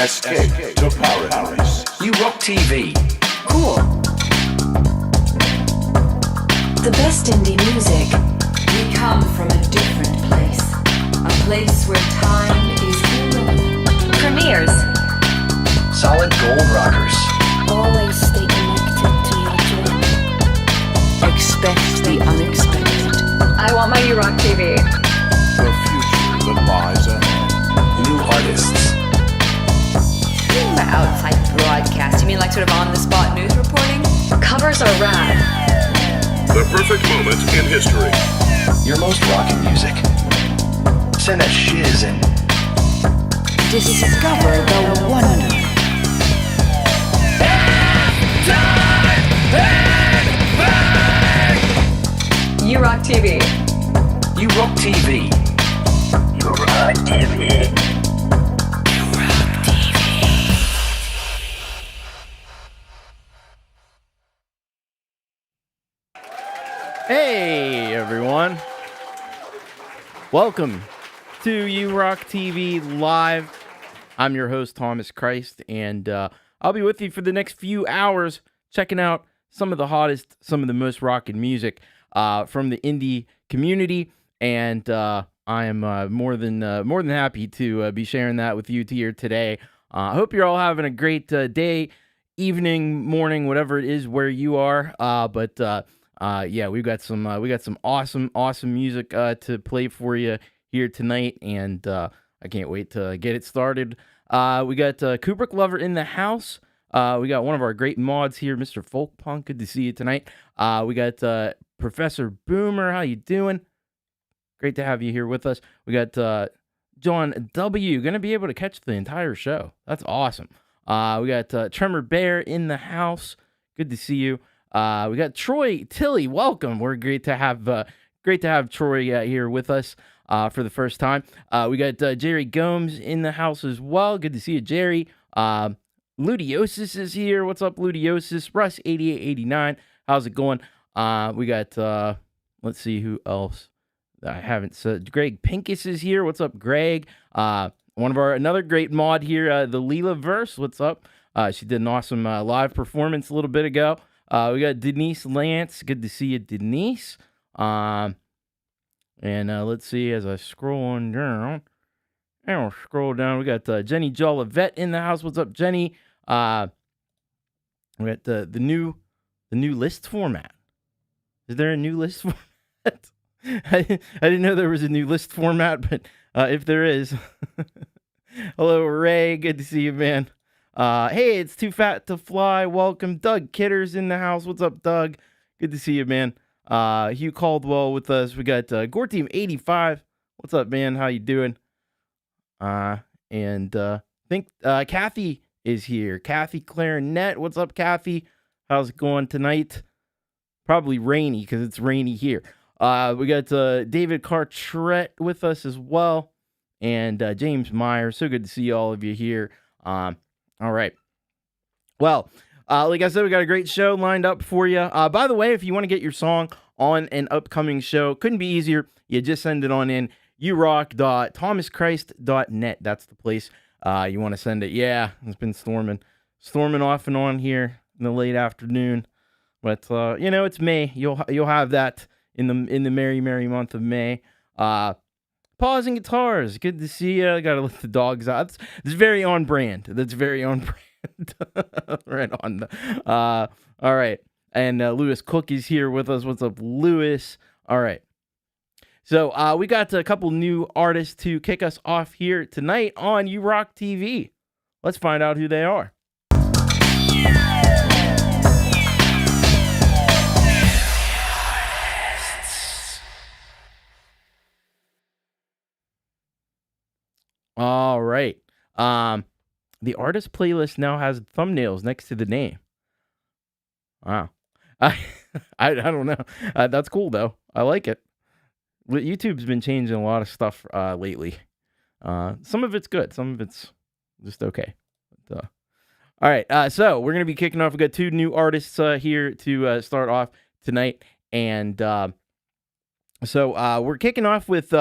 Escape to paradise. You Rock TV. Cool. The best indie music. We come from a different place. A place where time is irrelevant. Premieres. Solid gold rockers. Always stay connected to your dream. Expect the unexpected. I want my You Rock TV. The future that lies ahead. New artists. By outside broadcast, you mean like sort of on-the-spot news reporting? Covers are rad. The perfect moment in history. Your most rockin' music. Send that shiz in. Discover the wonder. You Rock TV. You Rock TV. You Rock TV. Hey everyone, welcome to You Rock TV Live. I'm your host Thomas Christ, and I'll be with you for the next few hours checking out some of the hottest, some of the most rockin' music from the indie community, and I am more than happy to be sharing that with you here today. I hope you're all having a great day, evening, morning, whatever it is where you are, yeah, we got some awesome music to play for you here tonight, and I can't wait to get it started. We got Kubricklover in the house. We got one of our great mods here, Mr. Folkpunk. Good to see you tonight. We got Professor Boomer. How you doing? Great to have you here with us. We got John W. Gonna be able to catch the entire show. That's awesome. We got Tremor Bear in the house. Good to see you. We got Troy Tilley. Welcome. We're great to have Troy here with us for the first time. We got Jerry Gomes in the house as well. Good to see you, Jerry. Ludiosis is here. What's up, Ludiosis? Russ 8889. How's it going? We got let's see who else I haven't said. Greg Pincus is here. What's up, Greg? Another great mod here, the Leela Verse. What's up? She did an awesome live performance a little bit ago. We got Denise Lance. Good to see you, Denise. And let's see, as I scroll on down, I'll scroll down. We got Jenny Jolivet in the house. What's up, Jenny? We got the new list format. Is there a new list format? I didn't know there was a new list format, but if there is, hello, Ray. Good to see you, man. Hey, it's Too Fat to Fly. Welcome. Doug Kidder's in the house. What's up, Doug? Good to see you, man. Hugh Caldwell with us. We got Gore Team 85. What's up, man? How you doing? I think Cathy is here. Cathy Clarinet. What's up, Cathy? How's it going tonight? Probably rainy because it's rainy here. We got David Cartret with us as well, and James Meyer. So good to see all of you here. All right. Well, like I said, we got a great show lined up for you. By the way, if you want to get your song on an upcoming show, couldn't be easier. You just send it on in. urock.thomaschrist.net. That's the place you want to send it. Yeah, it's been storming off and on here in the late afternoon. But it's May. You'll have that in the merry month of May. Paws and guitars. Good to see you. I gotta let the dogs out. It's very on brand. That's very on brand. Right on. All right. And Lewis Cook is here with us. What's up, Lewis? All right. So we got a couple new artists to kick us off here tonight on You Rock TV. Let's find out who they are. All right. The artist playlist now has thumbnails next to the name. Wow. I don't know. That's cool though. I like it. YouTube's been changing a lot of stuff lately. Some of it's good. Some of it's just okay. But, all right. So we're gonna be kicking off. We got two new artists here to start off tonight, and so we're kicking off with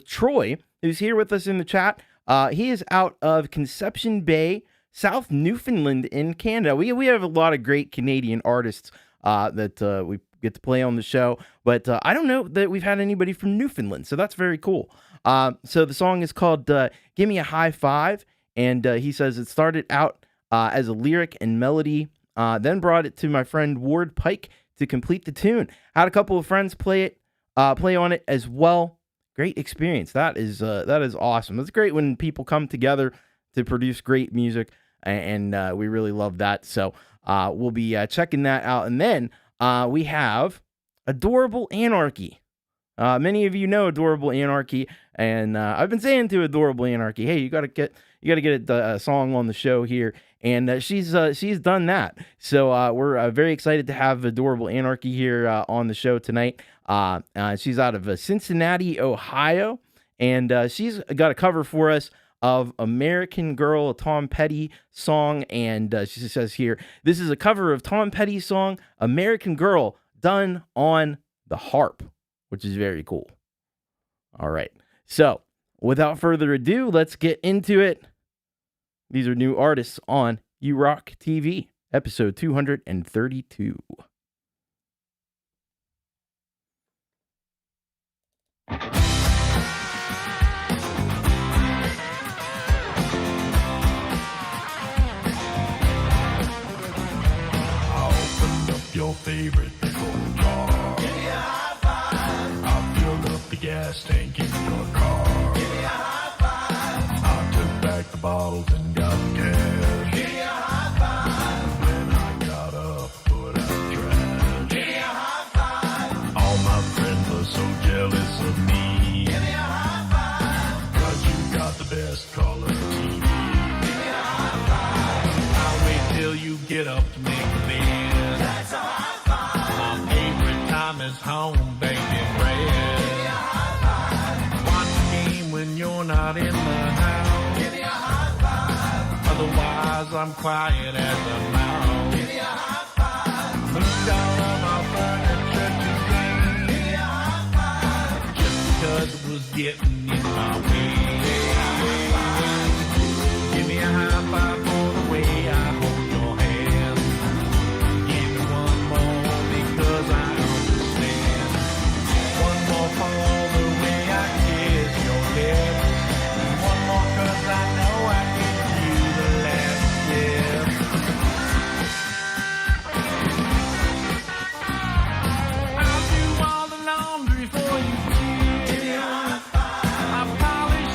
Troy, who's here with us in the chat. He is out of Conception Bay, South Newfoundland in Canada. We have a lot of great Canadian artists that we get to play on the show, but I don't know that we've had anybody from Newfoundland, so that's very cool. So the song is called Give Me a High Five, and he says it started out as a lyric and melody, then brought it to my friend Ward Pike to complete the tune. Had a couple of friends play on it as well. Great experience. That is awesome. It's great when people come together to produce great music, and we really love that. So we'll be checking that out. And then we have Adorable Anarchy. Many of you know Adorable Anarchy, and I've been saying to Adorable Anarchy, hey, you gotta get a song on the show here, and she's done that. So we're very excited to have Adorable Anarchy here on the show tonight. She's out of Cincinnati, Ohio, and she's got a cover for us of American Girl, a Tom Petty song, and she says here, this is a cover of Tom Petty's song American Girl done on the harp, which is very cool. All right, so without further ado, let's get into it. These are new artists on You Rock TV, episode 232. Your favorite old car. Give me a high five. I filled up the gas tank in your car. Give me a high five. I took back the bottles and got the cash. Give me a high five. Then I got up, put out trash. Give me a high five. All my friends are so jealous of me. Give me a high five. 'Cause you got the best color TV. Give me a high five. I'll wait till you get up to make the bed. That's a high five. My favorite time is home, baking bread. Give me a high five. Watch the game when you're not in the house. Give me a high five. Otherwise, I'm quiet as a mouse. Give me a high five. Moved out of my furniture today. Give me a high five. Just because it was getting in my way. Give me a high five for the way I hold your hand. Give me one more because I understand. One more for the way I kiss your lips. And one more 'cause I know I give you the last kiss. I'll do all the laundry for you, kid. Give me a high five. I polish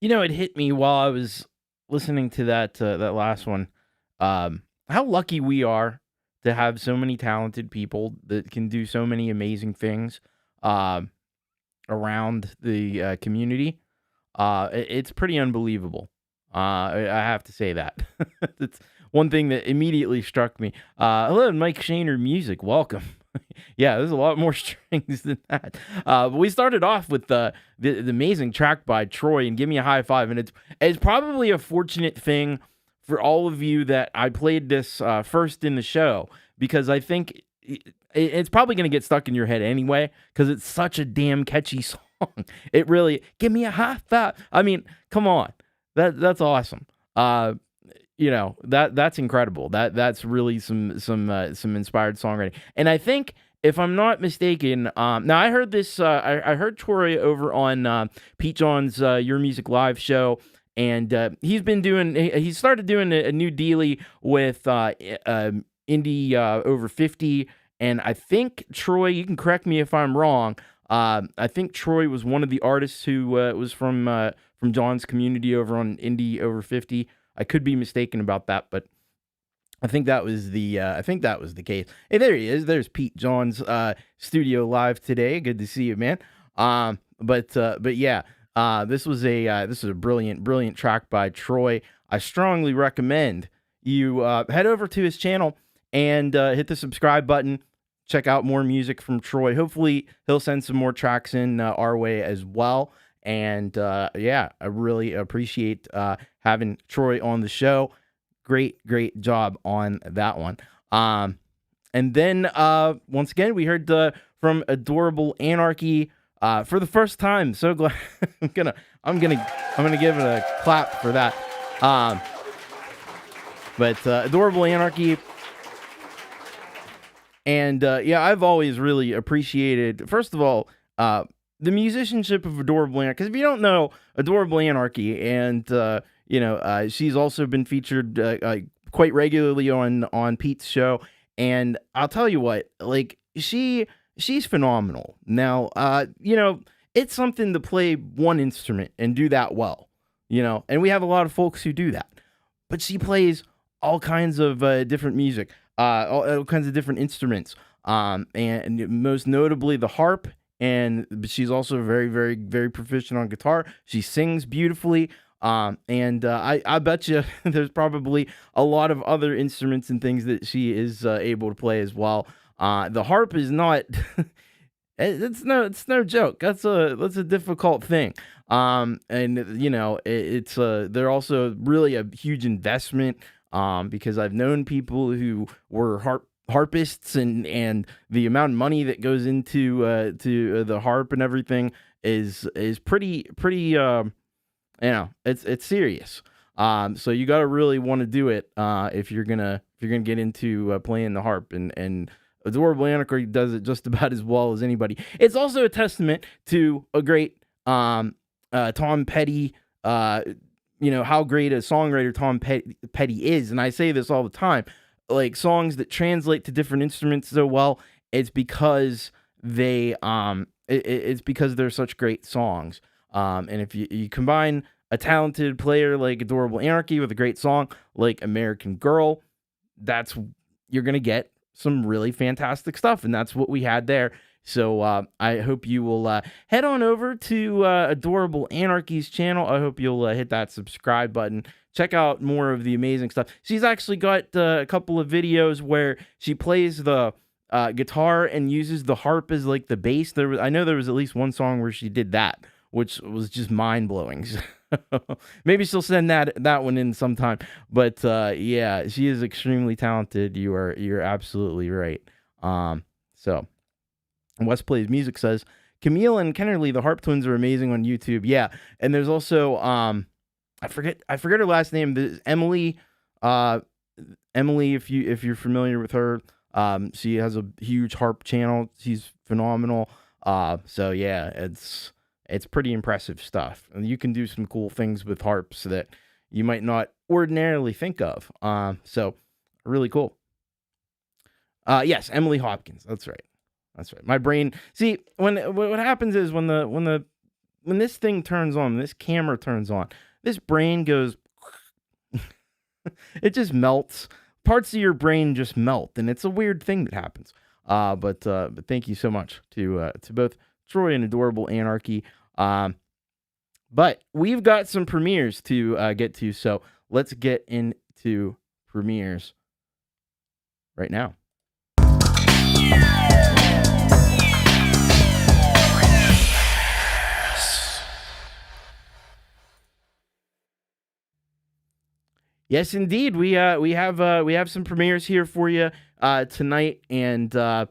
You know, it hit me while I was listening to that last one. How lucky we are to have so many talented people that can do so many amazing things around the community. It's pretty unbelievable. I have to say that. It's one thing that immediately struck me. Hello, Mike Shaner Music. Welcome. Yeah, there's a lot more strings than that. But we started off with the amazing track by Troy and Give Me a High Five. And it's probably a fortunate thing for all of you that I played this first in the show, because I think it's probably going to get stuck in your head anyway, because it's such a damn catchy song. It really, give me a high five. I mean, come on. That's awesome. You know, that's incredible. That's really some inspired songwriting. And I think, if I'm not mistaken, now I heard this. I heard Troy over on Pete John's Your Music Live show, and he started doing a new dealie with Indie Over 50, and I think Troy, you can correct me if I'm wrong. I think Troy was one of the artists who was from John's community over on Indie Over 50. I could be mistaken about that, but I think that was the case. Hey, there he is. There's Pete John's studio live today. Good to see you, man. But yeah, this was a brilliant track by Troy. I strongly recommend you head over to his channel and hit the subscribe button. Check out more music from Troy. Hopefully, he'll send some more tracks in our way as well. And yeah, I really appreciate having Troy on the show. Great job on that one. And then once again, we heard from Adorable Anarchy for the first time. So glad. I'm gonna give it a clap for that. But Adorable Anarchy. And yeah, I've always really appreciated, first of all, the musicianship of Adorable Anarchy. Because if you don't know Adorable Anarchy, and she's also been featured quite regularly on Pete's show, and I'll tell you what, like she's phenomenal. Now, it's something to play one instrument and do that well, and we have a lot of folks who do that, but she plays all kinds of different music, all kinds of different instruments, and most notably the harp but she's also very, very, very proficient on guitar. She sings beautifully. And I bet you there's probably a lot of other instruments and things that she is able to play as well. The harp is not, it's no joke. That's a difficult thing. And you know, it's they're also really a huge investment. Because I've known people who were harpists, and the amount of money that goes into to the harp and everything is pretty you know, it's serious. So you got to really want to do it if you're gonna get into playing the harp, and Adorable Anarchy does it just about as well as anybody. It's also a testament to a great Tom Petty. You know how great a songwriter Tom Petty is, and I say this all the time. Like songs that translate to different instruments so well, it's because they it's because they're such great songs. And if you combine a talented player like Adorable Anarchy with a great song like American Girl, you're going to get some really fantastic stuff. And that's what we had there. So I hope you will head on over to Adorable Anarchy's channel. I hope you'll hit that subscribe button. Check out more of the amazing stuff. She's actually got a couple of videos where she plays the guitar and uses the harp as like the bass. I know there was at least one song where she did that, which was just mind-blowing. Maybe she'll send that one in sometime. But yeah, she is extremely talented. You're absolutely right. So West Plays Music says, Camille and Kennerly, the harp twins, are amazing on YouTube. Yeah, and there's also I forget her last name. There's Emily. Emily, if you're familiar with her, she has a huge harp channel. She's phenomenal. So yeah, it's pretty impressive stuff. And you can do some cool things with harps that you might not ordinarily think of. So really cool. Yes, Emily Hopkins. That's right. My brain. See, what happens is when this thing turns on, this camera turns on, this brain goes. It just melts. Parts of your brain just melt, and it's a weird thing that happens. But thank you so much to both Troy and Adorable Anarchy. But we've got some premieres to get to, so let's get into premieres right now. Yes, indeed. We have some premieres here for you tonight, and we're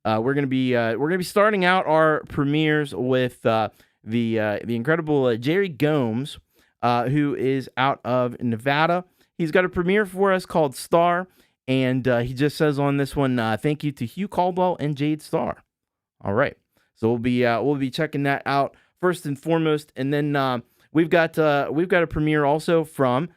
gonna be starting out our premieres with the incredible Jerry Gomes, who is out of Nevada. He's got a premiere for us called Star, and he just says on this one, thank you to Hugh Caldwell and Jade Starr. All right, so we'll be checking that out first and foremost, and then we've got a premiere also from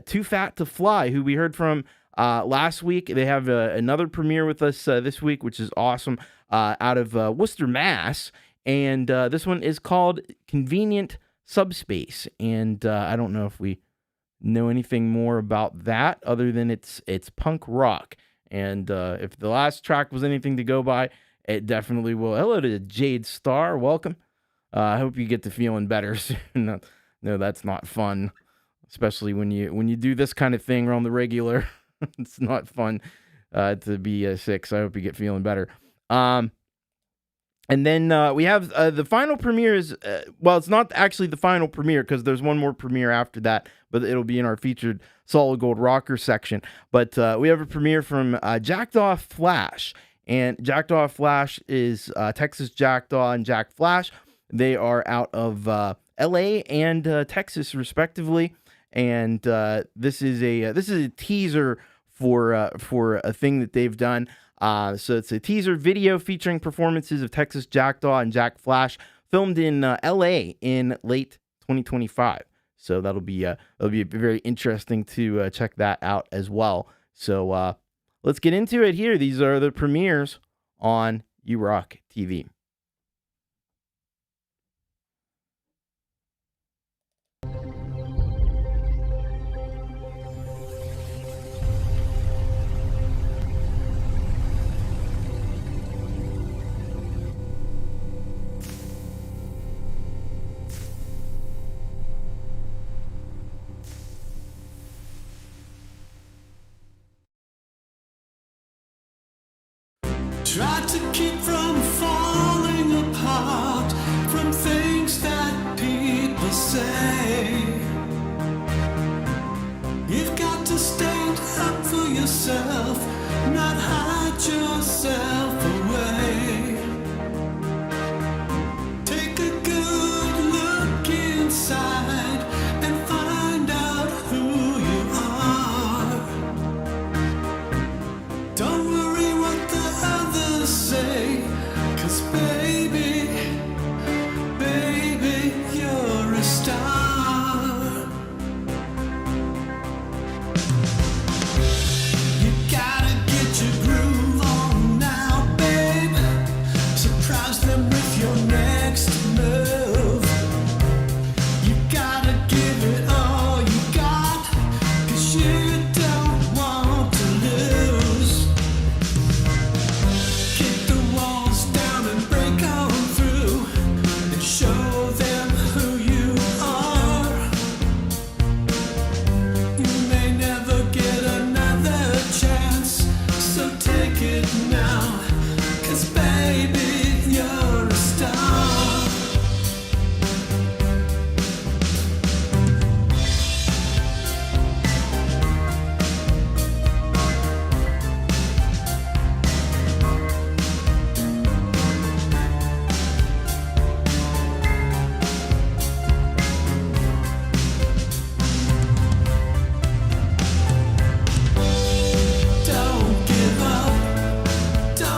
Too Fat to Fly, who we heard from last week. They have another premiere with us this week, which is awesome, out of Worcester, Mass. And this one is called Convenient Subspace. And I don't know if we know anything more about that other than it's punk rock. And if the last track was anything to go by, it definitely will. Hello to Jade Starr. Welcome. I hope you get to feeling better soon. No, that's not fun. Especially when you do this kind of thing on the regular. It's not fun to be sick, so I hope you get feeling better. And then we have the final premiere is, well, it's not actually the final premiere because there's one more premiere after that, but it'll be in our featured Solid Gold Rocker section. But we have a premiere from Jackdaw Flash. And Jackdaw Flash is Texas Jackdaw and Jack Flash. They are out of LA and Texas, respectively. And this is a teaser for a thing that they've done. So it's a teaser video featuring performances of Texas Jackdaw and Jack Flash, filmed in L.A. in late 2025. So that'll be very interesting to check that out as well. So let's get into it here. These are the premieres on URock TV. now, 'cause baby, you're a star. Don't give up, don't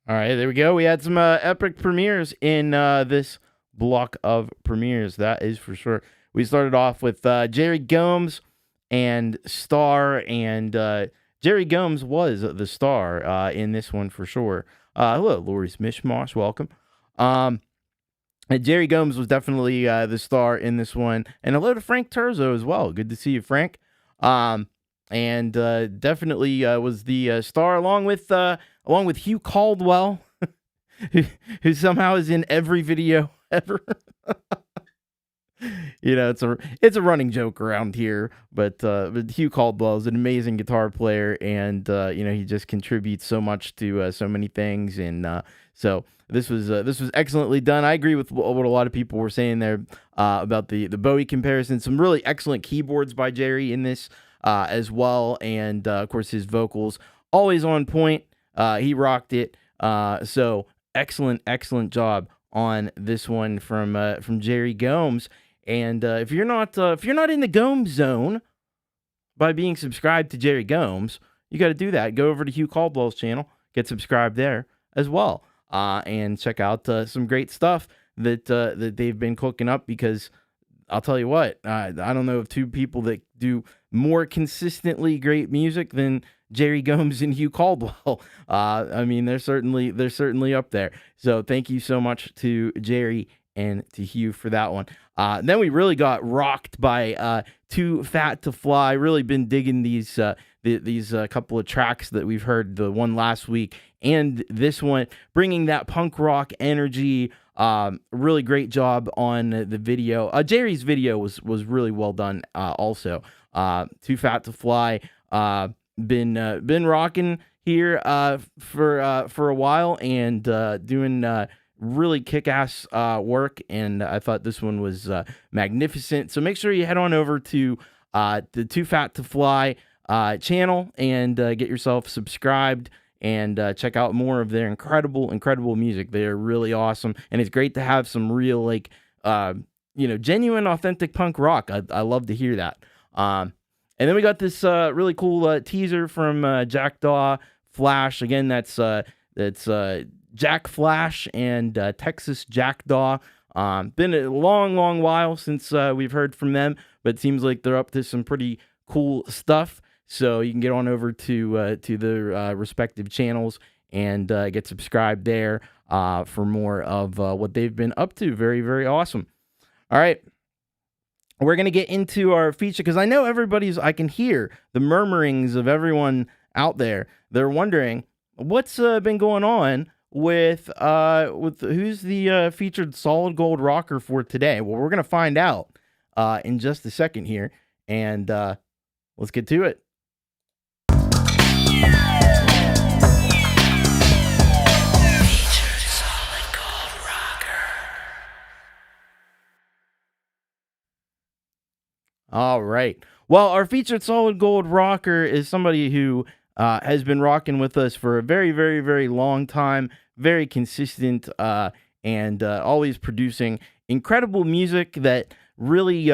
All right, there we go. We had some epic premieres in this block of premieres, that is for sure. We started off with Jerry Gomes and Star, and Jerry Gomes was the star in this one for sure. Hello, Lori's Mishmash, welcome. And Jerry Gomes was definitely the star in this one, and hello to Frank Terzo as well. Good to see you, Frank. And definitely was the star along with Hugh Caldwell, who somehow is in every video ever. You know, it's a running joke around here, but Hugh Caldwell is an amazing guitar player, and you know, he just contributes so much to so many things, and so this was excellently done. I agree with what a lot of people were saying there about the Bowie comparison. Some really excellent keyboards by Jerry in this as well, and of course his vocals always on point. He rocked it. So excellent job on this one from Jerry Gomes. And if you're not in the Gomes zone by being subscribed to Jerry Gomes, you got to do that. Go over to Hugh Caldwell's channel, get subscribed there as well, and check out some great stuff that they've been cooking up. Because I'll tell you what, I don't know of two people that do more consistently great music than Jerry Gomes and Hugh Caldwell. I mean, they're certainly up there. So thank you so much to Jerry and to Hugh for that one. Then we really got rocked by Too Fat to Fly. Really been digging these couple of tracks that we've heard, the one last week and this one, bringing that punk rock energy. Really great job on the video. Jerry's video was really well done. Also, Too Fat to Fly. Been rocking here for a while, and doing really kick-ass work, and I thought this one was magnificent. So make sure you head on over to the Too Fat to Fly channel and get yourself subscribed, and check out more of their incredible music. They're really awesome, and it's great to have some real, like, genuine, authentic punk rock. I love to hear that. And then we got this really cool teaser from Jackdaw Flash. Again, that's Jack Flash and Texas Jackdaw. Been a long while since we've heard from them, but it seems like they're up to some pretty cool stuff. So you can get on over to their respective channels and get subscribed there for more of what they've been up to. Very awesome. All right. We're going to get into our feature, because I know I can hear the murmurings of everyone out there. They're wondering what's been going on with who's the featured solid gold rocker for today. Well, we're going to find out in just a second here, and let's get to it. All right. Well, our featured solid gold rocker is somebody who has been rocking with us for a very long time, very consistent, and always producing incredible music that really,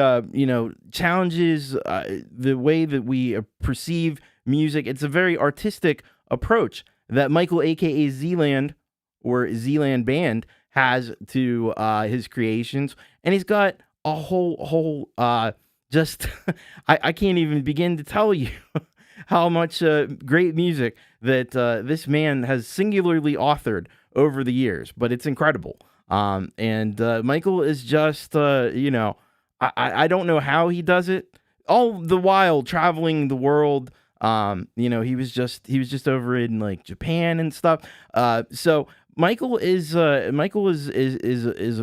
challenges the way that we perceive music. It's a very artistic approach that Michael, aka Zealand, or Zealand Band, has to his creations, and he's got a whole just I can't even begin to tell you how much great music that this man has singularly authored over the years, but it's incredible. And Michael is just, I don't know how he does it, all the while traveling the world. He was just over in, like, Japan and stuff. So Michael is a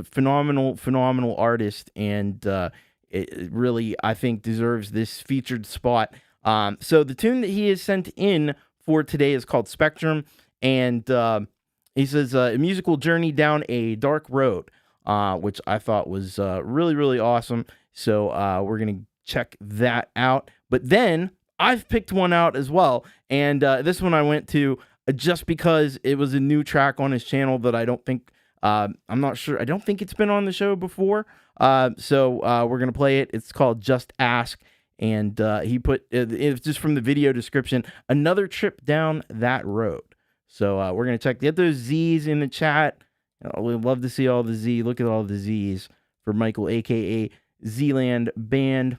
phenomenal artist, and it really, I think, deserves this featured spot. So the tune that he has sent in for today is called Spectrum, and he says, a musical journey down a dark road, which I thought was really awesome. So we're going to check that out. But then I've picked one out as well, and this one I went to just because it was a new track on his channel that I don't think, I'm not sure, I don't think it's been on the show before. So we're going to play it. It's called Just Ask. And he put, it's just from the video description, another trip down that road. So we're going to get those Z's in the chat. We'd love to see all the Z. Look at all the Z's for Michael, a.k.a. Zealand Band.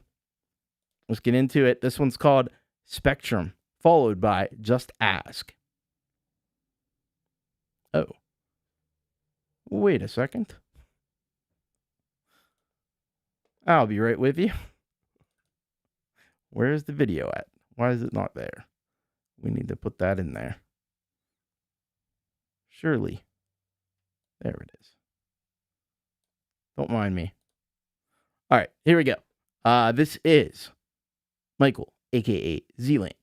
Let's get into it. This one's called Spectrum, followed by Just Ask. Oh. Wait a second. I'll be right with you. Where's the video at? Why is it not there? We need to put that in there. Surely. There it is. Don't mind me. All right, here we go. This is Michael, a.k.a. Zealand.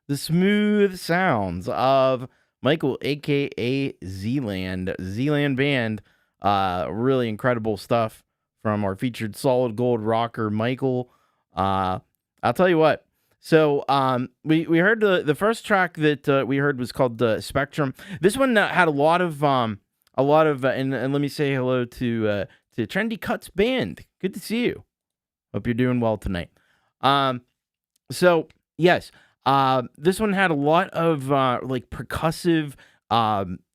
the smooth sounds of Michael, aka Zealand Band. Really incredible stuff from our featured solid gold rocker, Michael. I'll tell you what. So we heard the first track that we heard was called Spectrum. This one had a lot of and let me say hello to Trendy Cuts Band. Good to see you. Hope you're doing well tonight. So yes, this one had a lot of like percussive,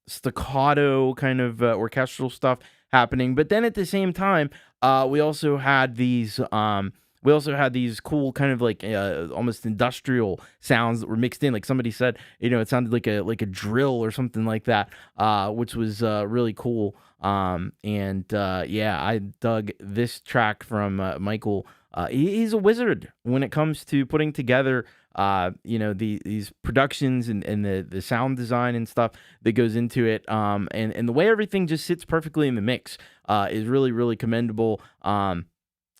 staccato kind of orchestral stuff happening, but then at the same time, we also had these cool kind of like almost industrial sounds that were mixed in. Like somebody said, it sounded like a drill or something like that, which was really cool. Yeah, I dug this track from Michael. He's a wizard when it comes to putting together these productions and the sound design and stuff that goes into it, and the way everything just sits perfectly in the mix is really, really commendable.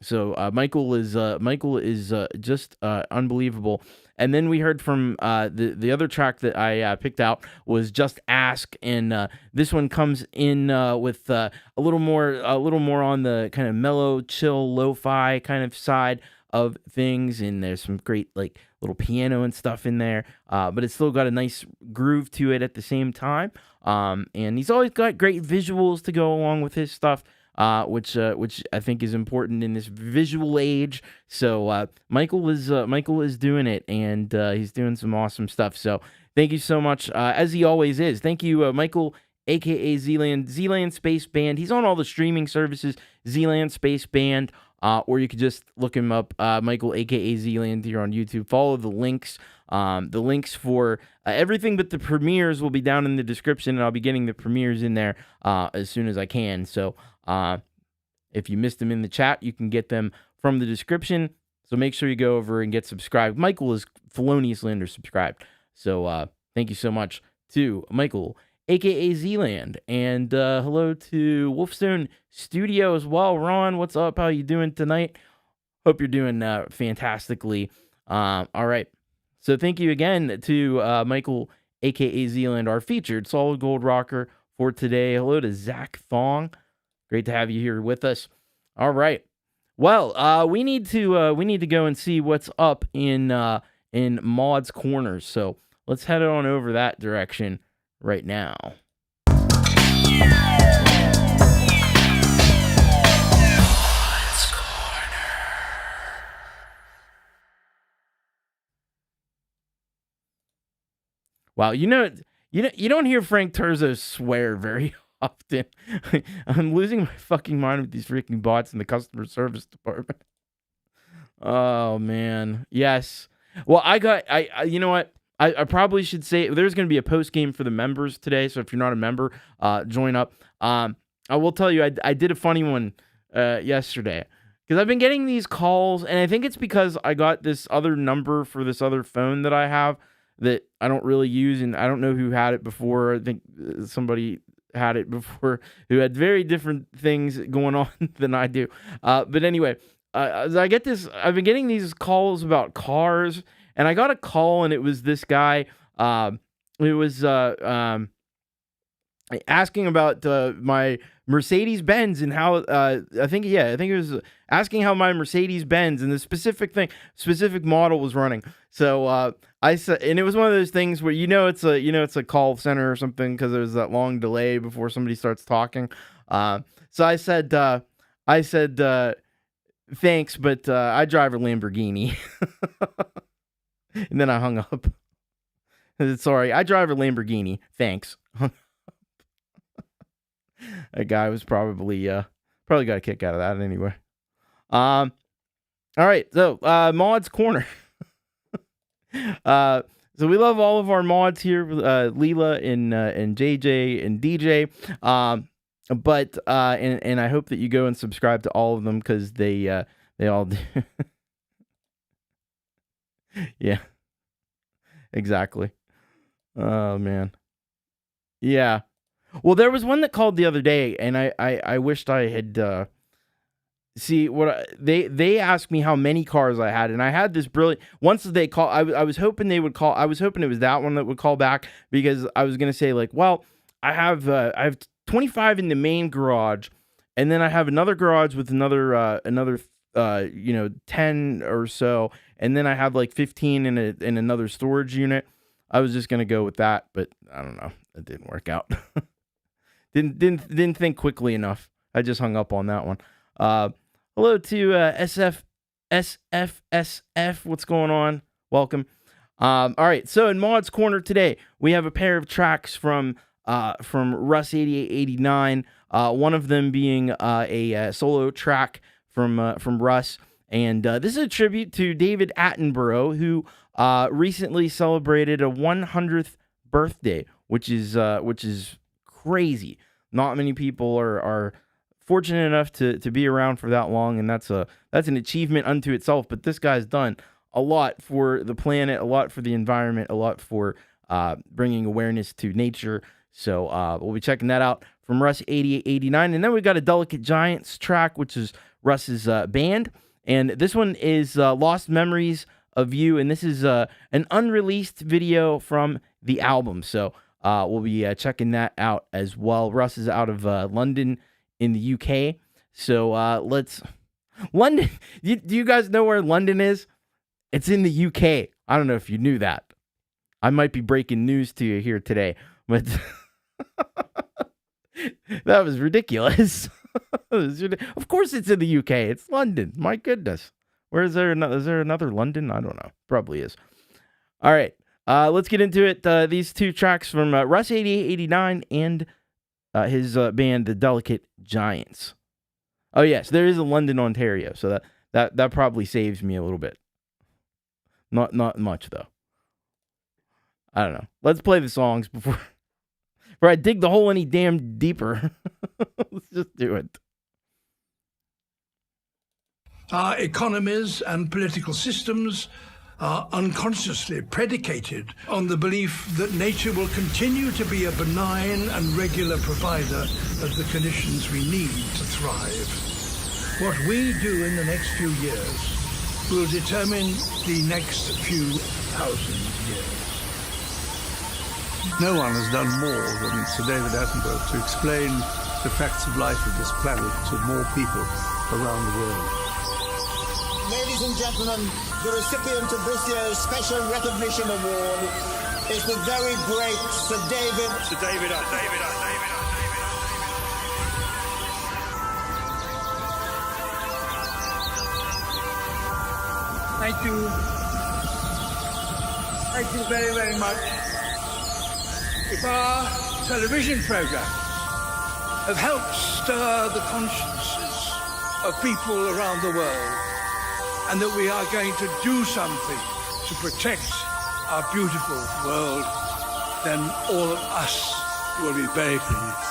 So Michael is just unbelievable. And then we heard from the other track that I picked out was Just Ask, and this one comes in with a little more on the kind of mellow, chill, lo-fi kind of side of things, and there's some great like little piano and stuff in there, but it's still got a nice groove to it at the same time. And he's always got great visuals to go along with his stuff. Which I think is important in this visual age. So Michael is doing it, and he's doing some awesome stuff. So thank you so much, as he always is. Thank you, Michael, aka Zealand Space Band. He's on all the streaming services, Zealand Space Band, or you could just look him up, Michael, aka Zealand, here on YouTube. Follow the links. The links for everything but the premieres will be down in the description, and I'll be getting the premieres in there as soon as I can. So if you missed them in the chat, you can get them from the description. So make sure you go over and get subscribed. Michael is feloniously undersubscribed. So thank you so much to Michael, aka Zealand. And hello to Wolfstone Studio as well. Ron, what's up? How you doing tonight? Hope you're doing fantastically. All right. So thank you again to Michael, aka Zealand, our featured solid gold rocker for today. Hello to Zach Thong. Great to have you here with us. All right. Well, we need to go and see what's up in Maud's Corners. So let's head on over that direction right now. Wow, you don't hear Frank Terzo swear very often. I'm losing my fucking mind with these freaking bots in the customer service department. Oh man, yes. Well, you know what? I probably should say there's going to be a post game for the members today. So if you're not a member, join up. I will tell you, I did a funny one yesterday because I've been getting these calls, and I think it's because I got this other number for this other phone that I have that I don't really use, and I don't know who had it before. I think somebody had it before who had very different things going on than I do. But anyway, as I get this, I've been getting these calls about cars, and I got a call, and it was this guy. It was asking about my Mercedes-Benz and how I think it was asking how my Mercedes-Benz and the specific model was running. So I said, and it was one of those things where it's a call center or something because there's that long delay before somebody starts talking. So I said thanks, but I drive a Lamborghini. And then I hung up. Sorry, I drive a Lamborghini. Thanks. That guy was probably got a kick out of that anyway. All right, so Maud's Corner. So we love all of our mods here, Leela and JJ and DJ. But I hope that you go and subscribe to all of them because they all do. Yeah, exactly. Oh man, yeah. Well, there was one that called the other day, and I wished I had see they asked me how many cars I had, and I had this brilliant. Once they call, I was hoping they would call. I was hoping it was that one that would call back, because I was gonna say, like, well, I have 25 in the main garage, and then I have another garage with another 10 or so, and then I have like 15 in another storage unit. I was just gonna go with that, but I don't know. It didn't work out. didn't think quickly enough. I just hung up on that one. Hello to SFSF. What's going on? Welcome. All right. So in Mod's Corner today, we have a pair of tracks from Russ 8889. One of them being a solo track from Russ, and this is a tribute to David Attenborough, who recently celebrated a 100th birthday, which is crazy. Not many people are fortunate enough to be around for that long, and that's an achievement unto itself. But this guy's done a lot for the planet, a lot for the environment, a lot for bringing awareness to nature. So we'll be checking that out from Russ 8889. And then we got a Delicate Giants track, which is Russ's band, and this one is Lost Memories of You, and this is an unreleased video from the album. So we'll be checking that out as well. Russ is out of London in the UK. So London, do you guys know where London is? It's in the UK. I don't know if you knew that. I might be breaking news to you here today, but that was ridiculous. Of course it's in the UK. It's London. My goodness. Where is there? Is there another London? I don't know. Probably is. All right. Let's get into it. These two tracks from Russ 8889 and his band, the Delicate Giants. Oh yes, there is a London, Ontario, so that probably saves me a little bit. Not much though. I don't know. Let's play the songs before I dig the hole any damn deeper. Let's just do it. Our economies and political systems are unconsciously predicated on the belief that nature will continue to be a benign and regular provider of the conditions we need to thrive. What we do in the next few years will determine the next few thousand years. No one has done more than Sir David Attenborough to explain the facts of life of this planet to more people around the world. Ladies and gentlemen, the recipient of this year's Special Recognition Award is the very great Sir David. Sir David up, David up, David up, David up. Thank you. Thank you very, very much. If our television programs have helped stir the consciences of people around the world, and that we are going to do something to protect our beautiful world, then all of us will be very pleased.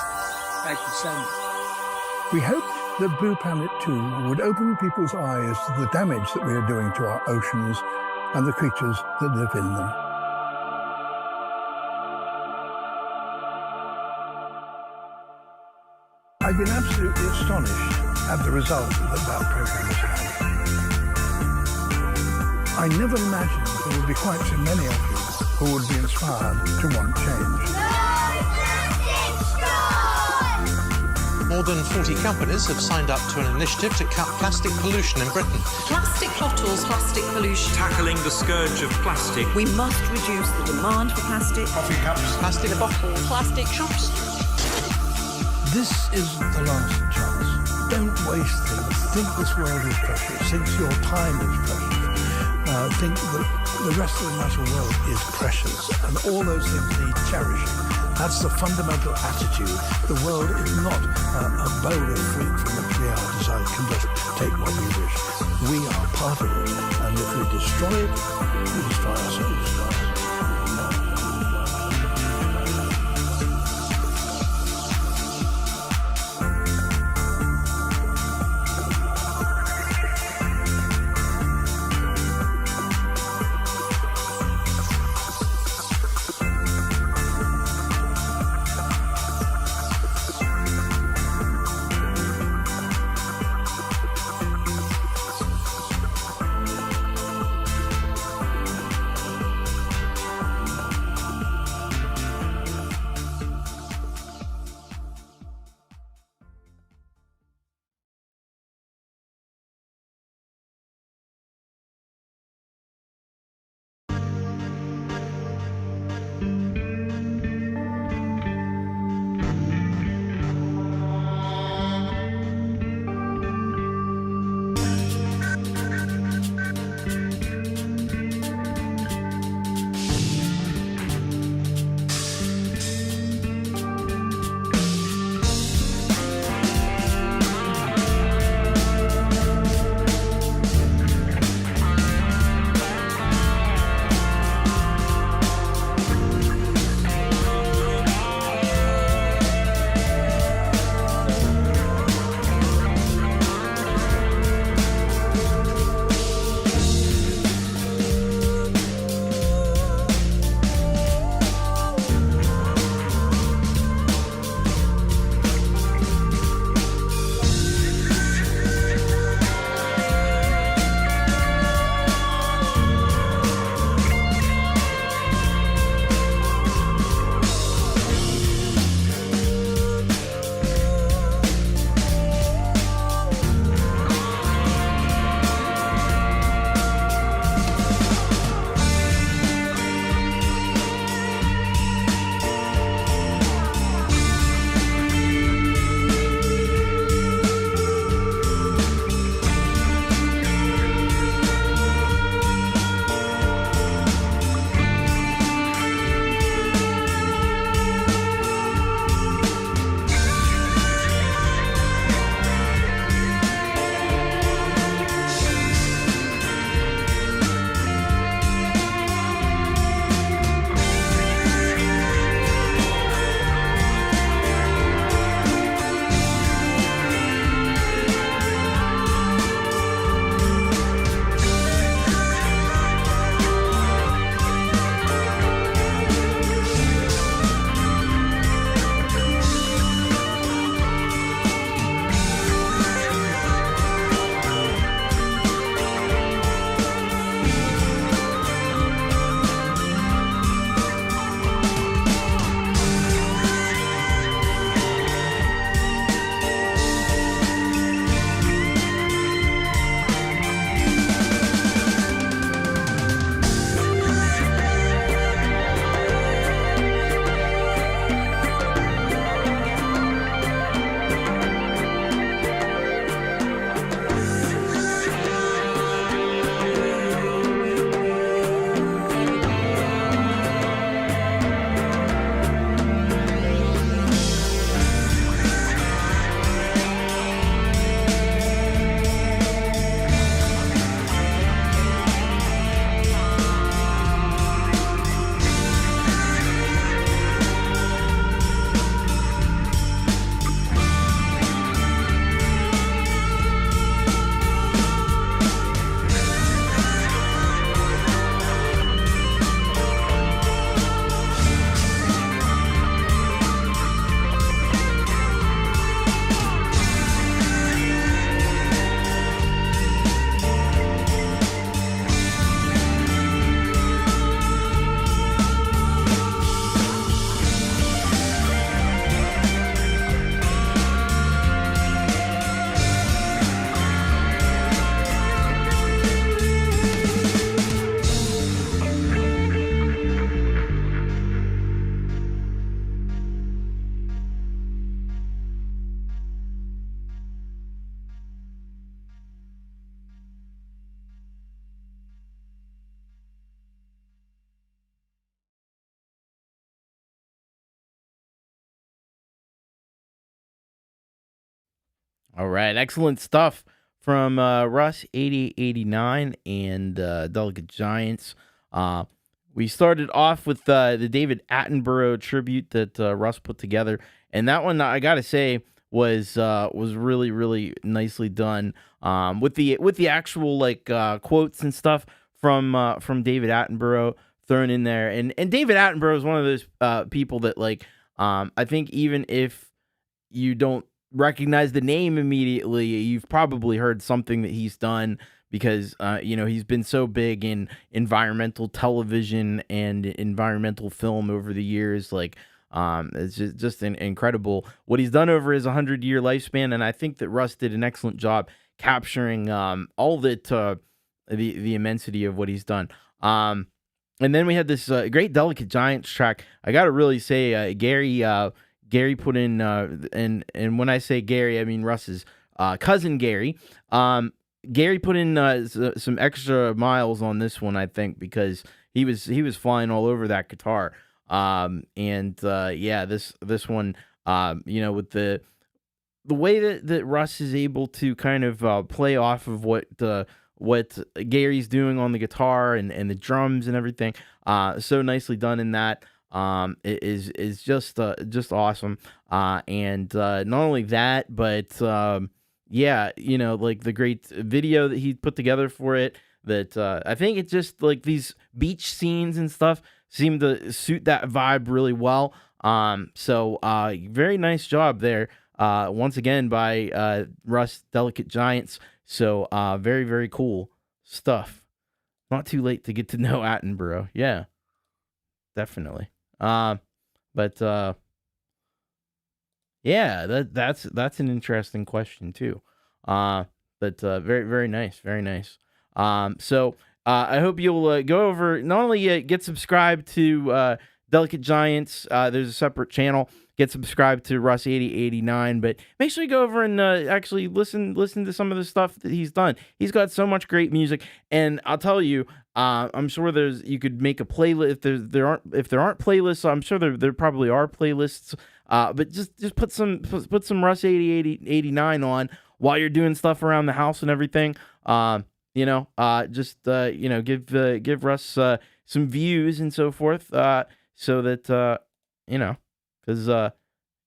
Thank you so much. We hope that Blue Planet 2 would open people's eyes to the damage that we are doing to our oceans and the creatures that live in them. I've been absolutely astonished at the result that program has had. I never imagined there would be quite so many of you who would be inspired to want change. More than 40 companies have signed up to an initiative to cut plastic pollution in Britain. Plastic bottles, plastic pollution. Tackling the scourge of plastic. We must reduce the demand for plastic. Coffee cups. Plastic bottles. Plastic shops. This is the last chance. Don't waste things. Think this world is precious. Think your time is precious. Think that the rest of the natural world is precious, and all those things need cherishing. That's the fundamental attitude. The world is not a bowl of fruit from which we can just take what we wish. We are part of it, and if we destroy it, we destroy ourselves. All right, excellent stuff from Russ 8889 and Delicate Giants. We started off with the David Attenborough tribute that Russ put together, and that one I gotta say was really really nicely done. With the actual like quotes and stuff from David Attenborough thrown in there, and David Attenborough is one of those people that like I think even if you don't recognize the name immediately, you've probably heard something that he's done because he's been so big in environmental television and environmental film over the years. Like it's just incredible what he's done over his 100-year lifespan, and I think that Russ did an excellent job capturing all that the immensity of what he's done. And then we had this great Delicate Giants track. I gotta really say, Gary put in, and when I say Gary, I mean Russ's cousin Gary. Gary put in some extra miles on this one, I think, because he was flying all over that guitar. This one, with the way that Russ is able to kind of play off of what Gary's doing on the guitar and the drums and everything, so nicely done in that. It is just awesome. And not only that, but like the great video that he put together for it, that I think it's just like these beach scenes and stuff seem to suit that vibe really well. So very nice job there. Once again by Russ Delicate Giants. So very, very cool stuff. Not too late to get to know Attenborough. Yeah, definitely. That's an interesting question too. Very, very nice, very nice. So I hope you'll go over, not only get subscribed to Delicate Giants. There's a separate channel. Get subscribed to Russ 8089, but make sure you go over and actually listen to some of the stuff that he's done. He's got so much great music, and I'll tell you, I'm sure you could make a playlist. If there aren't playlists, I'm sure there probably are playlists. But just put some Russ 8089 on while you're doing stuff around the house and everything. Give Russ some views and so forth. So that because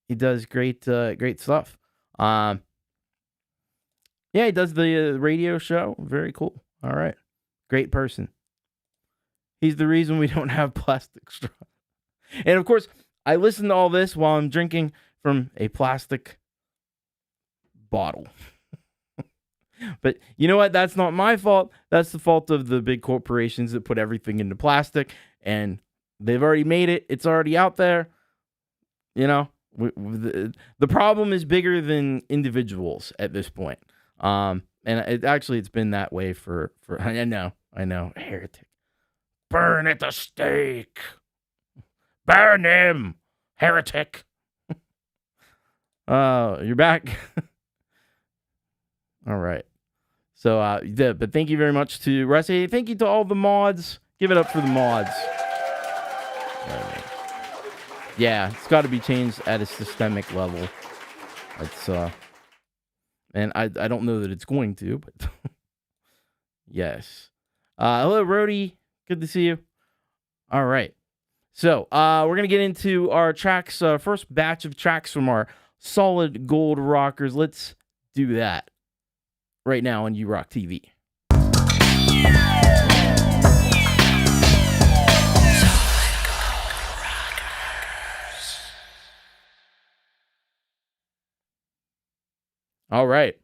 he does great stuff. He does the radio show. Very cool. All right, great person. He's the reason we don't have plastic straws. And of course, I listen to all this while I'm drinking from a plastic bottle. But you know what? That's not my fault. That's the fault of the big corporations that put everything into plastic, and they've already made it. It's already out there. The problem is bigger than individuals at this point. And it's been that way for I know, heretic. Burn at the stake. Burn him, heretic. You're back. All right. So, but thank you very much to Rusty. Thank you to all the mods. Give it up for the mods. Yeah, it's got to be changed at a systemic level. It's and I don't know that it's going to, but yes. Hello, Rhodey. Good to see you. All right. So, we're going to get into our tracks, first batch of tracks from our Solid Gold Rockers. Let's do that right now on U-Rock TV. All right.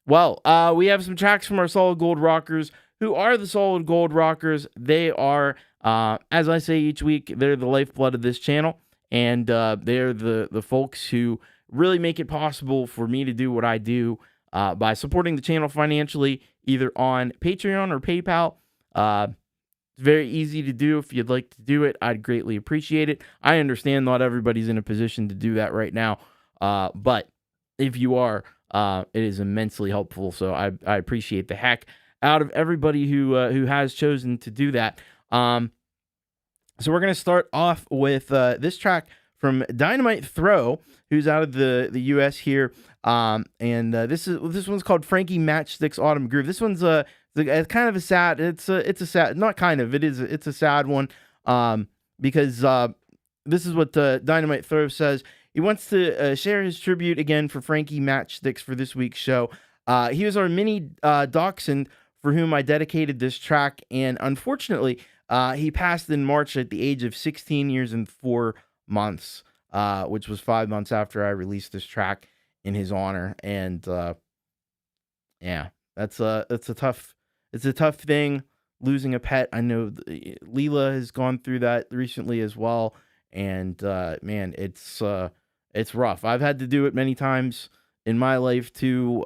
Well, we have some tracks from our Solid Gold Rockers. Who are the Solid Gold Rockers? They are, as I say each week, they're the lifeblood of this channel, and they're the folks who really make it possible for me to do what I do by supporting the channel financially, either on Patreon or PayPal. It's very easy to do. If you'd like to do it, I'd greatly appreciate it. I understand not everybody's in a position to do that right now, but if you are, it is immensely helpful. So I appreciate the heck out of everybody who has chosen to do that. So we're gonna start off with this track from Dynamite Throw, who's out of the U.S. here. And this one's called Frankie Matchstick's Autumn Groove. This one's it's kind of a sad. It's a sad, not kind of. It's a sad one. Because this is what Dynamite Throw says. He wants to share his tribute again for Frankie Matchsticks for this week's show. He was our mini dachshund for whom I dedicated this track, and unfortunately, he passed in March at the age of 16 years and 4 months, which was 5 months after I released this track in his honor. And yeah, it's a tough thing, losing a pet. I know Leela has gone through that recently as well, and man, it's rough. I've had to do it many times in my life too.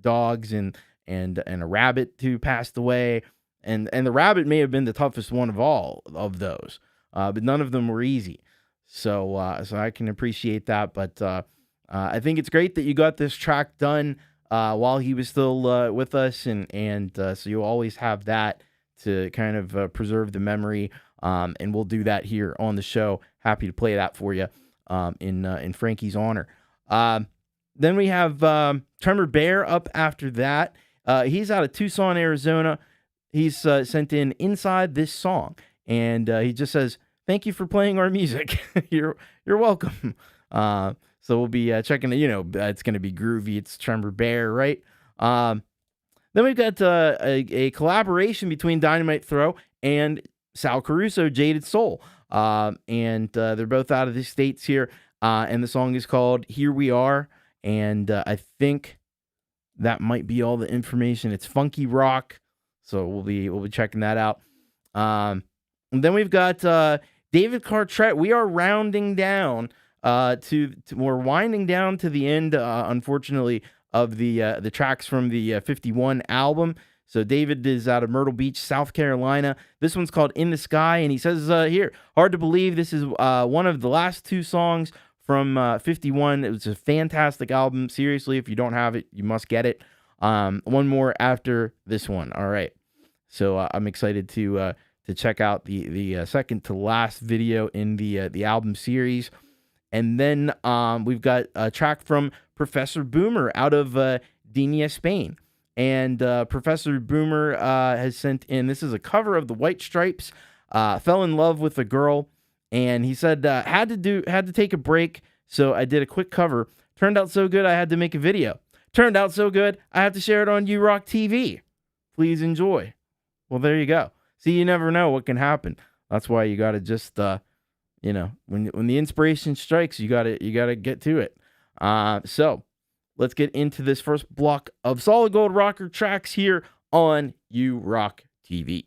Dogs and a rabbit who passed away, and the rabbit may have been the toughest one of all of those, but none of them were easy. So I can appreciate that. But I think it's great that you got this track done while he was still with us, and so you'll always have that to kind of preserve the memory. And we'll do that here on the show. Happy to play that for you in Frankie's honor. Then we have Tremor Bear up after that. He's out of Tucson, Arizona. He's sent in Inside This Song, and he just says, "Thank you for playing our music." You're welcome. So we'll be checking it. It's going to be groovy. It's Tremor Bear, right? Then we've got a collaboration between Dynamite Throw and Sal Caruso, Jaded Soul. And they're both out of the States here. And the song is called Here We Are. And I think that might be all the information. It's funky rock. So we'll be checking that out. And then we've got David Cartrett. We are rounding down we're winding down to the end, unfortunately, of the tracks from the 51 album. So David is out of Myrtle Beach, South Carolina. This one's called In the Sky, and he says here, hard to believe this is one of the last 2 songs from 51. It was a fantastic album. Seriously, if you don't have it, you must get it. One more after this one. All right. So I'm excited to check out the second to last video in the album series. And then we've got a track from Professor Boomer out of Dinia, Spain. And Professor Boomer has sent in, this is a cover of the White Stripes, Fell in Love with a Girl. And he said, had to take a break, so I did a quick cover. Turned out so good, I had to make a video. Turned out so good, I have to share it on URock TV. Please enjoy. Well, there you go. See, you never know what can happen. That's why you got to just, when the inspiration strikes, you gotta get to it. So let's get into this first block of Solid Gold Rocker tracks here on URock TV.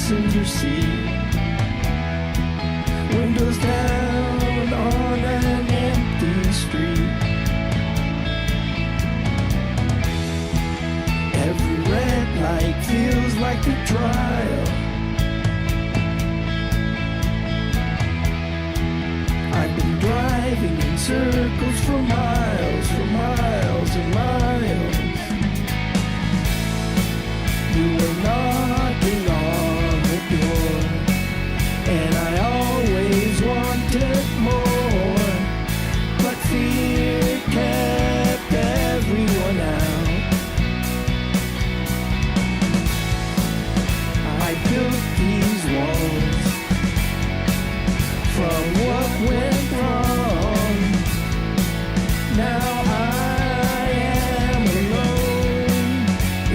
passenger seat. Windows down on an empty street. Every red light feels like a trial. I've been driving in circles for miles and miles. You were knocking on the door, and I always wanted more, but fear kept everyone out. I built these walls from what went wrong. Now I am alone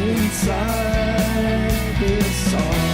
inside this song.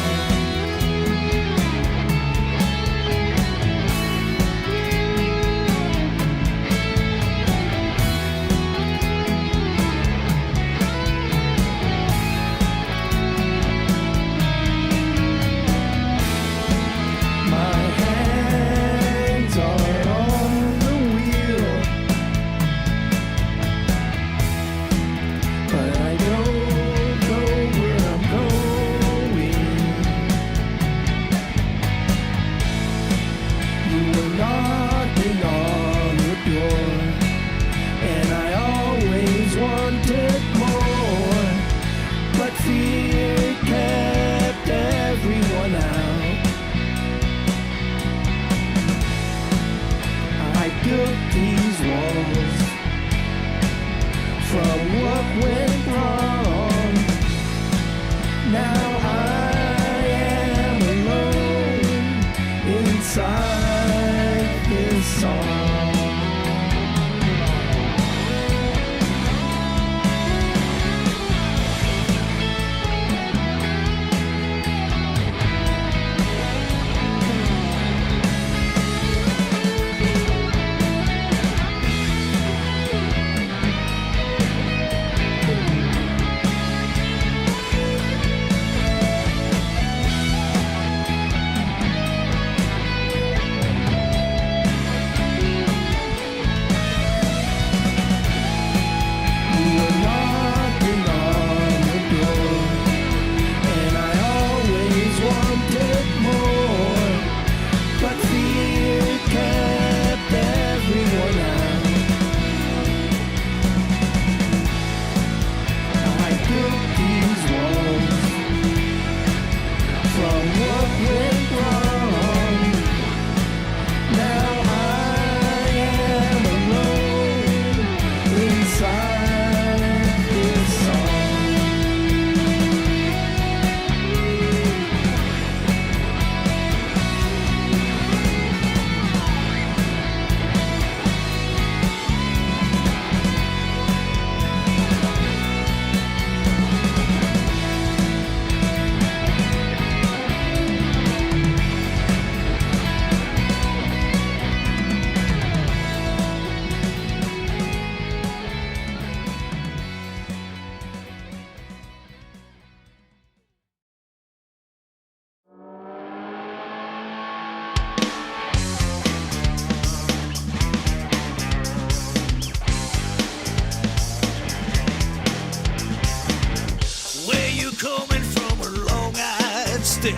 coming from a long-eyed stare.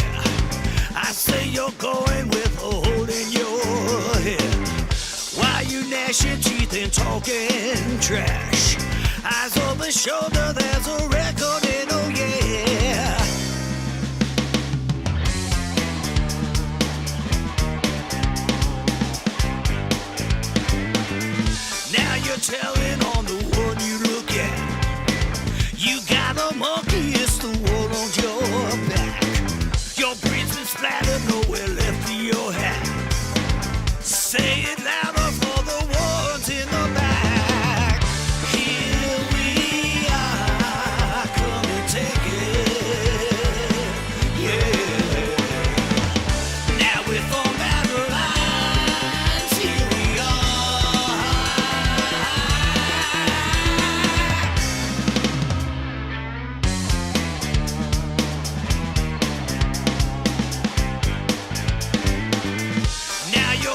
I say you're going with a hole in your head. While you gnash your teeth and talking trash, eyes over shoulder, there's a record in, oh yeah. Now you're telling on the one you look at. You got a monkey, it's the one on your back. Your breath's been splattered, nowhere left in your hat. Say it louder for the ones in the back. Here we are, come and take it, yeah. Now we form battle lines, here we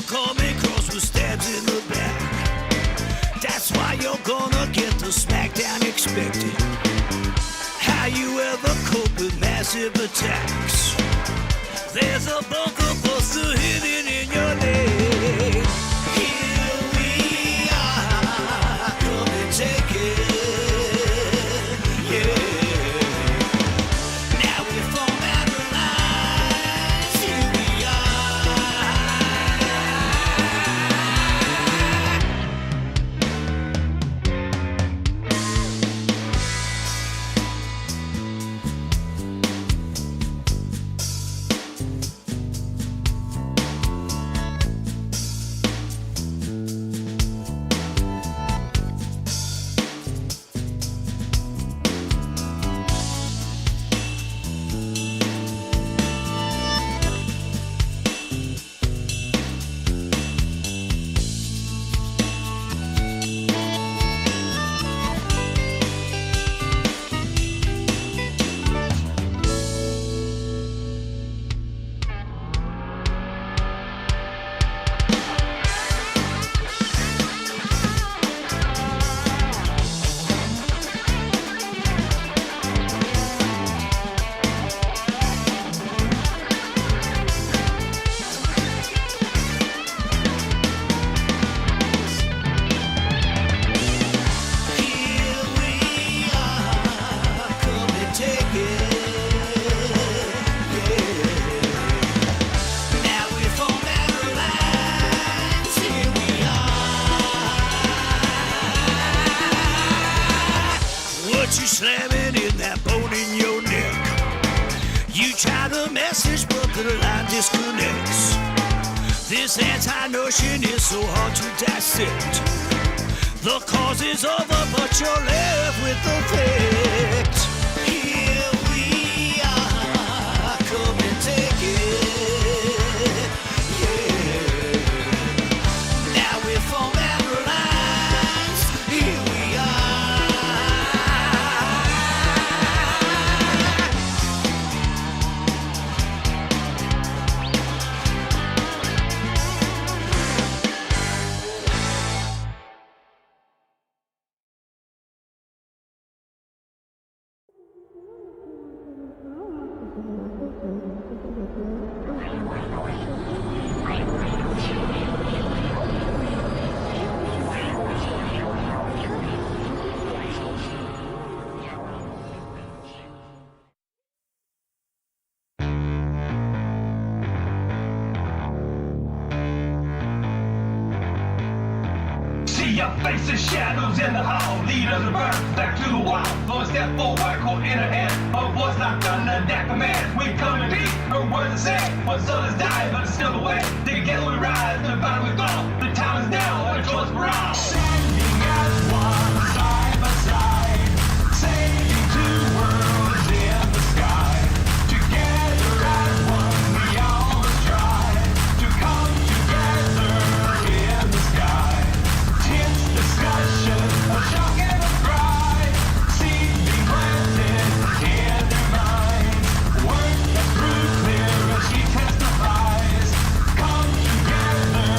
coming cross with stabs in the back. That's why you're gonna get the smackdown expected. How you ever cope with massive attacks? There's a bunker buster hidden in your leg. Here we are, come and take it, yeah. Now we form battle lines, here we slamming in that bone in your neck. You try to message, but the line disconnects. This anti-notion is so hard to dissect. The cause is over, but you're left with the fact. Here we are, come and take it, yeah. Now we form battle lines, here we are. Faces, shadows in the hall, lead us to burn back to the wall. Lord, step forward, caught in her hand. Her voice like thunder, that command. We come in peace, her words are said. One soul is dying, but it's still away. Together we rise, the battle we fall. The time is now, a choice for all. Standing as one, side by side, saving two worlds in the sky. Together as one, we always try to come together in the sky. Discussion, a shock and a cry, seed being planted in their minds. Word that's through clear as she testifies. Come together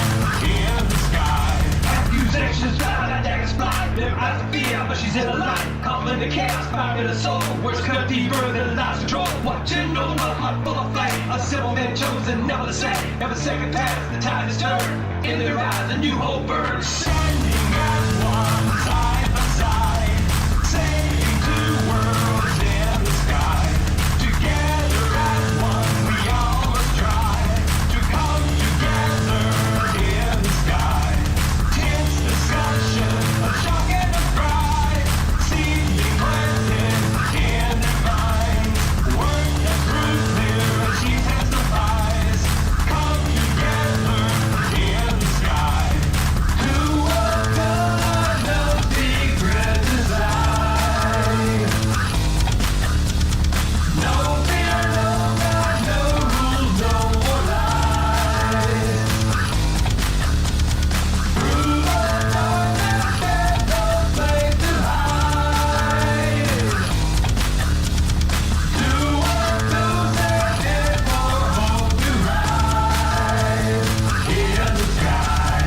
in the sky. Accusations. fly. Never eyes of fear, but she's in a light. Calming the chaos, fire in the soul. Words cut deeper than lost control. Watching over my heart full of flame. A simple man chosen, never the same. Every second pass, the tide is turned. In their eyes, a new hope burns. Standing as one, side by side. Saving two worlds in the sky. Together as one, we all must try to come together in the sky. Tense discussion, a shock and a cry. Seeming planted in their minds. Word that proves clear as she testifies. Come together in the sky. To a God of secret design. No fear, no God, no rules, no more lies. Through the darkness, there's no place to hide. To us who search for hope to rise in the sky.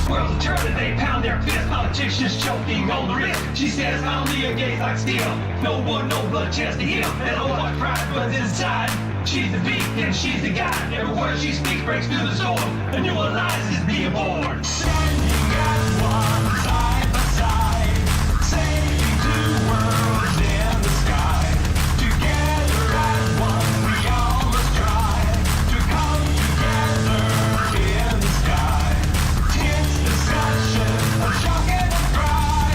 Worlds are turning, they pound their fists. Politicians choking on the wrist. She says, only a gaze like steel. No one, no blood, chance to heal. And oh, what pride runs inside. She's the beat and she's the guide. Every word she speaks breaks through the storm. A new alliance is being born. Standing as one, side by side. Saving two worlds in the sky. Together as one, we all must try to come together in the sky. Tense discussion, a shock and a cry.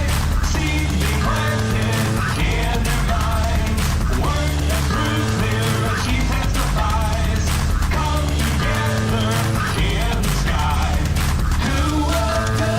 Seeming planted in their minds. Word that proves clear as she testifies. Come together in the sky. To a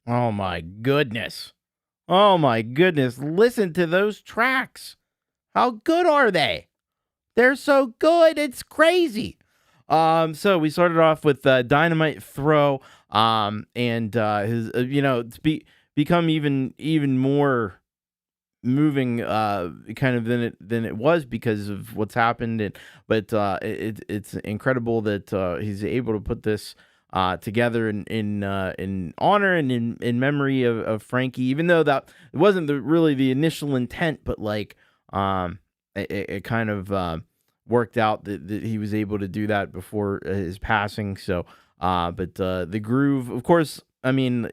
Oh my goodness. Oh my goodness. Listen to those tracks. How good are they? They're so good. It's crazy. So we started off with Dynamite Throw, and his, it's become even more moving, kind of than it was because of what's happened. But it's incredible that he's able to put this together in honor and in memory of Frankie, even though that it wasn't really the initial intent, but like it kind of worked out that he was able to do that before his passing. So, but the groove, of course, I mean,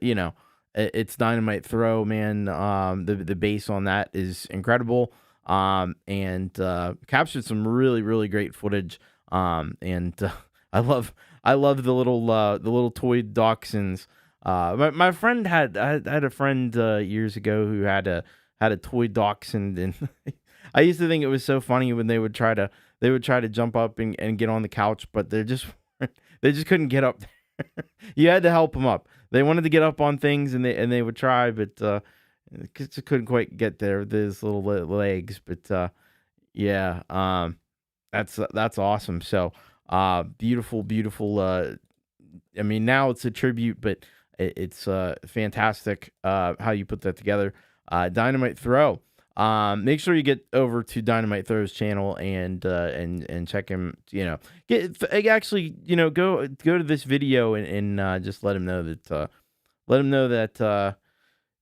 it's Dynamite Throw, man. The bass on that is incredible. And captured some really, really great footage. And I love the little toy dachshunds. My friend I had a friend years ago who had a toy dachshund, and I used to think it was so funny when they would try to jump up and get on the couch, but they just couldn't get up there. You had to help them up. They wanted to get up on things, and they would try, but just couldn't quite get there with his little legs. But yeah, that's awesome. So beautiful. I mean, now it's a tribute, but it's fantastic how you put that together. Dynamite Throw. Make sure you get over to Dynamite Throw's channel and check him. Go to this video and just let him know that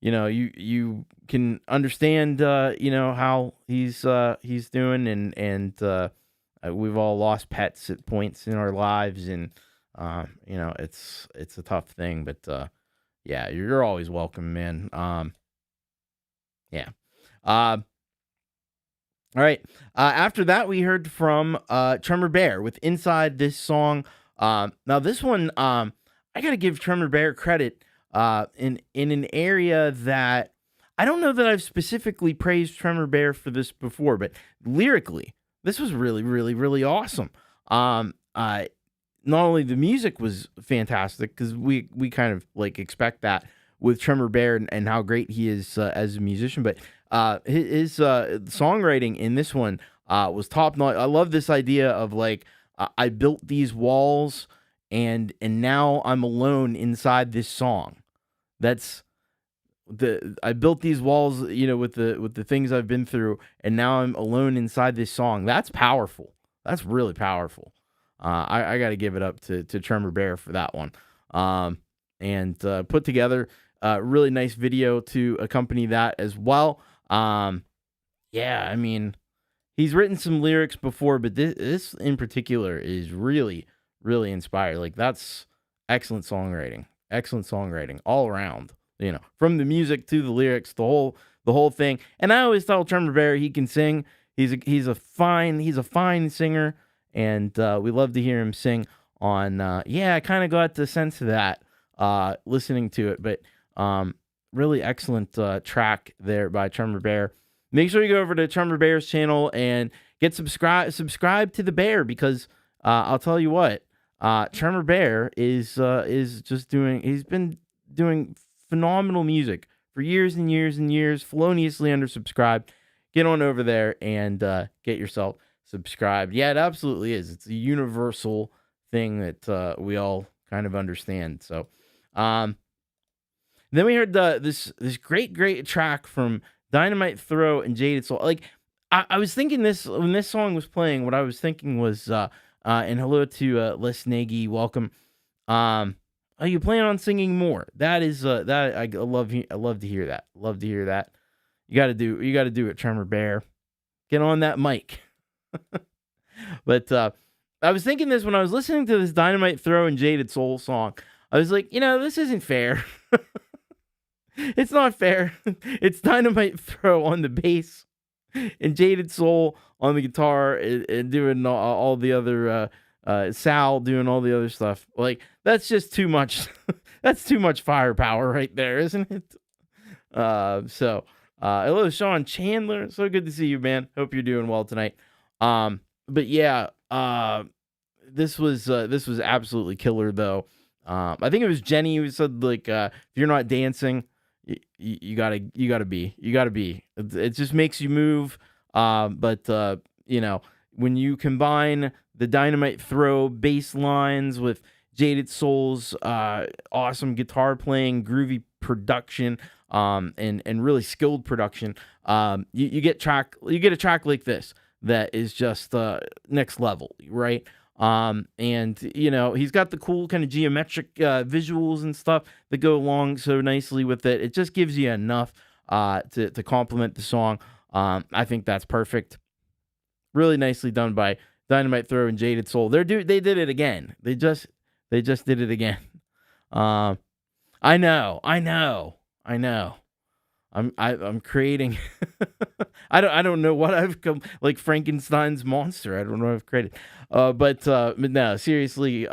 you can understand how he's doing, and we've all lost pets at points in our lives, and it's a tough thing, but yeah, you're always welcome, man. Yeah. All right. After that, we heard from Tremor Bear with Inside This Song. Now this one, I gotta give Tremor Bear credit in an area that I don't know that I've specifically praised Tremor Bear for this before, but lyrically, this was really, really, really awesome. Not only the music was fantastic, because we kind of like expect that with Tremor Bear and how great he is as a musician, but his songwriting in this one was top notch. I love this idea of like I built these walls and now I'm alone inside this song. I built these walls, with the things I've been through, and now I'm alone inside this song. That's powerful. That's really powerful. I got to give it up to Tremor Bear for that one. And put together a really nice video to accompany that as well. Yeah, I mean, he's written some lyrics before, but this in particular is really, really inspired. Like, that's excellent songwriting all around, from the music to the lyrics, the whole thing. And I always tell Tremor Bear he can sing. He's a fine singer, and we love to hear him sing on, I kind of got the sense of that listening to it, but really excellent track there by Tremor Bear. Make sure you go over to Tremor Bear's channel and get subscribe to the bear, because I'll tell you what, Tremor Bear is just he's been doing phenomenal music for years and years and years, feloniously undersubscribed. Get on over there and get yourself subscribed. Yeah, it absolutely is. It's a universal thing that we all kind of understand. So then we heard this great track from Dynamite Throw and Jaded Soul. Like, I was thinking this when this song was playing. What I was thinking was, and hello to Les Nagy, welcome. Are you planning on singing more? That is that I love to hear that. Love to hear that. You got to do it, Tremor Bear. Get on that mic. But I was thinking this when I was listening to this Dynamite Throw and Jaded Soul song. I was like, this isn't fair. It's not fair. It's Dynamite Throw on the bass and Jaded Soul on the guitar and doing all the other Sal doing all the other stuff. Like, that's just too much. That's too much firepower right there, isn't it? Hello, Sean Chandler. So good to see you, man. Hope you're doing well tonight. But yeah, this was absolutely killer though. I think it was Jenny who said, like, if you're not dancing, you gotta be. It just makes you move. But you know, when you combine the Dynamite Throw bass lines with Jaded Soul's awesome guitar playing, groovy production, and really skilled production, you get a track like this that is just next level, right? And you know, he's got the cool kind of geometric visuals and stuff that go along so nicely with it. It just gives you enough to complement the song. I think that's perfect. Really nicely done by Dynamite Throw and Jaded Soul. They did it again. They just did it again. I know. I'm creating. I don't know what I've come, like Frankenstein's monster. I don't know what I've created. But no, seriously.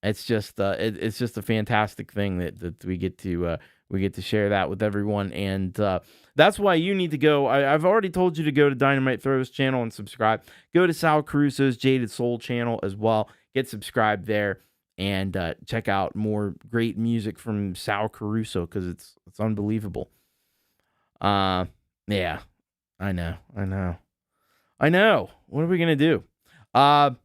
It's just a fantastic thing that we get to share that with everyone, and that's why you need to go. I've already told you to go to Dynamite Throw's channel and subscribe. Go to Sal Caruso's Jaded Soul channel as well. Get subscribed there and check out more great music from Sal Caruso because it's unbelievable. Yeah, I know. What are we gonna do? And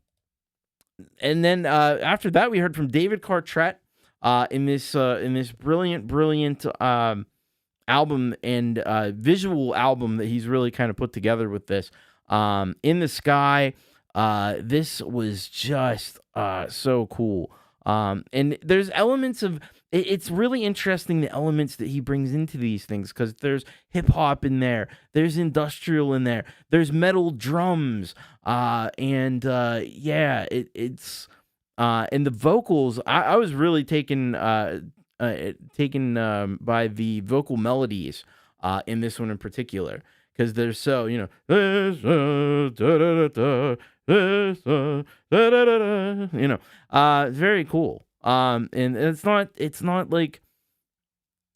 then after that, we heard from David Cartrett in this brilliant album and visual album that he's really kind of put together with this. In the Sky, this was just so cool. And there's elements of it's really interesting, the elements that he brings into these things, because there's hip hop in there, there's industrial in there, there's metal drums, and it's and the vocals. I was really taken by the vocal melodies in this one in particular, because they're so, you know, very cool. And it's not like,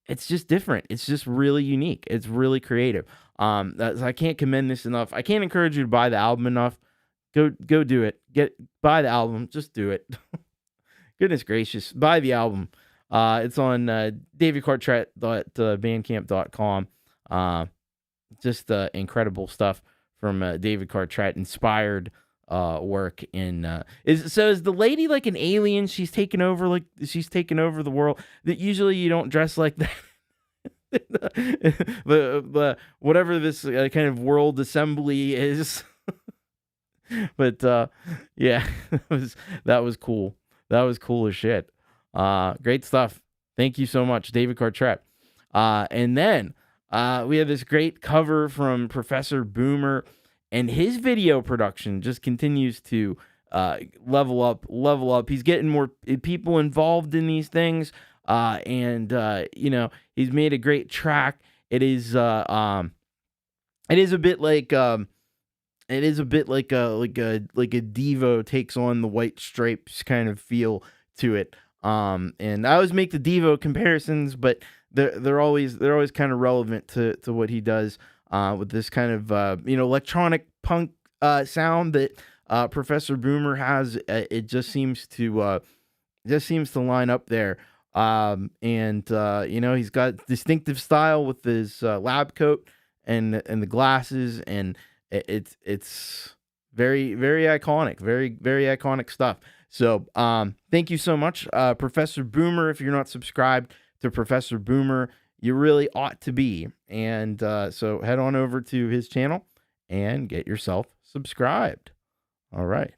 it's just different. It's just really unique. It's really creative. I can't commend this enough. I can't encourage you to buy the album enough. Go do it. Buy the album. Just do it. Goodness gracious. Buy the album. It's on davidcartrett.bandcamp.com. Just incredible stuff from David Cartrett, inspired work in is the lady like an alien? She's taken over the world. That usually you don't dress like that. the whatever this kind of world assembly is. But yeah, that was cool. That was cool as shit. Great stuff. Thank you so much, David Cartrett. And then we have this great cover from Professor Boomer, and his video production just continues to level up. He's getting more people involved in these things, and you know, he's made a great track. It is a bit like a Devo takes on the White Stripes kind of feel to it. And I always make the Devo comparisons, but they're always kind of relevant to what he does with this kind of electronic punk sound that Professor Boomer has. It just seems to line up there. And he's got distinctive style with his lab coat and the glasses, and it's very, very iconic, very, very iconic stuff. So thank you so much, Professor Boomer. If you're not subscribed to Professor Boomer, you really ought to be. And so head on over to his channel and get yourself subscribed. All right.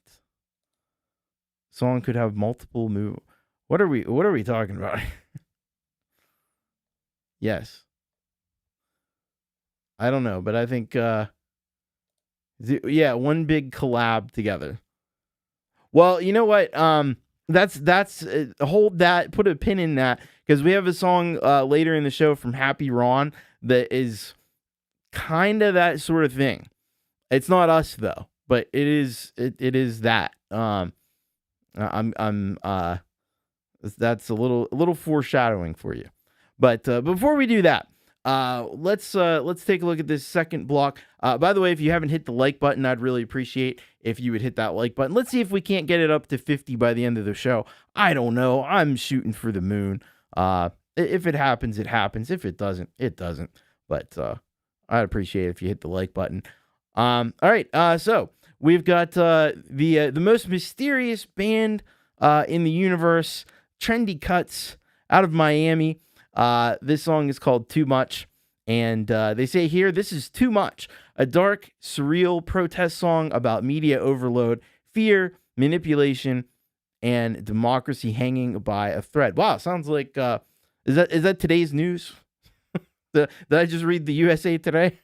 Song could have multiple move. What are we talking about? Yes. I don't know, but I think one big collab together. Well, you know what? That's hold that, put a pin in that, because we have a song later in the show from Happy Ron that is kind of that sort of thing. It's not us though, but it is that. That's a little foreshadowing for you. But before we do that, let's take a look at this second block. By the way, if you haven't hit the like button, I'd really appreciate if you would hit that like button. Let's see if we can't get it up to 50 by the end of the show. I don't know. I'm shooting for the moon. If it happens, it happens. If it doesn't, it doesn't. But I'd appreciate it if you hit the like button. All right. So we've got the most mysterious band in the universe, Trendy Cuts, out of Miami. This song is called Too Much, and they say here, this is too much. A dark, surreal protest song about media overload, fear, manipulation, and democracy hanging by a thread. Wow, sounds like is that today's news? Did I just read the USA Today?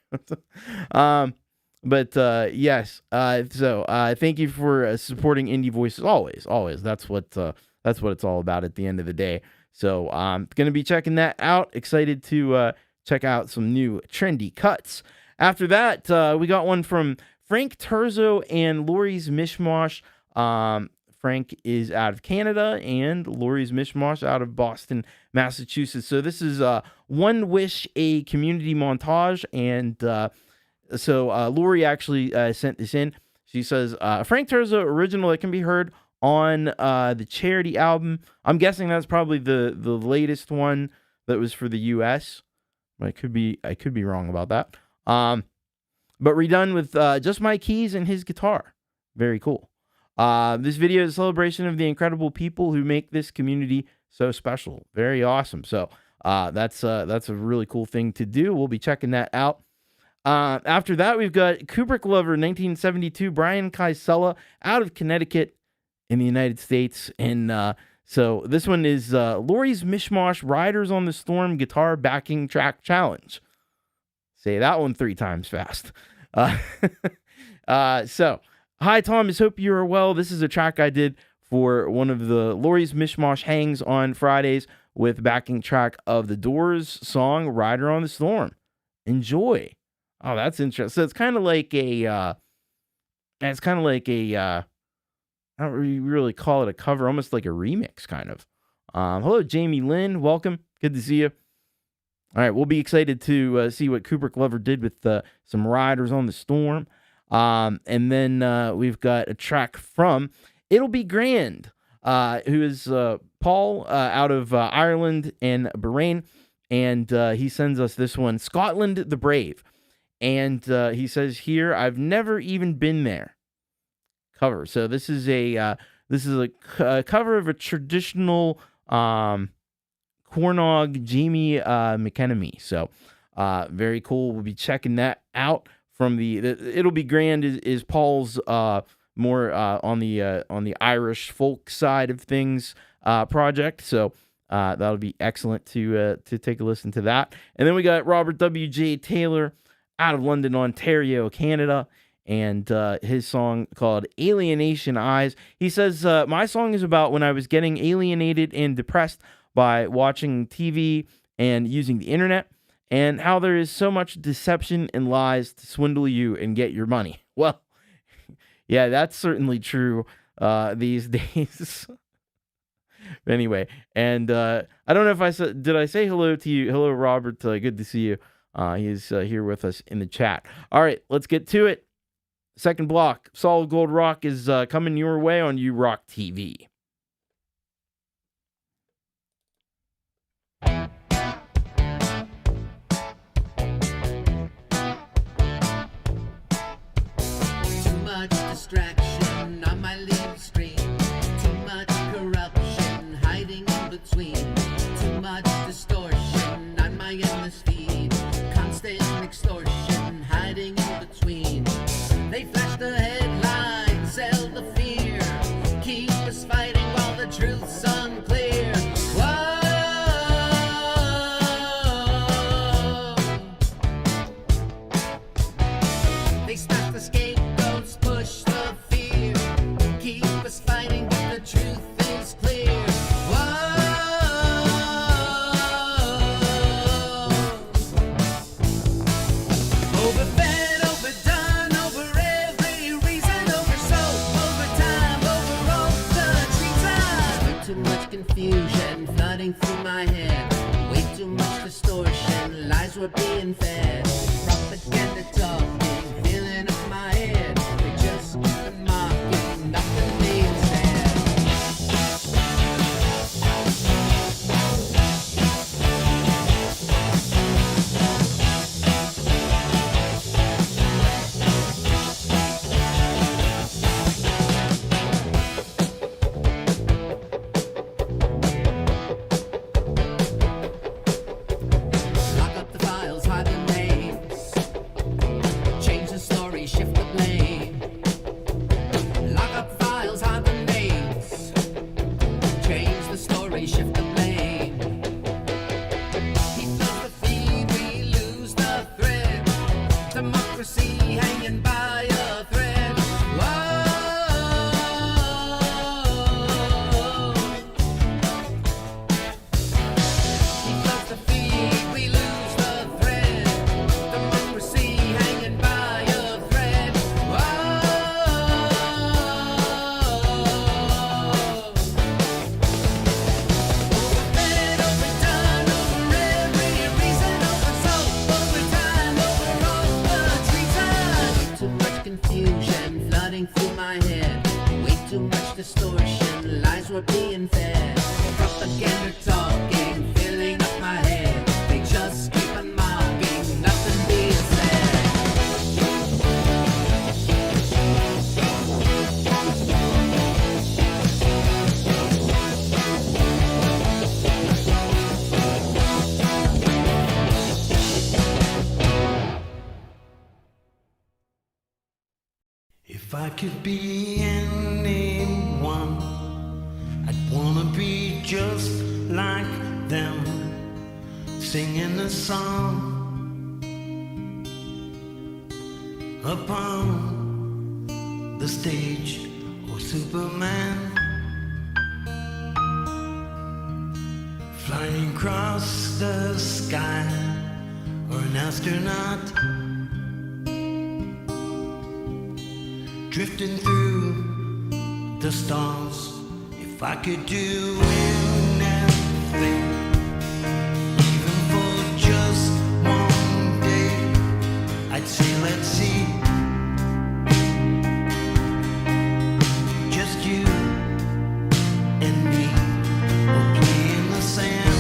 But yes. So thank you for supporting indie voices. Always. That's what it's all about at the end of the day. So I'm going to be checking that out. Excited to check out some new Trendy Cuts. After that, we got one from Frank Terzo and Lori's Mishmash. Frank is out of Canada and Lori's Mishmash out of Boston, Massachusetts. So this is One Wish, a community montage. And so Lori actually sent this in. She says, Frank Terzo original that can be heard on the Charity album. I'm guessing that's probably the latest one that was for the US. I could be wrong about that. But redone with just my keys and his guitar. Very cool. This video is a celebration of the incredible people who make this community so special. Very awesome. So that's a really cool thing to do. We'll be checking that out. After that, we've got Kubricklover 1972, Brian Kaisela out of Connecticut in the United States. And so this one is Lori's Mishmash Riders on the Storm Guitar Backing Track Challenge. Say that one 3 times fast. So, hi, Thomas. Hope you are well. This is a track I did for one of the Lori's Mishmash hangs on Fridays with backing track of the Doors song Rider on the Storm. Enjoy. Oh, that's interesting. So it's kind of like I don't really call it a cover, almost like a remix kind of. Hello, Jamie Lynn. Welcome. Good to see you. All right, we'll be excited to see what Kubricklover did with some Riders on the Storm. And then we've got a track from It'll Be Grand, who is Paul out of Ireland and Bahrain. And he sends us this one, Scotland the Brave. And he says here, I've never even been there. Cover. So this is a cover of a traditional Cornog Jamie McEnemy. So very cool. We'll be checking that out from the It'll Be Grand is Paul's more on the Irish folk side of things project. So that'll be excellent to take a listen to that. And then we got Robert W.J. Taylor out of London, Ontario, Canada. And his song called Alienation Eyes. He says, my song is about when I was getting alienated and depressed by watching TV and using the internet, and how there is so much deception and lies to swindle you and get your money. Well, yeah, that's certainly true these days. Anyway, and I don't know if did I say hello to you? Hello, Robert. Good to see you. He's here with us in the chat. All right, let's get to it. Second block, Solid Gold Rock is coming your way on URock TV. Too much distraction on my leave stream. Too much corruption hiding in between. Too much distortion on my endless feed. Constant extortion hiding in between. They flash the headlines, sell the fear, keep us fighting while the truth's unclear. Whoa. They stack the scapegoats, push the fear, keep were being fed. Propaganda talking, filling up my head. They just keep on mocking, nothing being said. Lock up the files, hide the names. Change the story, shift the blame. Lock up the files, hide the names. Change the story, shift the blame. He fills the feed, we lose the thread. Democracy hanging by a thread. Whoa. He fills the feed, we lose the thread. Democracy hanging by a thread. Whoa. Overfed, overdone, over every reason, over soap, over time, over all the treason. Too much confusion flooding through my head. Way too much distortion, lies were being fed. Propaganda talking, filling up my head. They just keep on mocking, nothing being said. If I could be anyone, I'd wanna be just like them, singing a song upon the stage, or Superman flying across the sky, or an astronaut drifting through the stars. If I could do anything, even for just one day, I'd say let's see just you and me, we'll play in the sand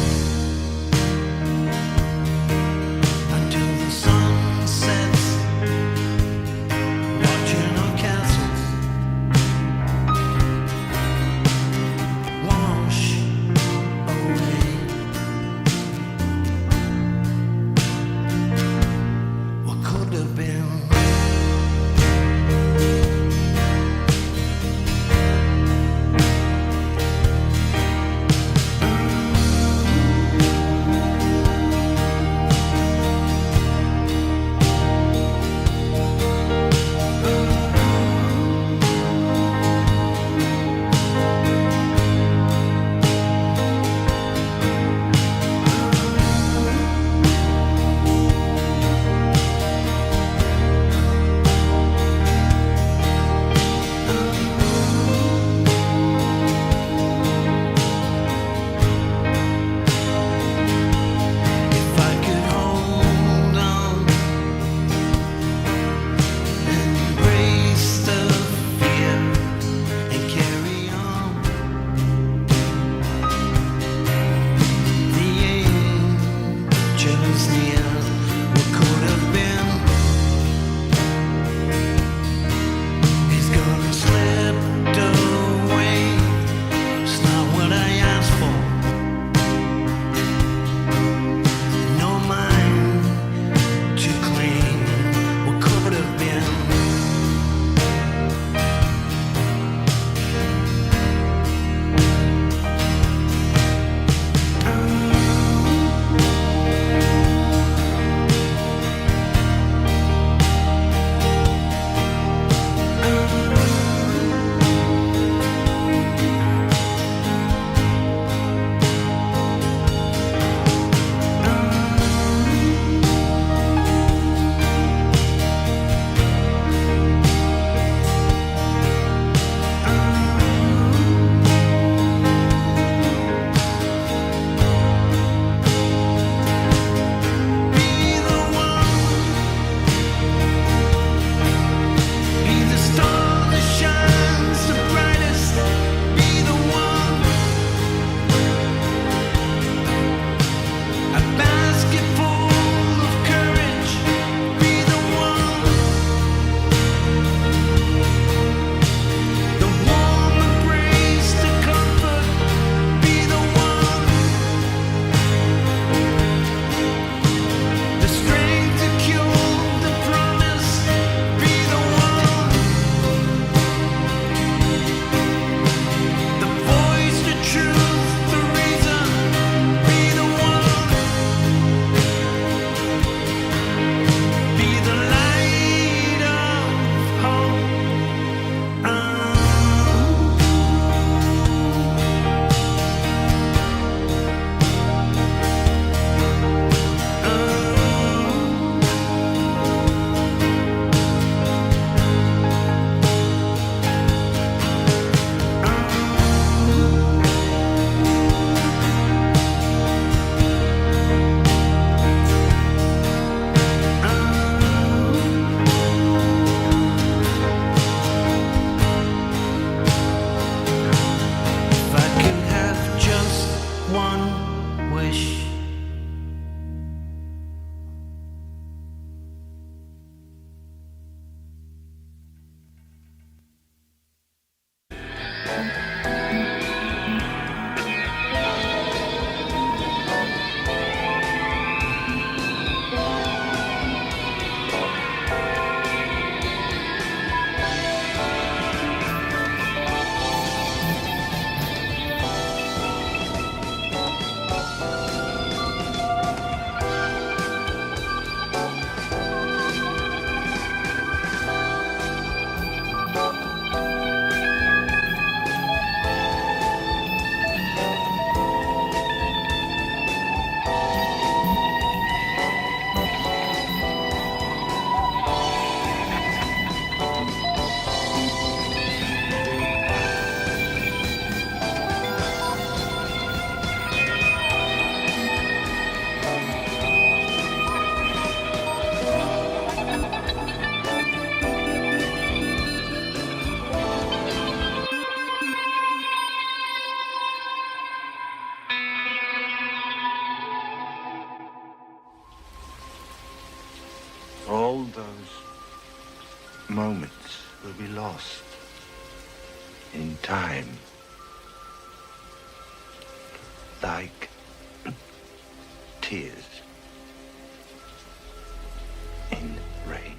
until the sun sets, watching our castles wash away. What could have been? If I could hold on, embrace the fear and carry on, the angels near, what could have been is gonna slip away. It's not what I asked for. No mind to claim what could have been. all those moments will be lost in time, like tears in rain.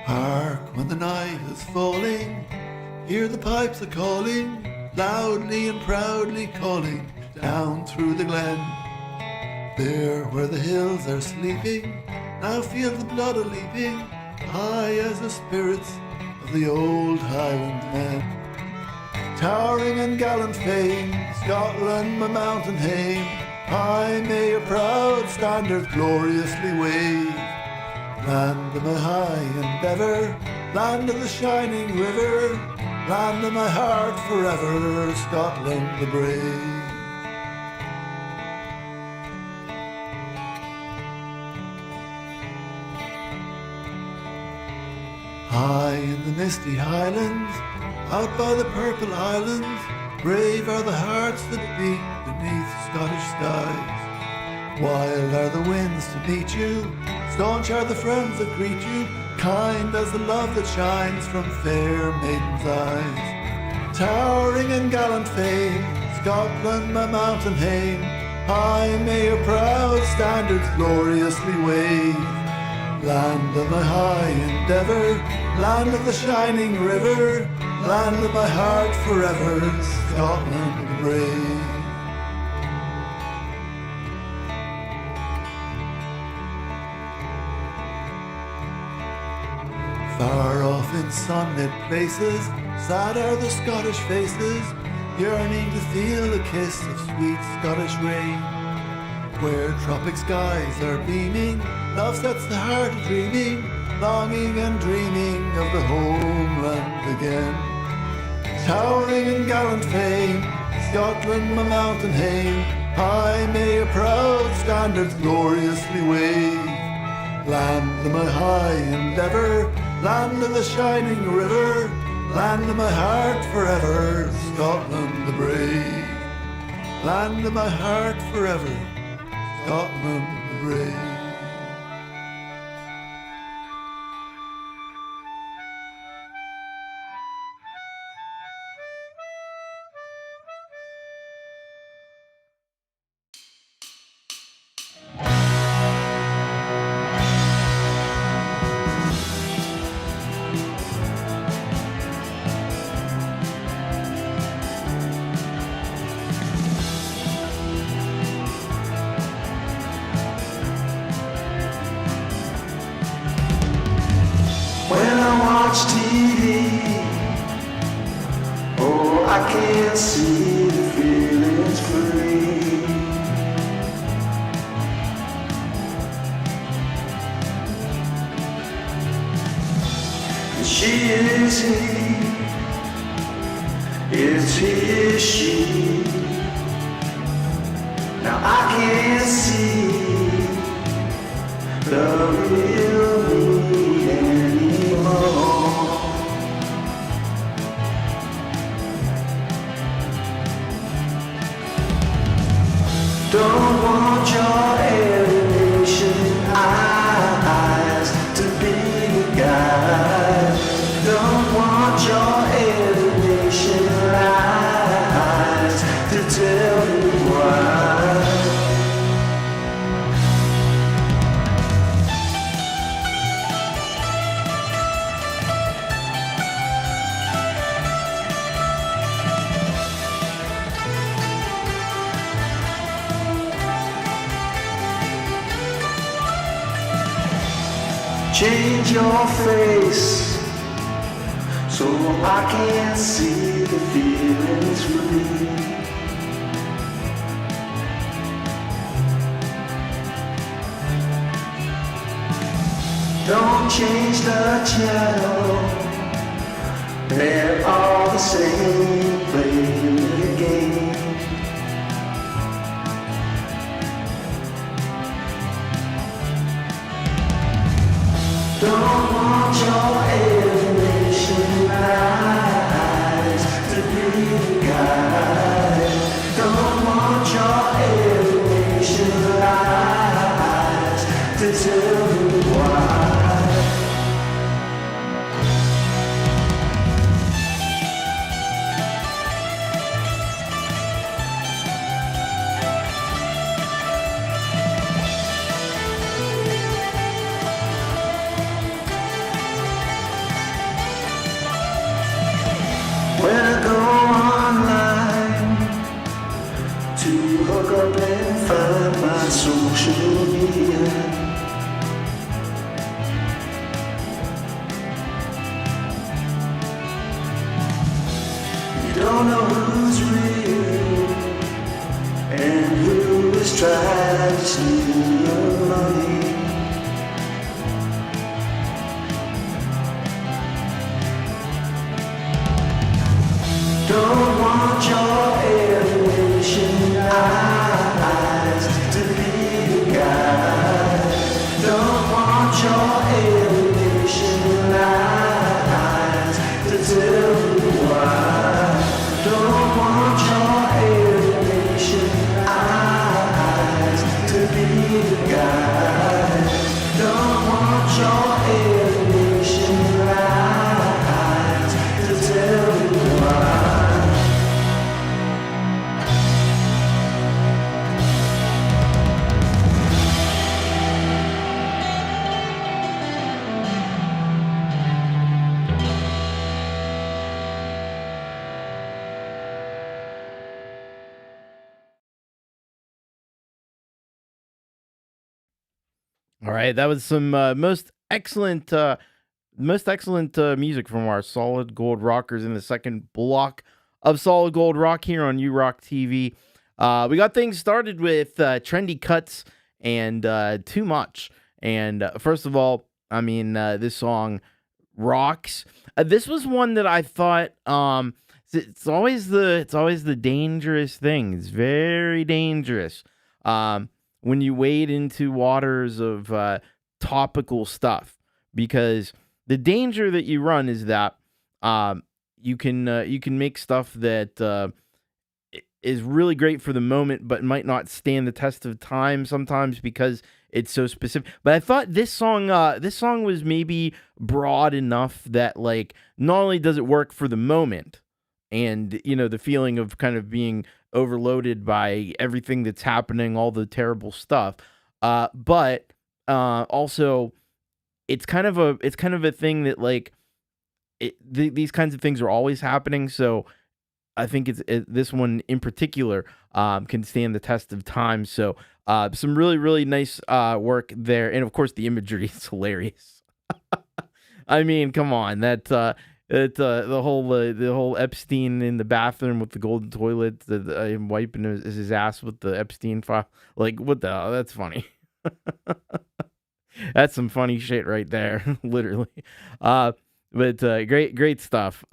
Hark, when the night is falling, hear the pipes a-calling, loudly and proudly calling, down through the glen. There where the hills are sleeping, now feel the blood a-leaping, high as the spirits of the old Highland men. Towering in gallant fame, Scotland, my mountain hame, high may your proud standards gloriously wave. Land of my high endeavour, land of the shining river, land of my heart forever, Scotland the brave. High in the misty highlands, out by the purple islands, brave are the hearts that beat beneath Scottish skies. Wild are the winds to meet you, staunch are the friends that greet you, kind as the love that shines from fair maidens' eyes. Towering in gallant fame, Scotland, my mountain hame, high may your proud standards gloriously wave. Land of my high endeavour, land of the shining river, land of my heart forever, Scotland the brave. Far off in sunlit places, sad are the Scottish faces, yearning to feel the kiss of sweet Scottish rain. Where tropic skies are beaming, love sets the heart dreaming, longing and dreaming of the homeland again. Towering in gallant fame, Scotland, my mountain hame, high may your proud standards gloriously wave. Land of my high endeavour, land of the shining river, land of my heart forever, Scotland the brave. Land of my heart forever, Scotland the brave. When I watch TV, oh, I can't see the feelings free. She is he, is he is she. Now I can't see the real me anymore. Don't want your alienation eyes to be the guide. Don't want your alienation eyes to tell me why. Change your face so I can see the feelings free. Don't change the channel, they're all the same, playing the game. Don't want your alienation eyes to social media. You don't know who's real and who is trying to steal your money. Don't want your alienation eyes to be the guide. Don't want your alienation eyes to tell you why. Don't want your alienation eyes to be the guide. Don't want your alienation eyes to tell you why. All right, that was some most excellent music from our Solid Gold Rockers in the second block of Solid Gold Rock here on URock TV. We got things started with Trendy Cuts and Too Much. And first of all, I mean, this song rocks. This was one that I thought it's always the dangerous thing. It's very dangerous. When you wade into waters of topical stuff, because the danger that you run is that you can make stuff that is really great for the moment, but might not stand the test of time sometimes because it's so specific. But I thought this song was maybe broad enough that, like, not only does it work for the moment, and the feeling of kind of being overloaded by everything that's happening, all the terrible stuff, but also it's kind of a thing that, like, these kinds of things are always happening. So I think this one in particular can stand the test of time. So some really, really nice work there, and of course the imagery is hilarious. I mean, come on, the whole Epstein in the bathroom with the golden toilet, him wiping his ass with the Epstein file. Like, what the hell? That's funny. That's some funny shit right there, literally. But great stuff.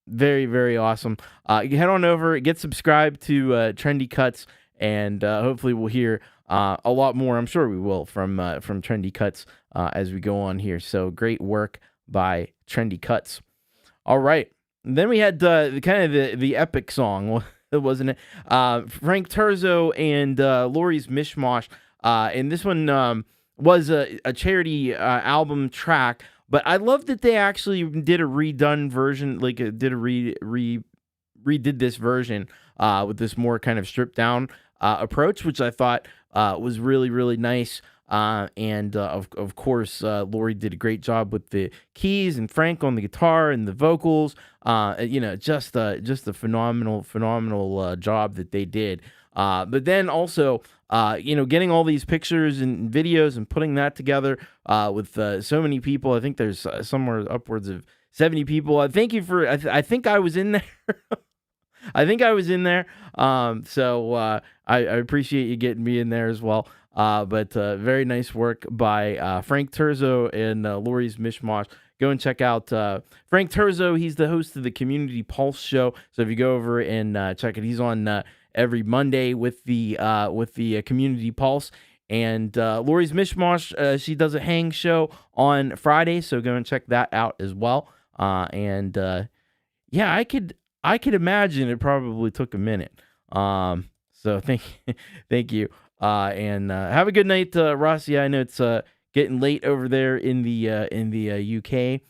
Very, very awesome. Head on over, get subscribed to Trendy Cuts, and hopefully we'll hear a lot more. I'm sure we will from Trendy Cuts as we go on here. So great work by Trendy Cuts. All right. And then we had the epic song, wasn't it? Frank Terzo and Lori's Mishmash. And this one was a charity album track, but I love that they actually did a redone version, like redid this version with this more kind of stripped down approach, which I thought was really, really nice. And of course, Lori did a great job with the keys, and Frank on the guitar and the vocals. Just a phenomenal job that they did. But then also, getting all these pictures and videos and putting that together with so many people. I think there's somewhere upwards of 70 people. Thank you for. I think I was in there. I think I was in there. So I appreciate you getting me in there as well. But very nice work by Frank Terzo and Lori's Mishmash. Go and check out Frank Terzo. He's the host of the Community Pulse show. So if you go over and check it, he's on every Monday with the Community Pulse. And Lori's Mishmash, she does a hang show on Friday. So go and check that out as well. Yeah, I could imagine it probably took a minute. So thank you. And have a good night, Ross. Yeah, I know it's getting late over there in the UK,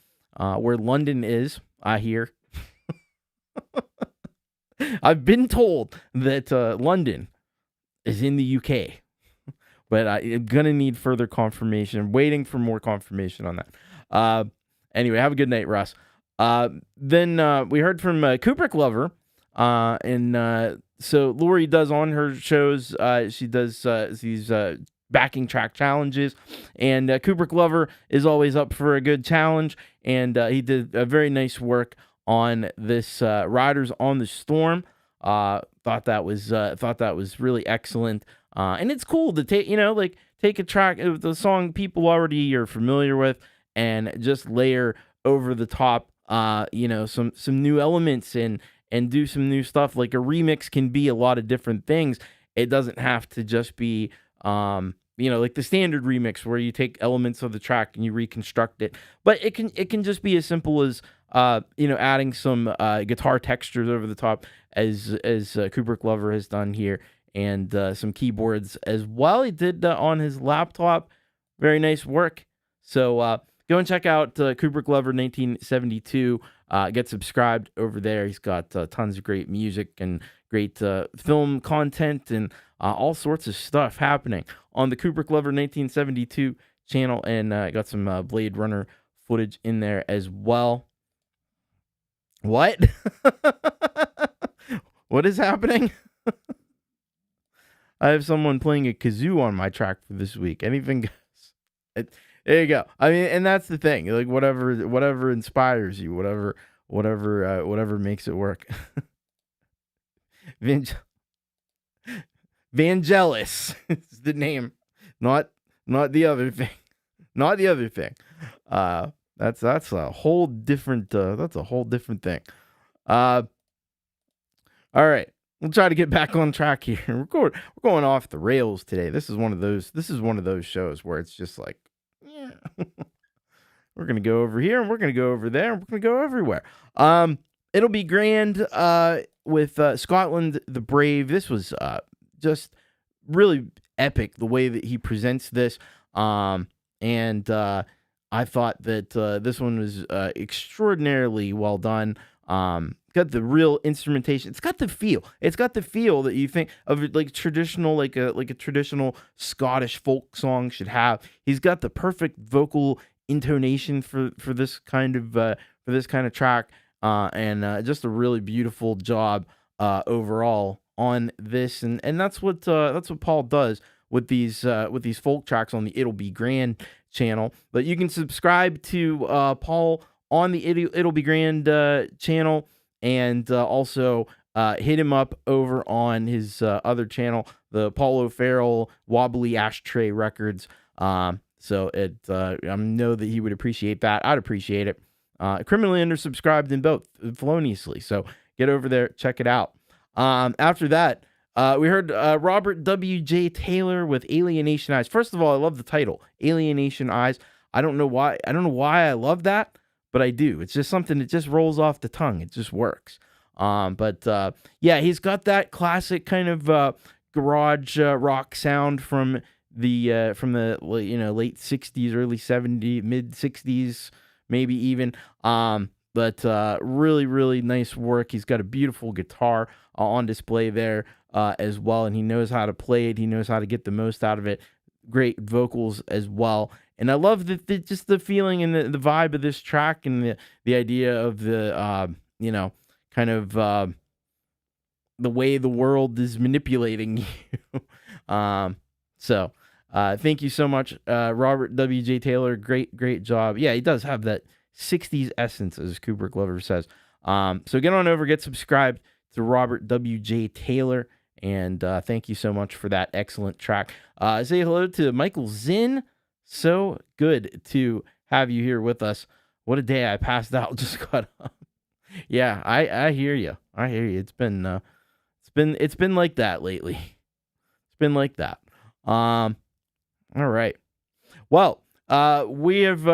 where London is. I hear. I've been told that London is in the UK, but I'm gonna need further confirmation. I'm waiting for more confirmation on that. Anyway, have a good night, Ross. Then we heard from Kubricklover. So Lori does on her shows, she does these backing track challenges, and Kubricklover is always up for a good challenge, and he did a very nice work on this Riders on the Storm. Thought that was really excellent, and it's cool to take a track of the song people already are familiar with and just layer over the top some new elements and do some new stuff. Like a remix can be a lot of different things. It doesn't have to just be like the standard remix where you take elements of the track and you reconstruct it. But it can just be as simple as adding some guitar textures over the top, as Kubricklover has done here, and some keyboards as well. He did on his laptop. Very nice work. So go and check out Kubricklover 1972. Get subscribed over there. He's got tons of great music and great film content and all sorts of stuff happening on the Kubricklover 1972 channel, and got some Blade Runner footage in there as well. What? What is happening? I have someone playing a kazoo on my track for this week. Anything goes. There you go. I mean, and that's the thing. Like whatever inspires you, whatever makes it work. Vangelis is the name, not the other thing. Not the other thing. That's a whole different thing. All right. We'll try to get back on track here. We're going off the rails today. This is one of those shows where it's just like, yeah. We're gonna go over here and we're gonna go over there and we're gonna go everywhere. It'll be grand with Scotland the Brave. This was just really epic the way that he presents this. And I thought that this one was extraordinarily well done. Got the real instrumentation. It's got the feel. It's got the feel that you think of, like traditional, like a traditional Scottish folk song should have. He's got the perfect vocal intonation for this kind of track, and just a really beautiful job overall on this. And that's what Paul does with these folk tracks on the It'll Be Grand channel. But you can subscribe to Paul on the It'll Be Grand channel, and also hit him up over on his other channel, the Paul O'Farrell Wobbly Ashtray Records. So I know that he would appreciate that. I'd appreciate it. Criminally undersubscribed in both, feloniously. So get over there, check it out. After that, we heard Robert W.J. Taylor with Alienation Eyes. First of all, I love the title, Alienation Eyes. I don't know why I love that, but I do. It's just something that just rolls off the tongue. It just works. But yeah, he's got that classic kind of garage rock sound from the late 60s, early 70s, mid 60s, maybe even. But really, really nice work. He's got a beautiful guitar on display there as well, and he knows how to play it. He knows how to get the most out of it. Great vocals as well. And I love just the feeling and the vibe of this track, and the idea of the kind of the way the world is manipulating you. So thank you so much, Robert W.J. Taylor. Great job. Yeah, he does have that 60s essence, as Kubricklover says. So get on over, get subscribed to Robert W.J. Taylor, and thank you so much for that excellent track. Say hello to Michael Zinn. So good to have you here with us. What a day. I passed out, just got up. Yeah, I hear you. I hear you. It's been like that lately. It's been like that. All right. Well, we have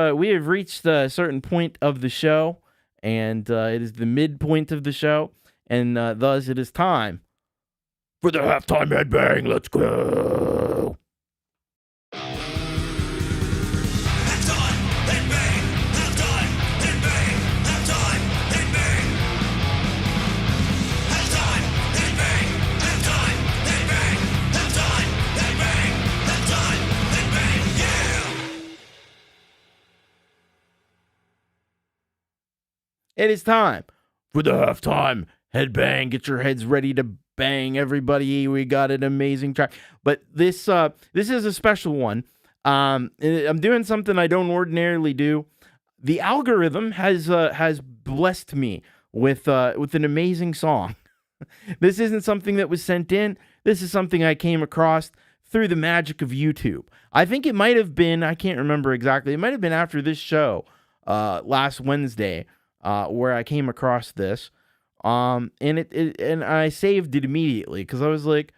reached a certain point of the show, and it is the midpoint of the show, and thus it is time for the halftime headbang. Let's go. It is time for the halftime Headbang, get your heads ready to bang, everybody. We got an amazing track. But this is a special one. I'm doing something I don't ordinarily do. The algorithm has blessed me with an amazing song. This isn't something that was sent in. This is something I came across through the magic of YouTube. I think it might have been, I can't remember exactly, it might have been after this show last Wednesday where I came across this. And I saved it immediately because I was like,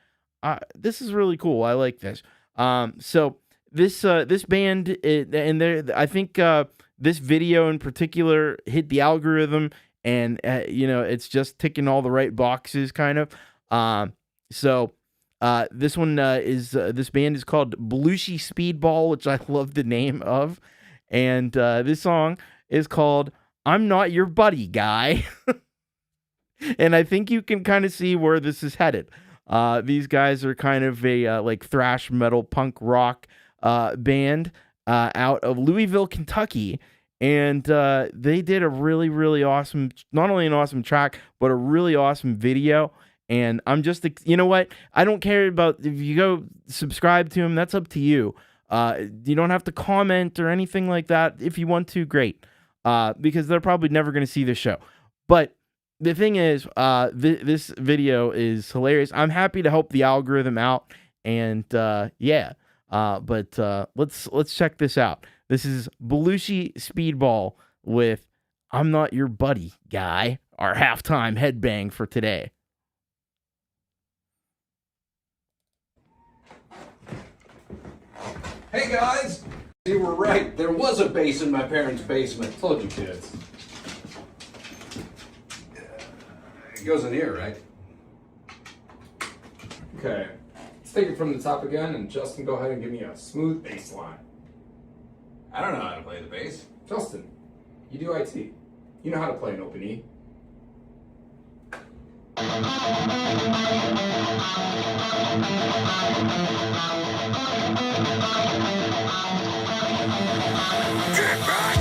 this is really cool. I like this. So this band, I think this video in particular hit the algorithm, and it's just ticking all the right boxes, kind of. So this one this band is called Belushi Speedball, which I love the name of, and this song is called "I'm Not Your Buddy Guy." And I think you can kind of see where this is headed. These guys are kind of a like thrash metal punk rock band out of Louisville, Kentucky. And they did a really, really awesome, not only an awesome track, but a really awesome video. And I'm just, you know what? I don't care about if you go subscribe to them. That's up to you. You don't have to comment or anything like that. If you want to, great. Because they're probably never going to see the show. But the thing is, this video is hilarious. I'm happy to help the algorithm out, and yeah. But let's check this out. This is Belushi Speedball with "I'm Not Your Buddy Guy," our halftime headbang for today. Hey guys, you were right. There was a bass in my parents' basement. Told you kids. It goes in here, right? Okay. Let's take it from the top again, and Justin, go ahead and give me a smooth bass line. I don't know how to play the bass. Justin, you do IT. You know how to play an open E. Get back!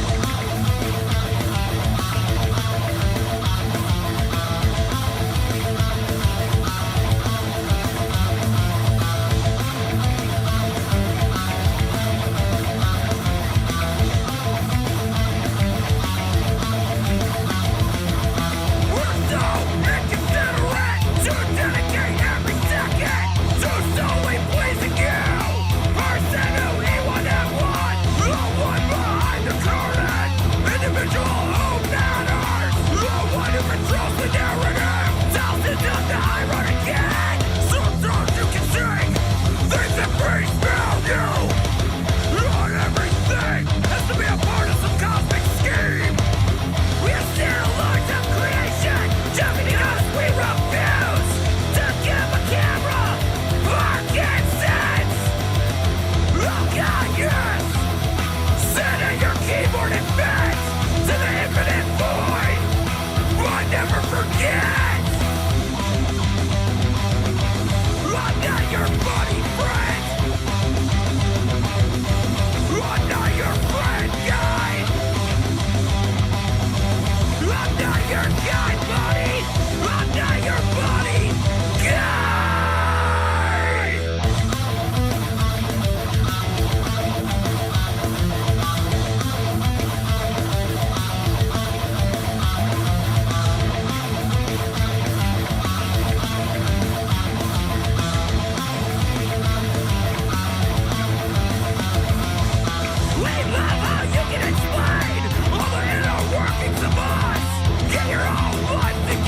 Get your own life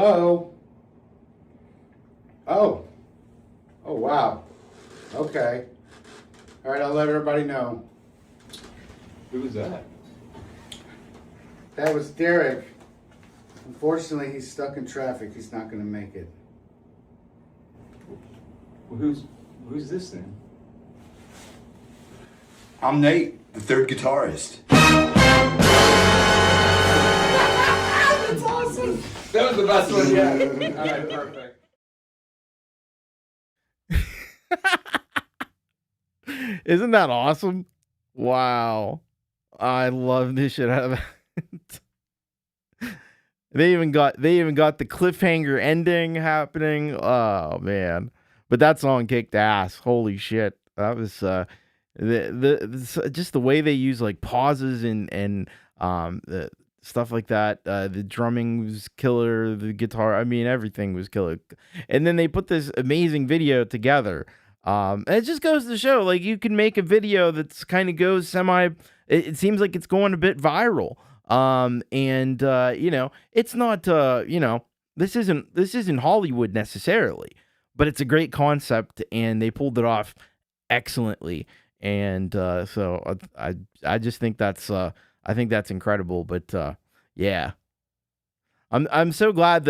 Hello? Oh. Oh, wow. Okay. All right, I'll let everybody know. Who was that? That was Derek. Unfortunately, he's stuck in traffic. He's not going to make it. Well, who's this then? I'm Nate, the third guitarist. That's awesome. That was the best one yet. All right, perfect. Isn't that awesome? Wow. I love this shit out of that. They even got the cliffhanger ending happening. Oh man. But that song kicked ass. Holy shit. That was just the way they use like pauses and the stuff like that. The drumming was killer, the guitar, I mean everything was killer. And then they put this amazing video together. And it just goes to show, like, you can make a video that's kind of goes it seems like it's going a bit viral. You know, it's not, you know, this isn't Hollywood necessarily, but it's a great concept and they pulled it off excellently. And, so I just think that's incredible, but, yeah, I'm so glad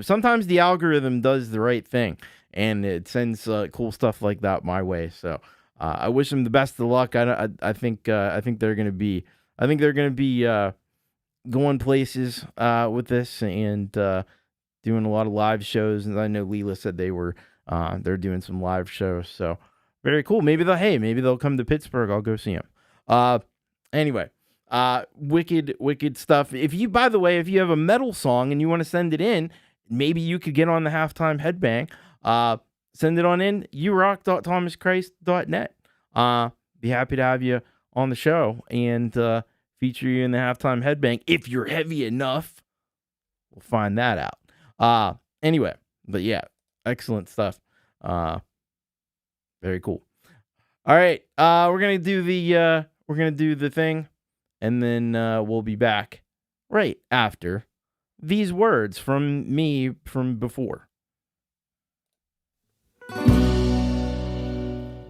sometimes the algorithm does the right thing. And it sends cool stuff like that my way. So I wish them the best of luck. I think they're gonna be going places with this and doing a lot of live shows. And I know Leela said they're doing some live shows. So very cool. Maybe they'll come to Pittsburgh. I'll go see them. Anyway, wicked stuff. By the way, if you have a metal song and you want to send it in, maybe you could get on the Halftime Headbang. Send it on in, urock.thomaschrist.net. Be happy to have you on the show and feature you in the Halftime Headbang. If you're heavy enough, we'll find that out. Anyway, but yeah, excellent stuff. Very cool. All right, we're gonna do the thing, and then we'll be back right after these words from me from before.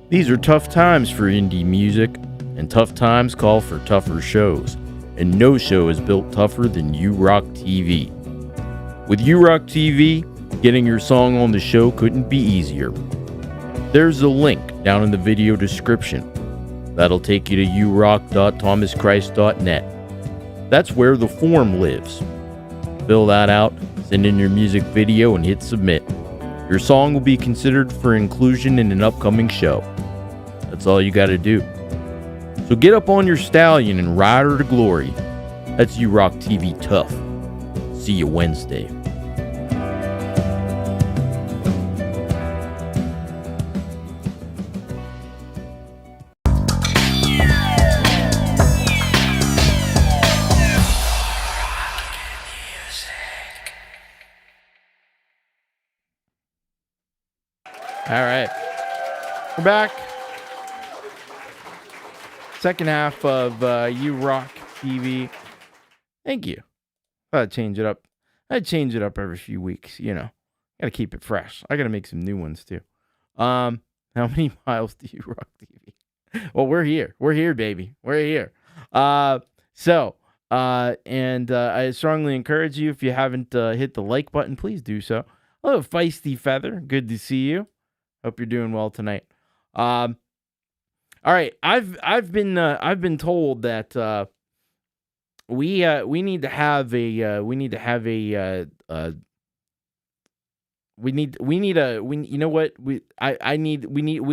These are tough times for indie music, and tough times call for tougher shows, and no show is built tougher than URock TV. With URock TV, getting your song on the show couldn't be easier. There's a link down in the video description. That'll take you to urock.thomaschrist.net. That's where the form lives. Fill that out, send in your music video, and hit submit. Your song will be considered for inclusion in an upcoming show. That's all you gotta do. So get up on your stallion and ride her to glory. That's URock TV Tough. See you Wednesday. All right, we're back. Second half of URock TV. Thank you. I'd change it up. I'd change it up every few weeks. You know, gotta keep it fresh. I gotta make some new ones too. How many miles do you rock TV? Well, we're here. We're here, baby. We're here. I strongly encourage you, if you haven't hit the like button, please do so. Hello, Feisty Feather. Good to see you. Hope you're doing well tonight. All right, I've been told that we need to have a we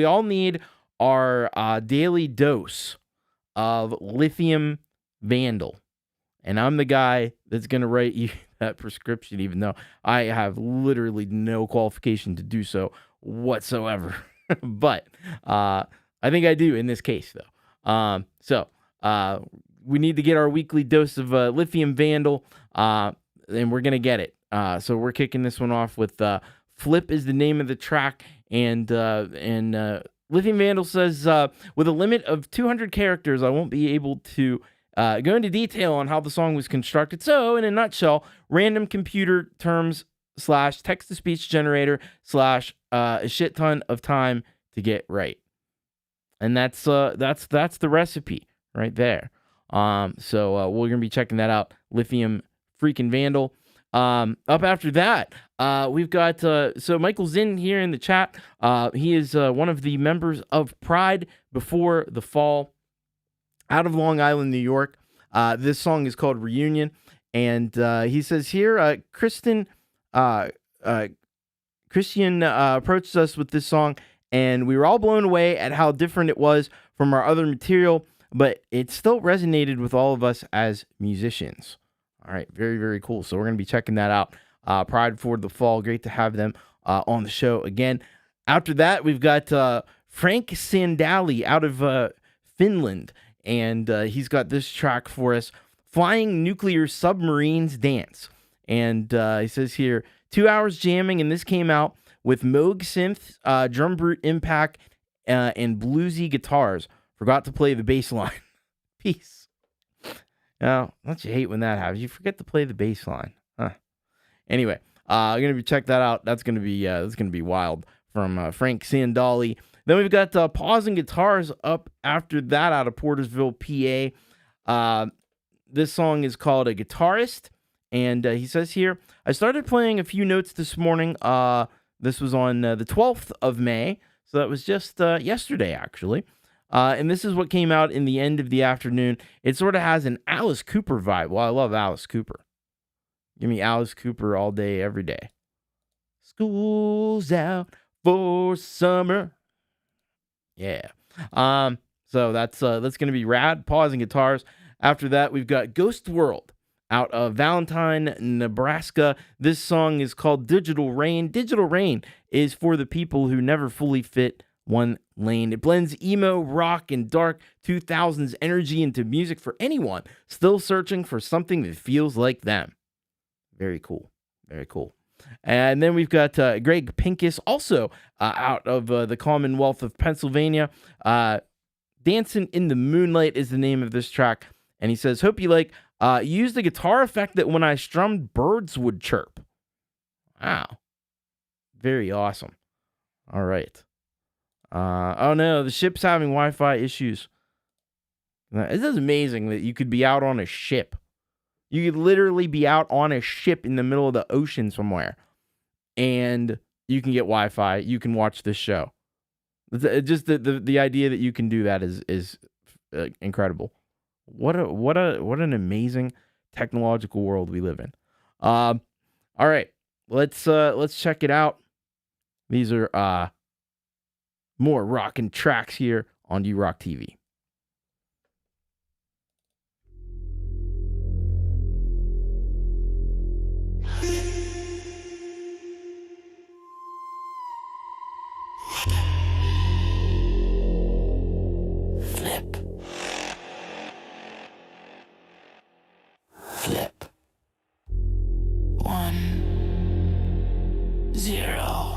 all need our daily dose of lithium Vandal, and I'm the guy that's gonna write you that prescription, even though I have literally no qualification to do so whatsoever. But I think I do in this case, though. We need to get our weekly dose of lithium Vandal, and we're gonna get it. So we're kicking this one off with "Flip" is the name of the track, and Lithium Vandal says, with a limit of 200 characters, I won't be able to go into detail on how the song was constructed. So, in a nutshell, random computer terms / text-to-speech generator / a shit ton of time to get right. And that's the recipe right there. So we're gonna be checking that out. Lithium freaking Vandal. Up after that, we've got so Michael Zinn here in the chat. He is one of the members of Pride Before the Fall, out of Long Island, New York. This song is called Reunion, and he says here, Christian approached us with this song, and we were all blown away at how different it was from our other material, but it still resonated with all of us as musicians. All right, very, very cool. So we're going to be checking that out. Pride Before the Fall, great to have them on the show again. After that, we've got Frank Sandali out of Finland, and he's got this track for us, Flying Nuclear Submarines Dance. And he says here, 2 hours jamming, and this came out with Moog synth, drum brute impact, and bluesy guitars. Forgot to play the bass line. Peace. Now, don't you hate when that happens? You forget to play the bass line. Huh. Anyway, I'm gonna check that out. That's gonna be wild from Frank Sandali. Then we've got Paws and Guitars up after that out of Portersville, PA. This song is called A Guitarist, and he says here, I started playing a few notes this morning. This was on the 12th of May, so that was just yesterday, actually. And this is what came out in the end of the afternoon. It sort of has an Alice Cooper vibe. Well, I love Alice Cooper. Give me Alice Cooper all day, every day. School's out for summer. Yeah. So that's going to be rad. Paws and Guitars. After that, we've got Ghost World out of Valentine, Nebraska. This song is called Digital Rain. Digital Rain is for the people who never fully fit one lane. It blends emo, rock, and dark 2000s energy into music for anyone still searching for something that feels like them. Very cool. Very cool. And then we've got Greg Pincus, also out of the Commonwealth of Pennsylvania. Dancing in the Moonlight is the name of this track. And he says, hope you like, use the guitar effect that when I strummed, birds would chirp. Wow. Very awesome. All right. Oh no, the ship's having Wi-Fi issues. It is amazing that you could be out on a ship. You could literally be out on a ship in the middle of the ocean somewhere, and you can get Wi-Fi. You can watch this show. Just the idea that you can do that is incredible. What an amazing technological world we live in. All right, let's check it out. These are more rockin' tracks here on U-Rock TV. Flip. Flip. 1, 0.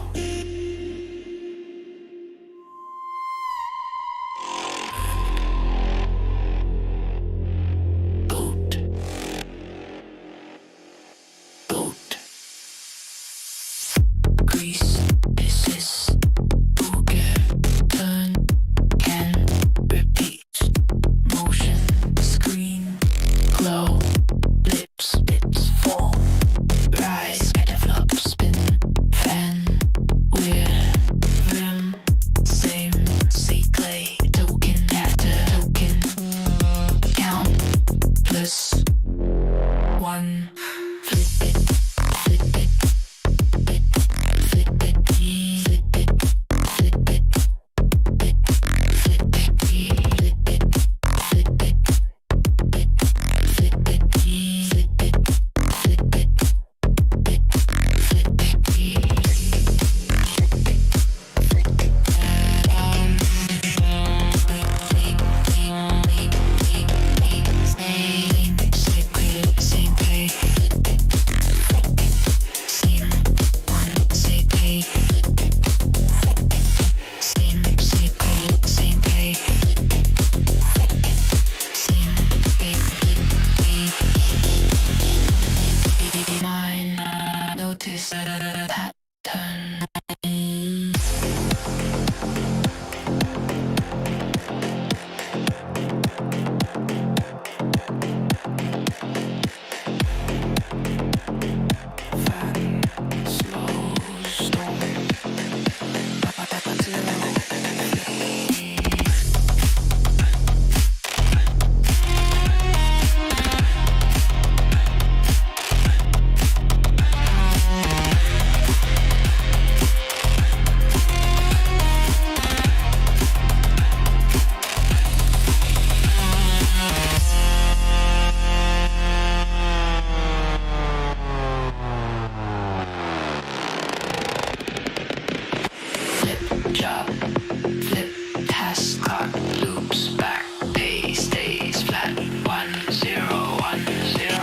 job. Flip, task clock, loops, back, pay, stays flat. 1 0 1 0.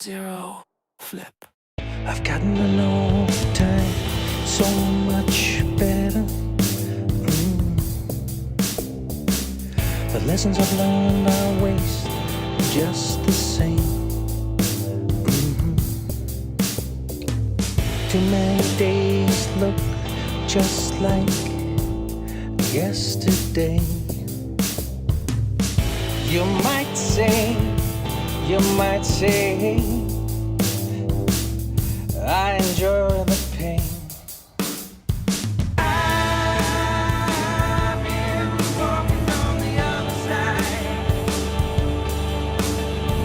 Zero flip. I've gotten to know time so much better. The lessons I've learned are waste just the same. Too many days look just like yesterday. You might say I enjoy the pain. I've been walking on the other side.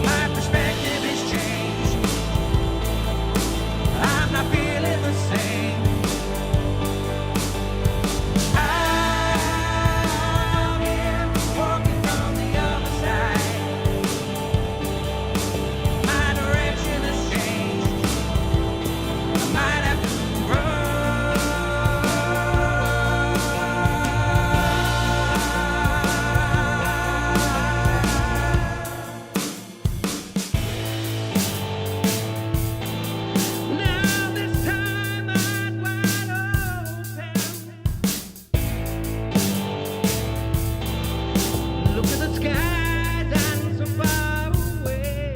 My perspective has changed. I'm not feeling the same. I've been walking on the other side. My direction has changed. I might have to now this time I'm wide open. Look at the skies and so far away.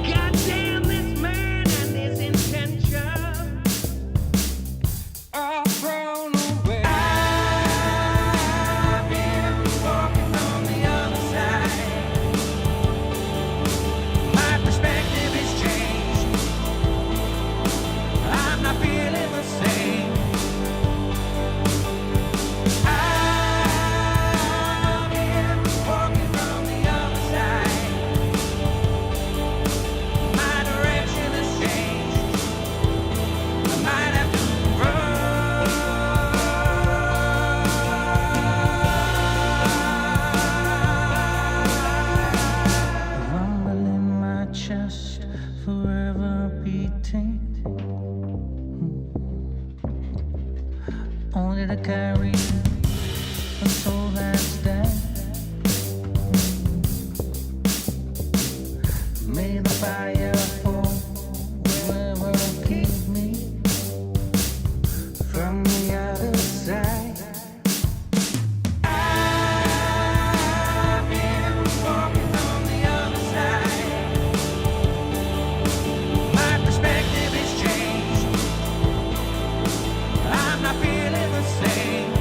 Goddamn this man and his intention are thrown away. I've been walking on the other side. My perspective has changed. I'm not feeling the same. I've been walking on the other side. My direction has changed. I might have to rumble in my chest, forever beating. Only to carry a soul that's dead. May the fire fall wherever keep me from the other side. I've been walking on the other side. My perspective has changed. I'm not feeling the same.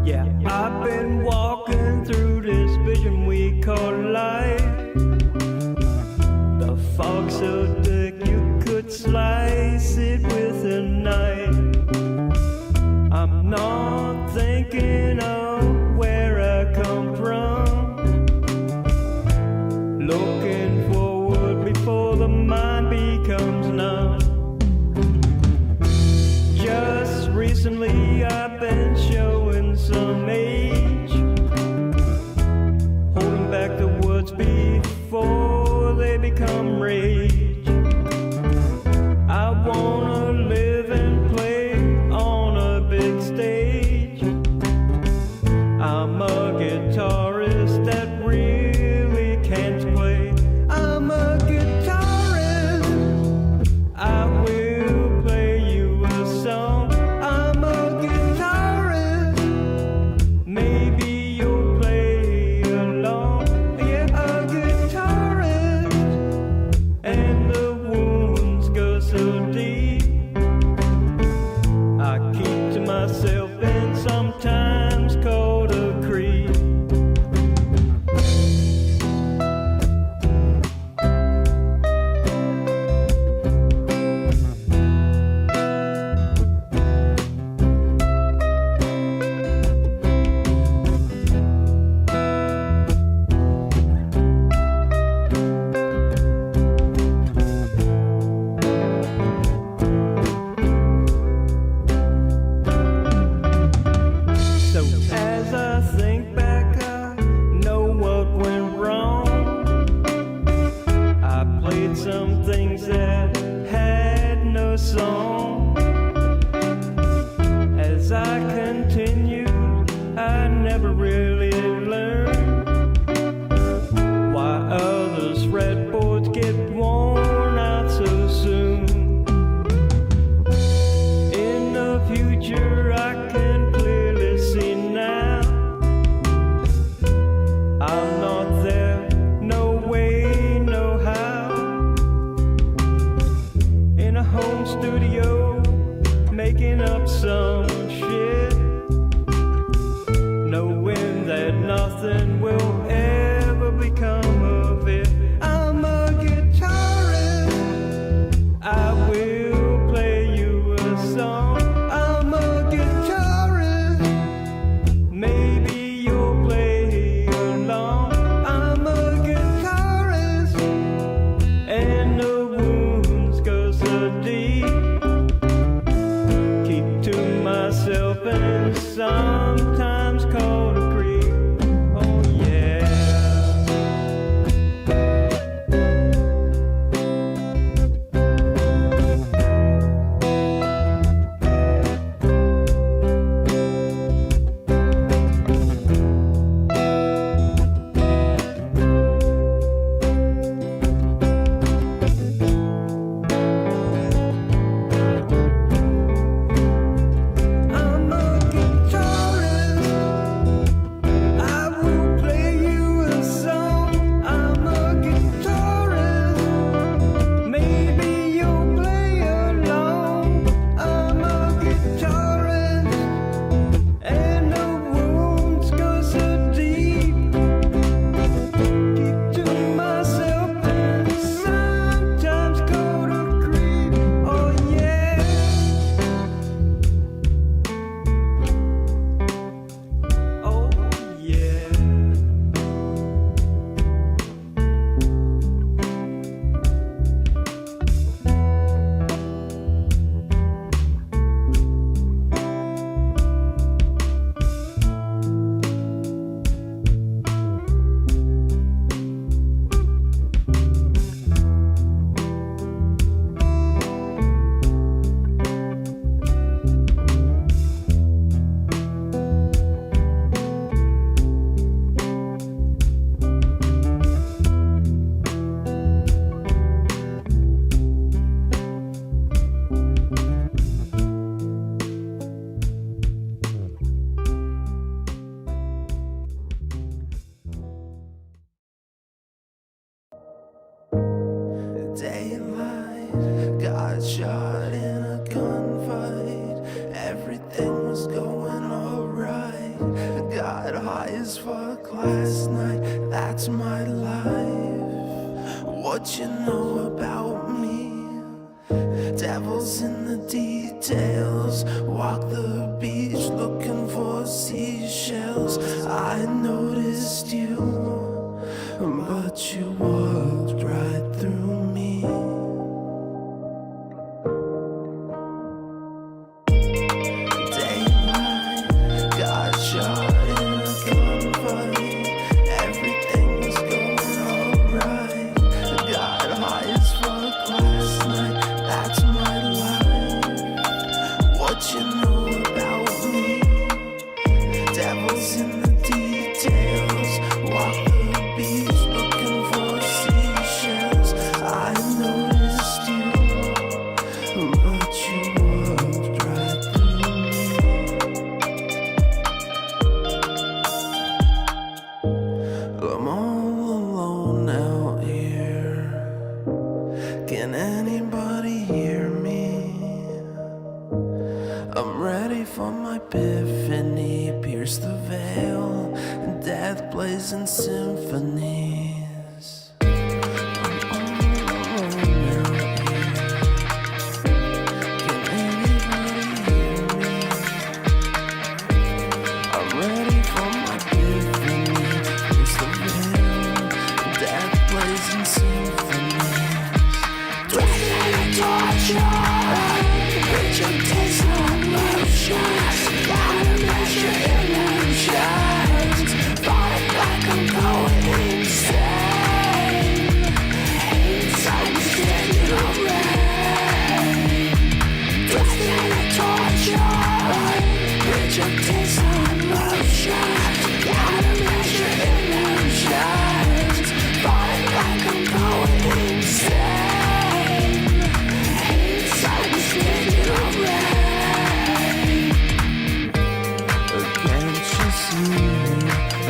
Yeah, I've been walking through this vision we call life. The fog so thick you could slice it with a knife. I'm not thinking of where I come from, looking forward before the mind becomes numb. Just recently I've been showing some age, holding back the words before they become rage. I wanna live and play on a big stage. I'm a guitarist that really can't play. I'm a guitarist, I will play you a song. I'm a guitarist, maybe you'll play along. Yeah, a guitarist, and the wounds go so deep. I keep to myself and sometimes called a creep. So as I think back, I know what went wrong. I played some things that had no song. As I continued, I never really learned why others' fretboards get worn out so soon. In the future, I can clearly see now. I'm not there, no way, no how. In a home studio, making up some shit, knowing that nothing will as fuck last night, that's my life. What you know about me? Devils in the details. Walk the beach looking for seashells. I noticed you, but you walked right through me. Daylight, got shot in a gunfight. Everything was going alright. Got high as fuck last night, that's my life. What you know about me? Devils in the details. Walk the beach looking for seashells. I noticed you, but you walked right through me. I'm all alone out here. Can anybody hear me? I'm ready for my epiphany. Pierce the veil, death blazing symphonies. I'm all alone out here. Can anybody hear me? I'm ready for my epiphany. Pierce the veil, death blazing symphonies. Twisted torture, Richard takes no motion. Gotta measure illusions. Falling like I'm going insane. Inside the city of rain. Twisted torture, Richard takes no motion. Gotta measure illusions. Falling like I'm going insane. Inside the city of rain. Can't you see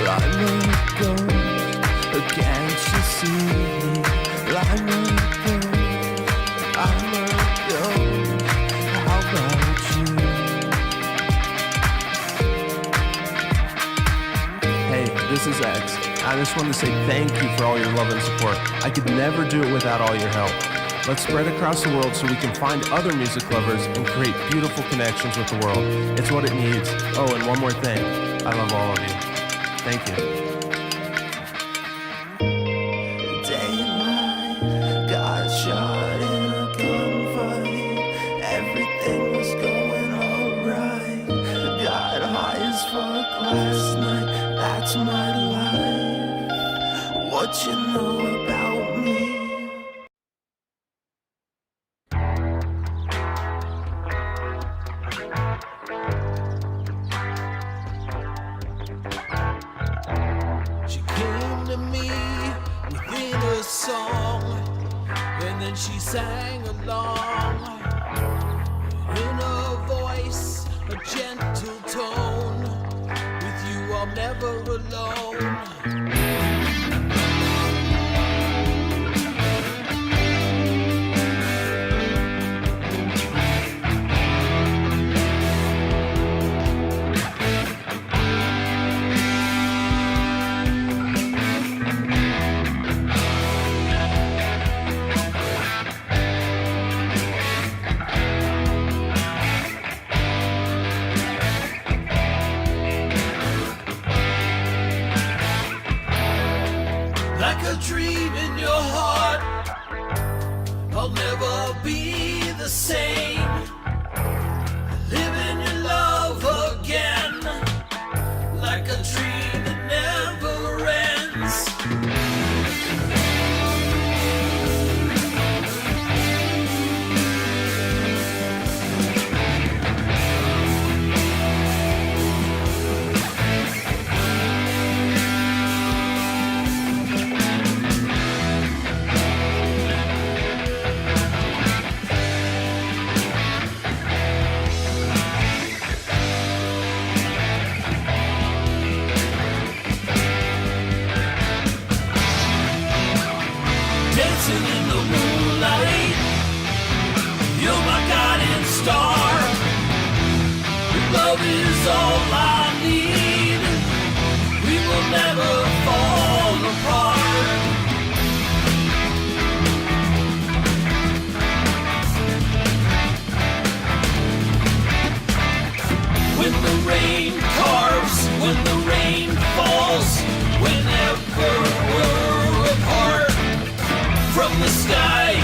I'm a ghost? Can't you see I'm a ghost? I'm a ghost. How about you? Hey, this is X. I just want to say thank you for all your love and support. I could never do it without all your help. Let's spread across the world so we can find other music lovers and create beautiful connections with the world. It's what it needs. Oh, and one more thing. I love all of you. Thank you. Daylight, got shot in a gunfight. Everything was going alright. Got high as fuck last night, that's my life. What you know about me? She came to me within a song, and then she sang along. In a voice, a gentle tone, with you I'm never alone. When the rain carves, when the rain falls, whenever we're apart from the sky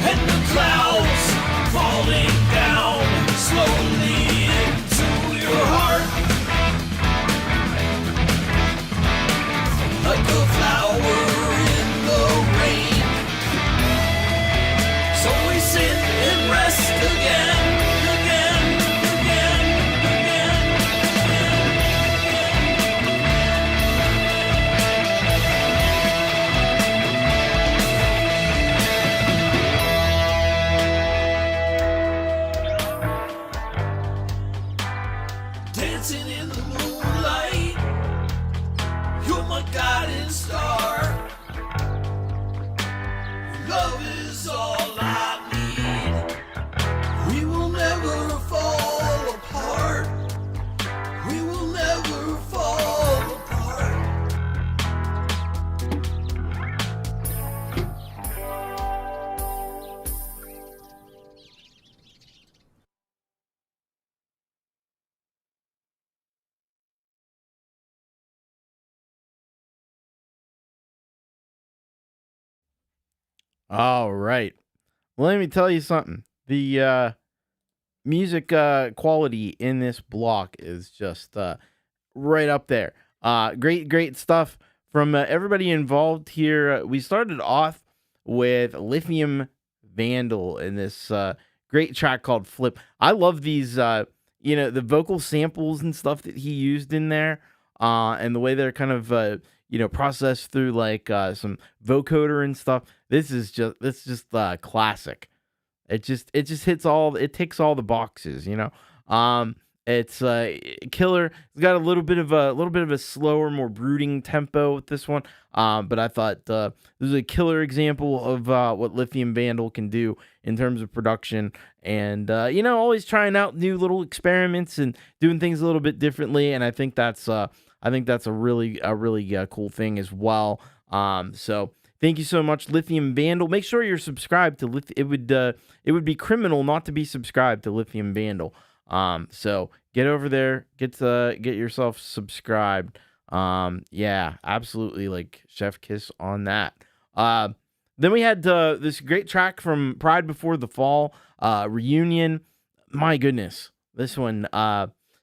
and the clouds falling down slowly into your heart, like a flower in the rain. So we sit and rest again. Dancing in the moonlight, you're my guiding star. Love is all I need. We will never fall apart. We will never fall apart. All right. Well, let me tell you something. The music quality in this block is just right up there. Great stuff from everybody involved here. We started off with Lithium Vandal in this great track called Flip. I love these, the vocal samples and stuff that he used in there, and the way they're kind of, processed through like some vocoder and stuff. This is just classic. It just ticks all the boxes, It's killer. It's got a little bit of a slower, more brooding tempo with this one. But I thought this was a killer example of what Lithium Vandal can do in terms of production, and always trying out new little experiments and doing things a little bit differently. And I think that's a really cool thing as well. So thank you so much, Lithium Vandal. Make sure you're subscribed to it would be criminal not to be subscribed to Lithium Vandal. So get over there, get yourself subscribed. Yeah, absolutely, like chef kiss on that. Then we had this great track from Pride Before the Fall, Reunion. My goodness, this one,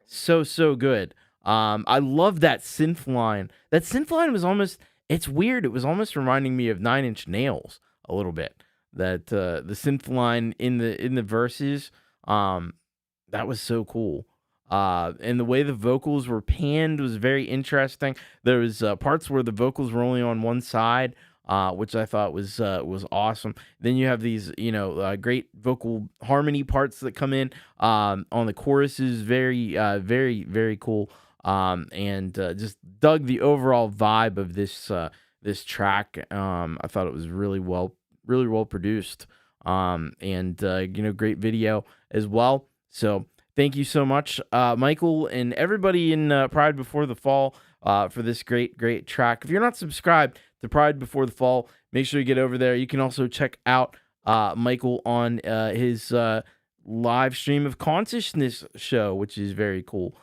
so good. I love that synth line. That synth line was it's weird. It was almost reminding me of 9 Inch Nails a little bit. That the synth line in the verses, that was so cool. And the way the vocals were panned was very interesting. There was parts where the vocals were only on one side, which I thought was awesome. Then you have these, great vocal harmony parts that come in on the choruses. Very, very cool. And just dug the overall vibe of this track. I thought it was really well produced. And great video as well. So thank you so much, Michael, and everybody in Pride Before the Fall for this great track. If you're not subscribed to Pride Before the Fall, make sure you get over there. You can also check out Michael on his live stream of consciousness show, which is very cool.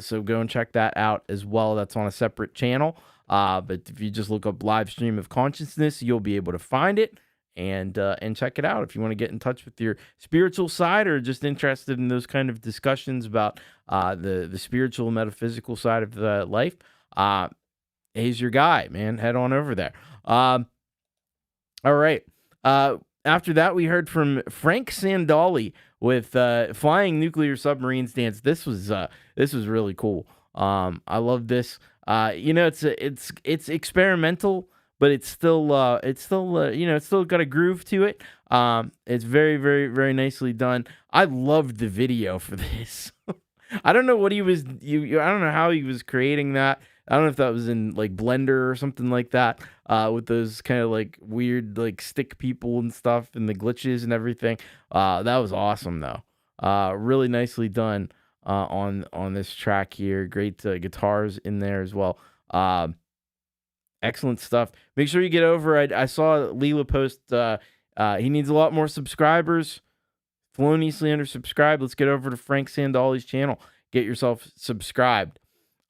So go and check that out as well. That's on a separate channel. But if you just look up live stream of consciousness, you'll be able to find it and check it out. If you want to get in touch with your spiritual side or just interested in those kind of discussions about the spiritual, metaphysical side of the life, he's your guy, man. Head on over there. All right. After that, we heard from Frank Sandali with Flying Nuclear Submarines Dance. This was really cool. I love this. It's experimental, but it's still got a groove to it. It's very, very, very nicely done. I loved the video for this. I don't know what I don't know how he was creating that. I don't know if that was in like Blender or something like that, with those kind of like weird like stick people and stuff and the glitches and everything. That was awesome though. Really nicely done on this track here. Great guitars in there as well. Excellent stuff. Make sure you get over. I saw Leela post. He needs a lot more subscribers. Feloniously undersubscribed. Let's get over to Frank Sandali's channel. get yourself subscribed.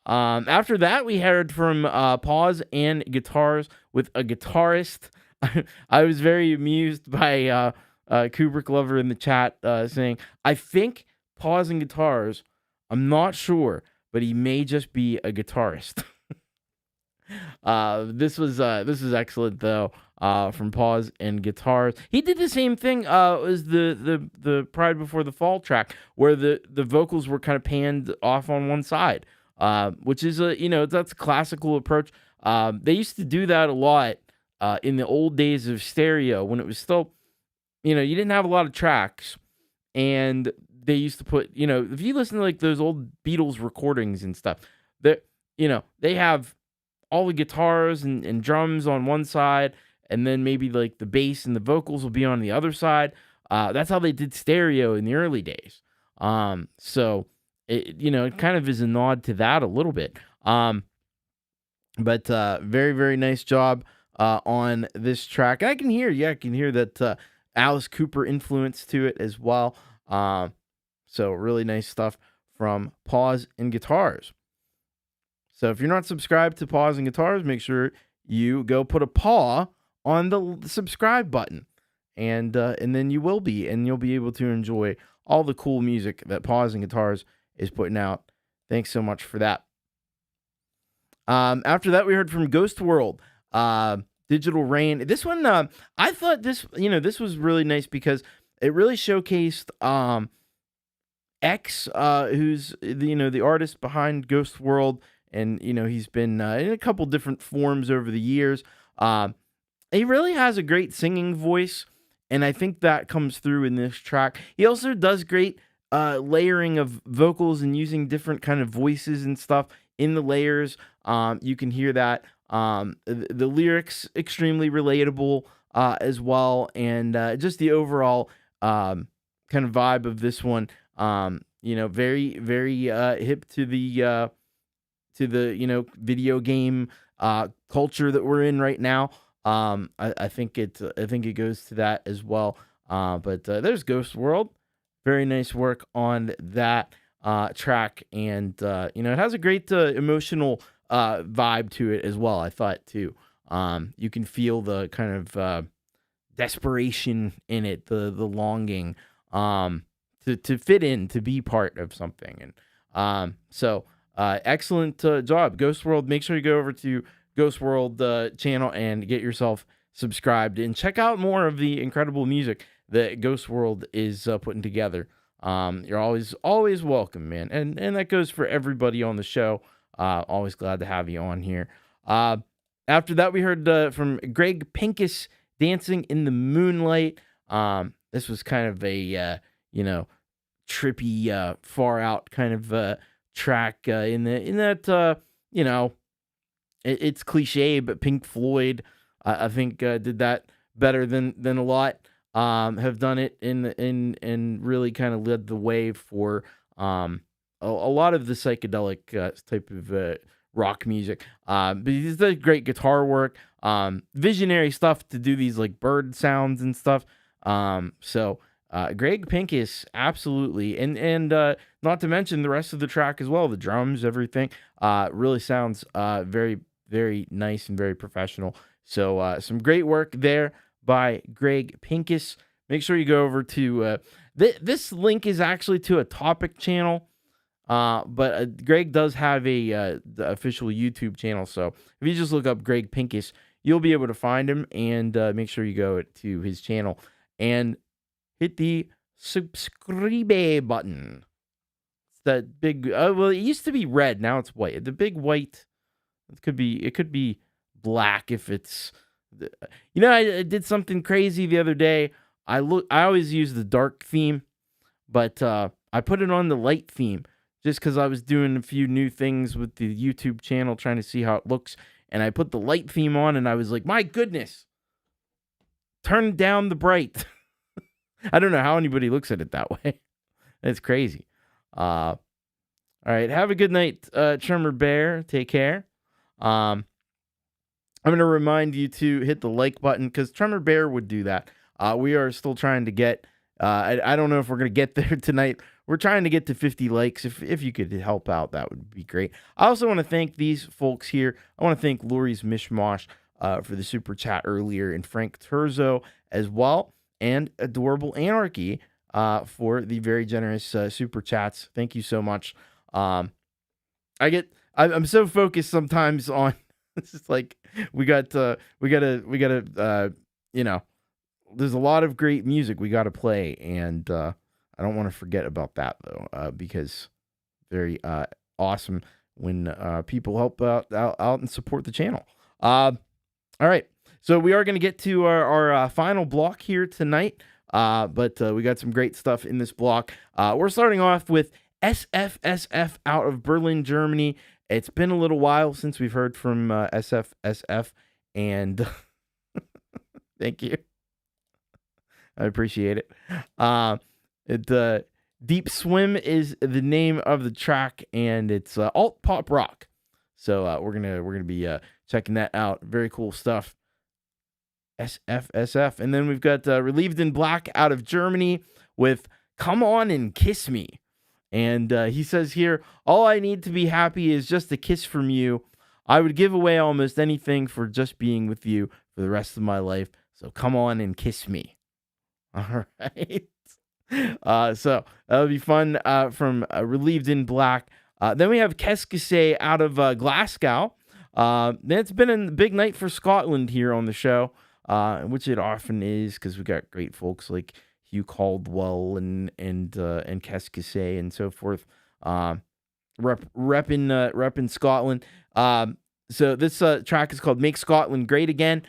After that, we heard from Pause and Guitars with a guitarist. I was very amused by Kubricklover in the chat saying, I think Pause and Guitars, I'm not sure, but he may just be a guitarist. This was excellent though. From Pause and Guitars, he did the same thing. As the Pride Before the Fall track, where the vocals were kind of panned off on one side, which is that's a classical approach. They used to do that a lot in the old days of stereo when it was still, you didn't have a lot of tracks, and they used to put, if you listen to like those old Beatles recordings and stuff, that they have all the guitars and drums on one side, and then maybe like the bass and the vocals will be on the other side. That's how they did stereo in the early days. So it kind of is a nod to that a little bit. But very, very nice job on this track. I can hear that Alice Cooper influence to it as well. So really nice stuff from Pause and Guitars. So if you're not subscribed to Pause and Guitars, make sure you go put a paw on the subscribe button, and then you will be, and you'll be able to enjoy all the cool music that Pause and Guitars is putting out. Thanks so much for that. After that, we heard from Ghost World, Digital Rain. This one, I thought this was really nice because it really showcased X, who's the artist behind Ghost World. And, he's been in a couple different forms over the years. He really has a great singing voice, and I think that comes through in this track. He also does great layering of vocals and using different kind of voices and stuff in the layers. You can hear that. The lyrics, extremely relatable as well, and just the overall kind of vibe of this one, very, very hip to the video game culture that we're in right now. I think it goes to that as well. But there's Ghost World. Very nice work on that track, and it has a great emotional vibe to it as well. I thought too. You can feel the kind of desperation in it, the longing to fit in, to be part of something, and so. Excellent job, Ghost World. Make sure you go over to Ghost World channel and get yourself subscribed and check out more of the incredible music that Ghost World is putting together. You're always welcome, man. And that goes for everybody on the show. Always glad to have you on here. After that, we heard from Greg Pincus, Dancing in the Moonlight. This was kind of a, trippy, far out kind of track in that it's cliche, but Pink Floyd I think did that better than a lot have done it and really kind of led the way for a lot of the psychedelic type of rock music. But he's does great guitar work, visionary stuff to do these like bird sounds and stuff. So Greg Pincus, absolutely, and not to mention the rest of the track as well, the drums, everything, really sounds very, very nice and very professional. So some great work there by Greg Pincus. Make sure you go over to this link is actually to a Topic channel, but Greg does have the official YouTube channel. So if you just look up Greg Pincus, you'll be able to find him, and make sure you go to his channel and hit the subscribe button. It's that big, well, it used to be red, now it's white. The big white, it could be black if it's, I did something crazy the other day. I always use the dark theme, but I put it on the light theme just because I was doing a few new things with the YouTube channel, trying to see how it looks, and I put the light theme on, and I was like, my goodness, turn down the bright. I don't know how anybody looks at it that way. It's crazy. All right. Have a good night, Tremor Bear. Take care. I'm going to remind you to hit the like button because Tremor Bear would do that. We are still trying to get, I don't know if we're going to get there tonight. we're trying to get to 50 likes. If you could help out, that would be great. I also want to thank these folks here. I want to thank Lori's Mishmash for the super chat earlier, and Frank Terzo as well, and Adorable Anarchy for the very generous super chats. Thank you so much. I'm so focused sometimes on it's just like we gotta there's a lot of great music we gotta play, and I don't want to forget about that though, because very awesome when people help out and support the channel. All right, so we are going to get to our final block here tonight, but we got some great stuff in this block. We're starting off with SFSF out of Berlin, Germany. It's been a little while since we've heard from SFSF, and thank you. I appreciate it. Deep Swim is the name of the track, and it's alt pop rock. So we're gonna be checking that out. Very cool stuff. SFSF, and then we've got Relieved in Black out of Germany with "Come On and Kiss Me," and he says here, "All I need to be happy is just a kiss from you. I would give away almost anything for just being with you for the rest of my life. So come on and kiss me." All right. So that'll be fun from Relieved in Black. Then we have Keskase out of Glasgow. It's been a big night for Scotland here on the show, which it often is because we got great folks like Hugh Caldwell and Keskase and so forth. Repping Scotland. So this track is called "Make Scotland Great Again."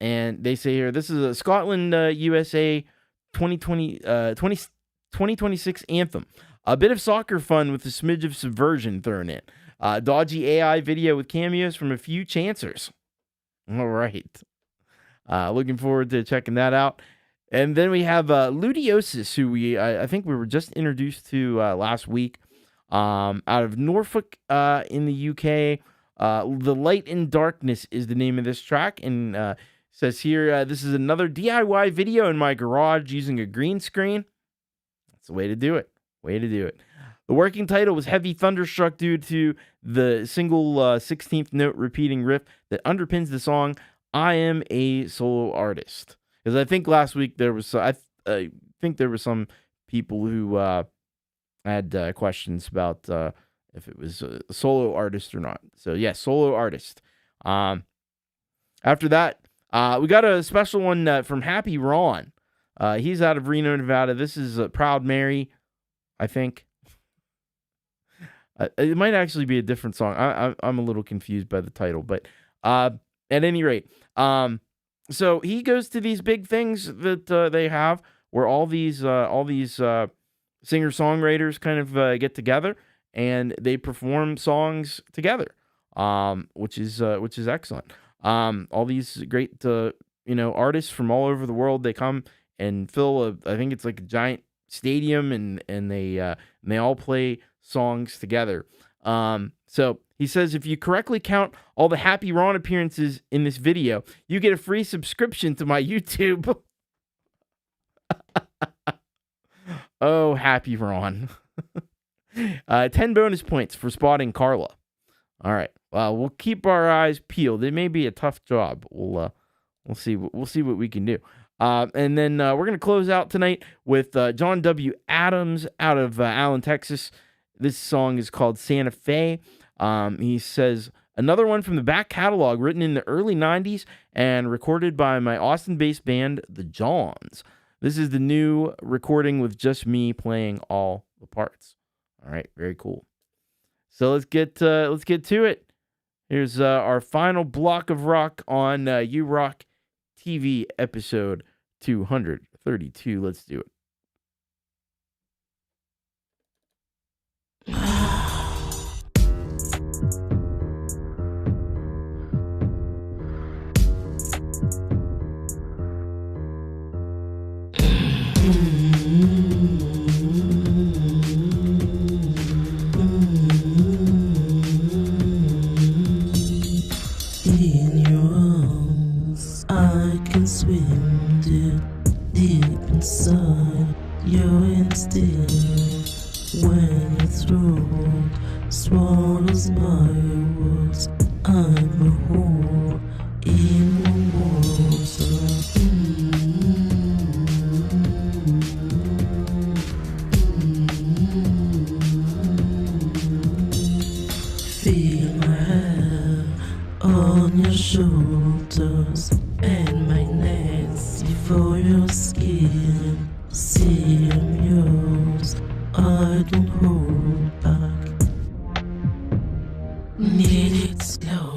And they say here, this is a Scotland USA 2026 anthem. A bit of soccer fun with a smidge of subversion thrown in. Dodgy AI video with cameos from a few chancers. All right. Looking forward to checking that out. And then we have Ludiosis, who I think we were just introduced to last week, out of Norfolk in the UK. The Light in Darkness is the name of this track, and says here, this is another DIY video in my garage using a green screen. That's the way to do it. The working title was Heavy Thunderstruck due to the single 16th note repeating riff that underpins the song I Am a Solo Artist. Because I think last week there was, I think there were some people who had questions about if it was a solo artist or not. So yes, solo artist. After that, we got a special one from Happy Ron. He's out of Reno, Nevada. This is Proud Mary, I think. It might actually be a different song. I'm a little confused by the title, but at any rate, so he goes to these big things that they have, where all these singer-songwriters kind of get together and they perform songs together, which is excellent. All these great, artists from all over the world, they come and fill I think it's like a giant stadium, and they all play songs together. So he says, if you correctly count all the Happy Ron appearances in this video, you get a free subscription to my YouTube. Oh, Happy Ron. 10 bonus points for spotting Carla. All right. We'll keep our eyes peeled. It may be a tough job. We'll see. We'll see what we can do. And then we're gonna close out tonight with John W. Adams out of Allen, Texas. This song is called Santa Fe. He says, another one from the back catalog, written in the early 90s and recorded by my Austin-based band, The Johns. This is the new recording with just me playing all the parts. All right, very cool. So let's get to it. Here's our final block of rock on You Rock TV episode 232. Let's do it. In your arms, I can swim deep inside. When your throat swallows my words, I'm a whore in the water. Feel my hair on your shoulders and my nasty for your skin. See I'm yours, I don't hold back. Need it slow.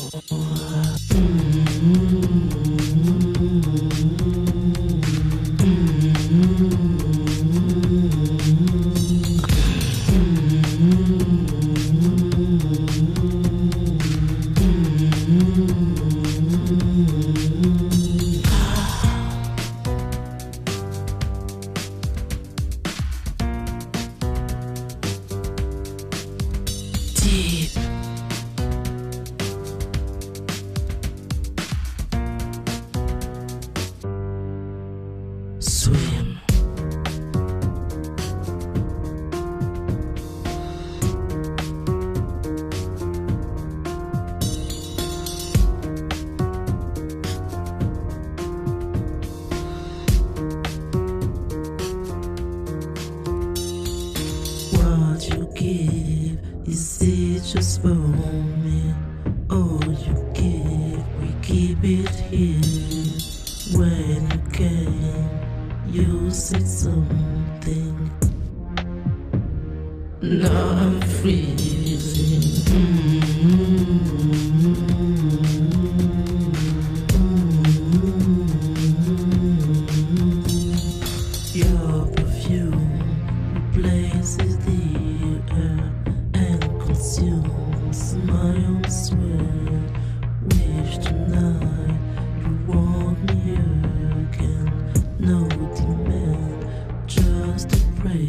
Deep. Swim. What you give, is it just for me? All you give, we keep it here. When you came, you said something. Now I'm freezing. Your perfume replaces the air and consumes my own sweat. Wish tonight you want me again. No demand, just a prayer.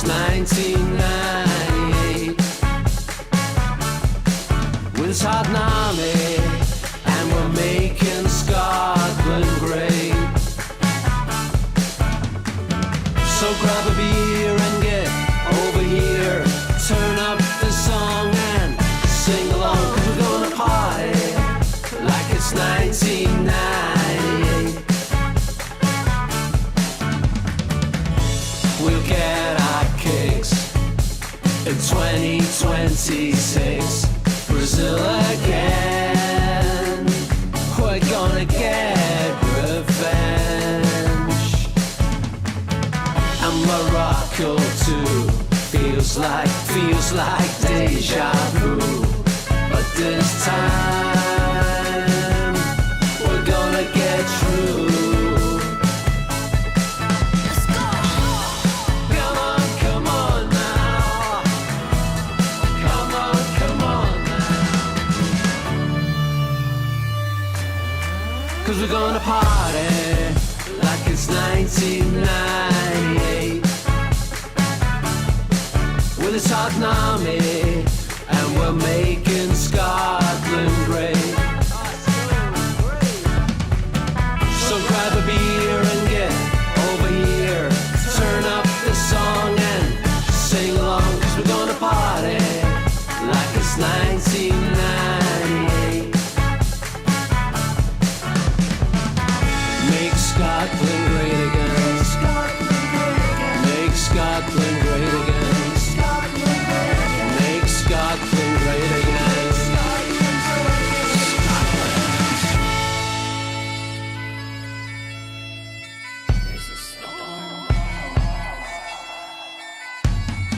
1998. With his hot army, and we're making Scotland great. So grab a beer and get over here. Turn up the song and sing along, 'cause we're gonna party like it's 1998. We'll get our kicks in 2026. Brazil again. We're gonna get revenge. And Morocco too. Feels like deja vu. But this time we're gonna get through. Let's go. Come on now. Come on now. 'Cause we're gonna party like it's 1998. With a Southern Army, and we're making Scotland great. So grab a beer and get over here. Turn up the song and sing along, 'cause we're gonna party like it's 1998. Make Scotland great again. Make Scotland great again. Make Scotland great again.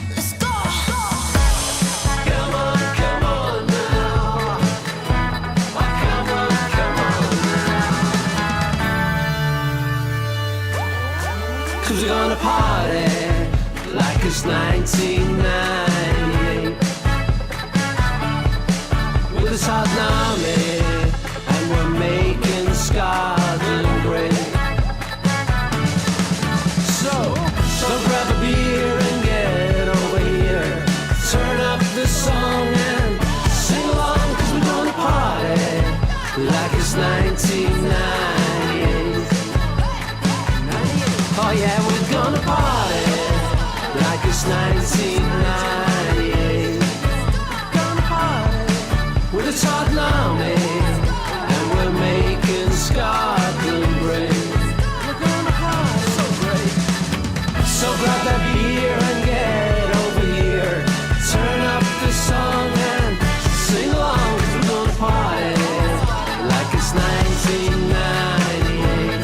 Let's go. Come on now. Come on now. 'Cause we're gonna party like it's 1998. With a Southern Army, and we're making Scotland great. So grab a beer and get over here. Turn up the song and sing along, 'cause we're gonna party like it's 1998. Oh yeah, we're gonna party like it's 1998. Gonna party with a Southern Army, and we're making Scotland great. We're gonna party so great. So grab that beer and get over here. Turn up the song and sing along, 'cause we're gonna party like it's 1998.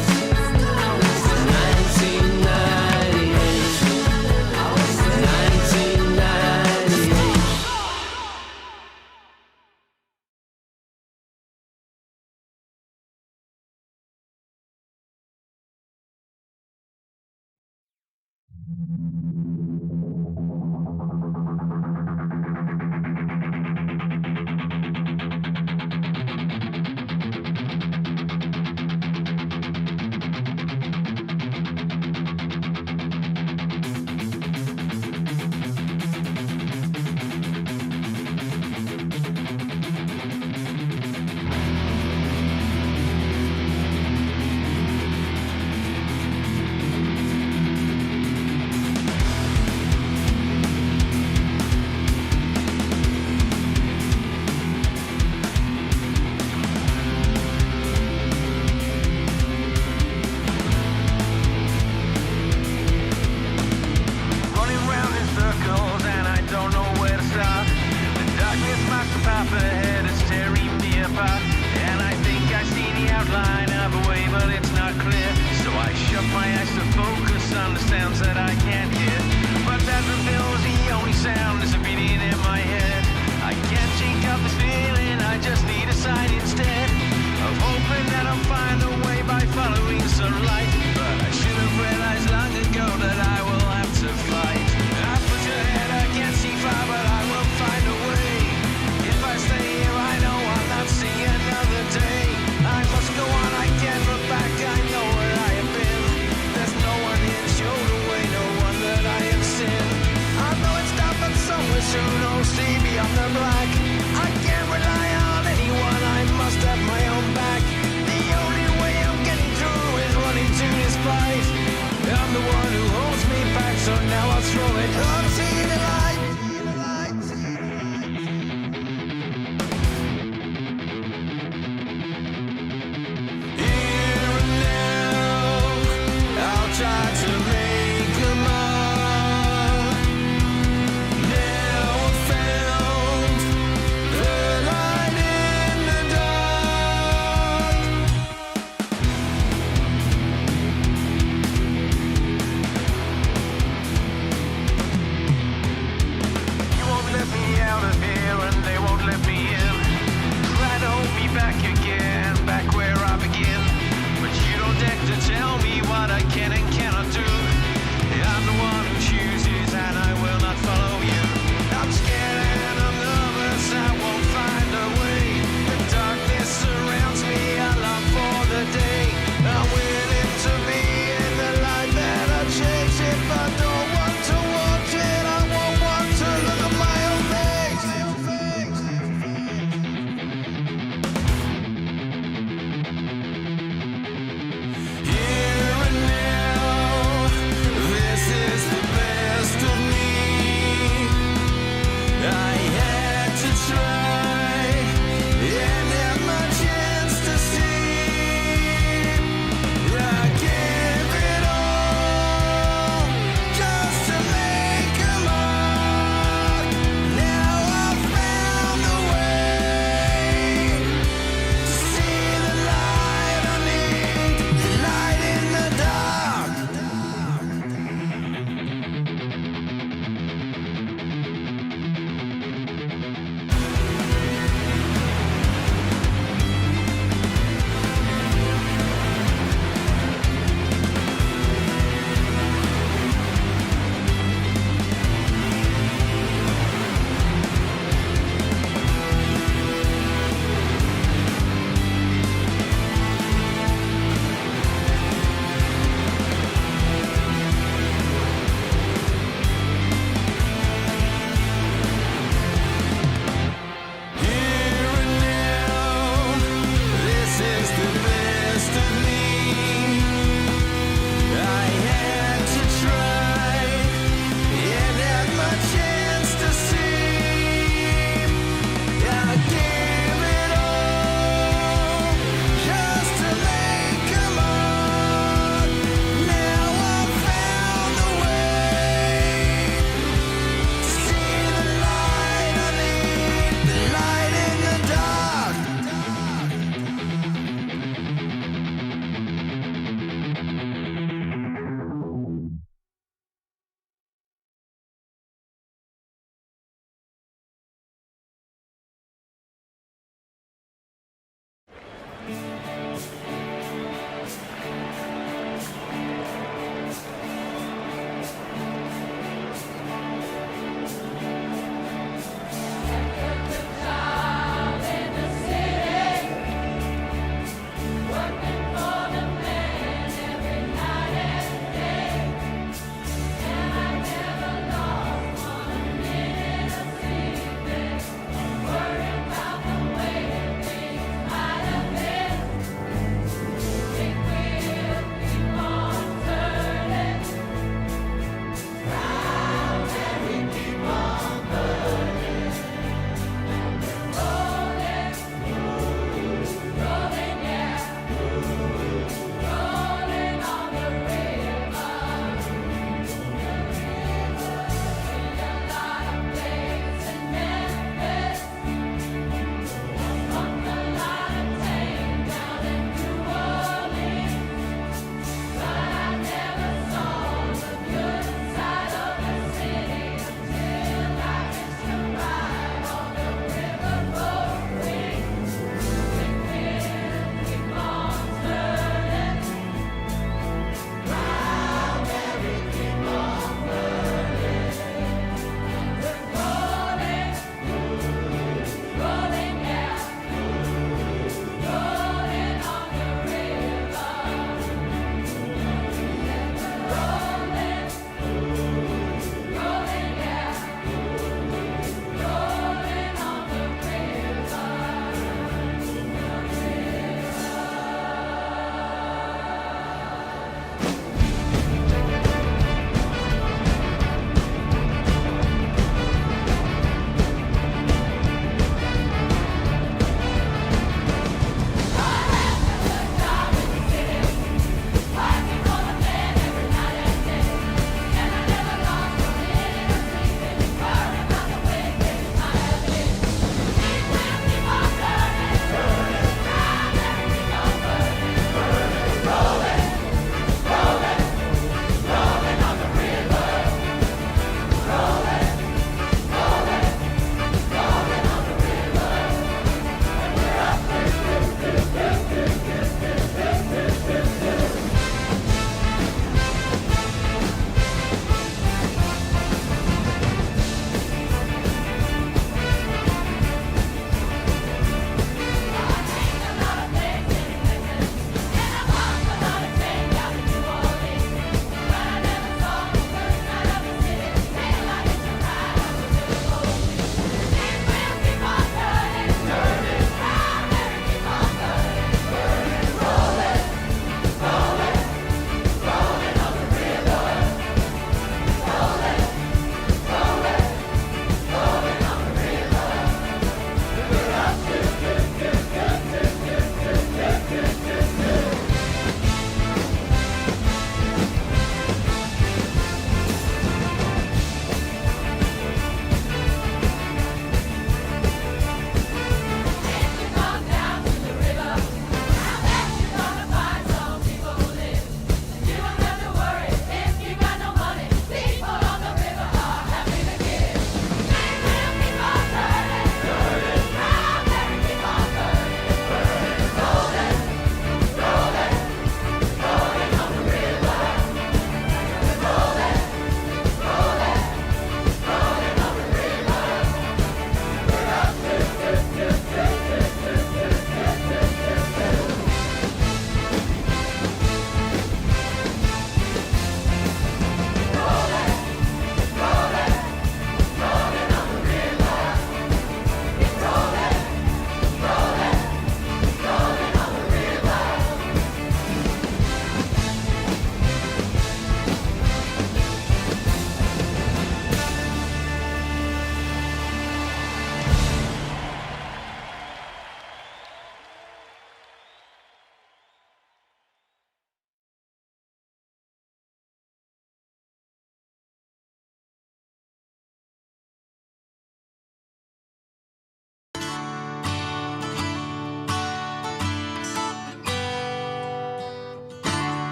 1998.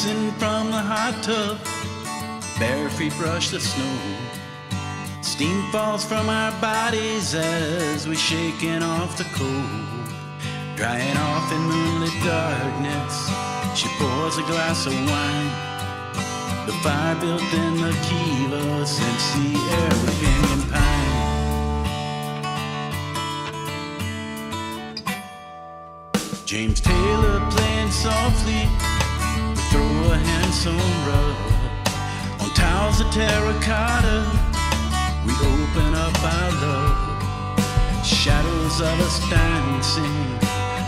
releasing from the hot tub, bare feet brush the snow. Steam falls from our bodies as we shaking off the cold. Drying off in moonlit darkness, she pours a glass of wine. The fire built in the kiva scents the air with pinyon pine. James Taylor playing softly, we throw a handsome rug on towels of terracotta. We open up our love, shadows of us dancing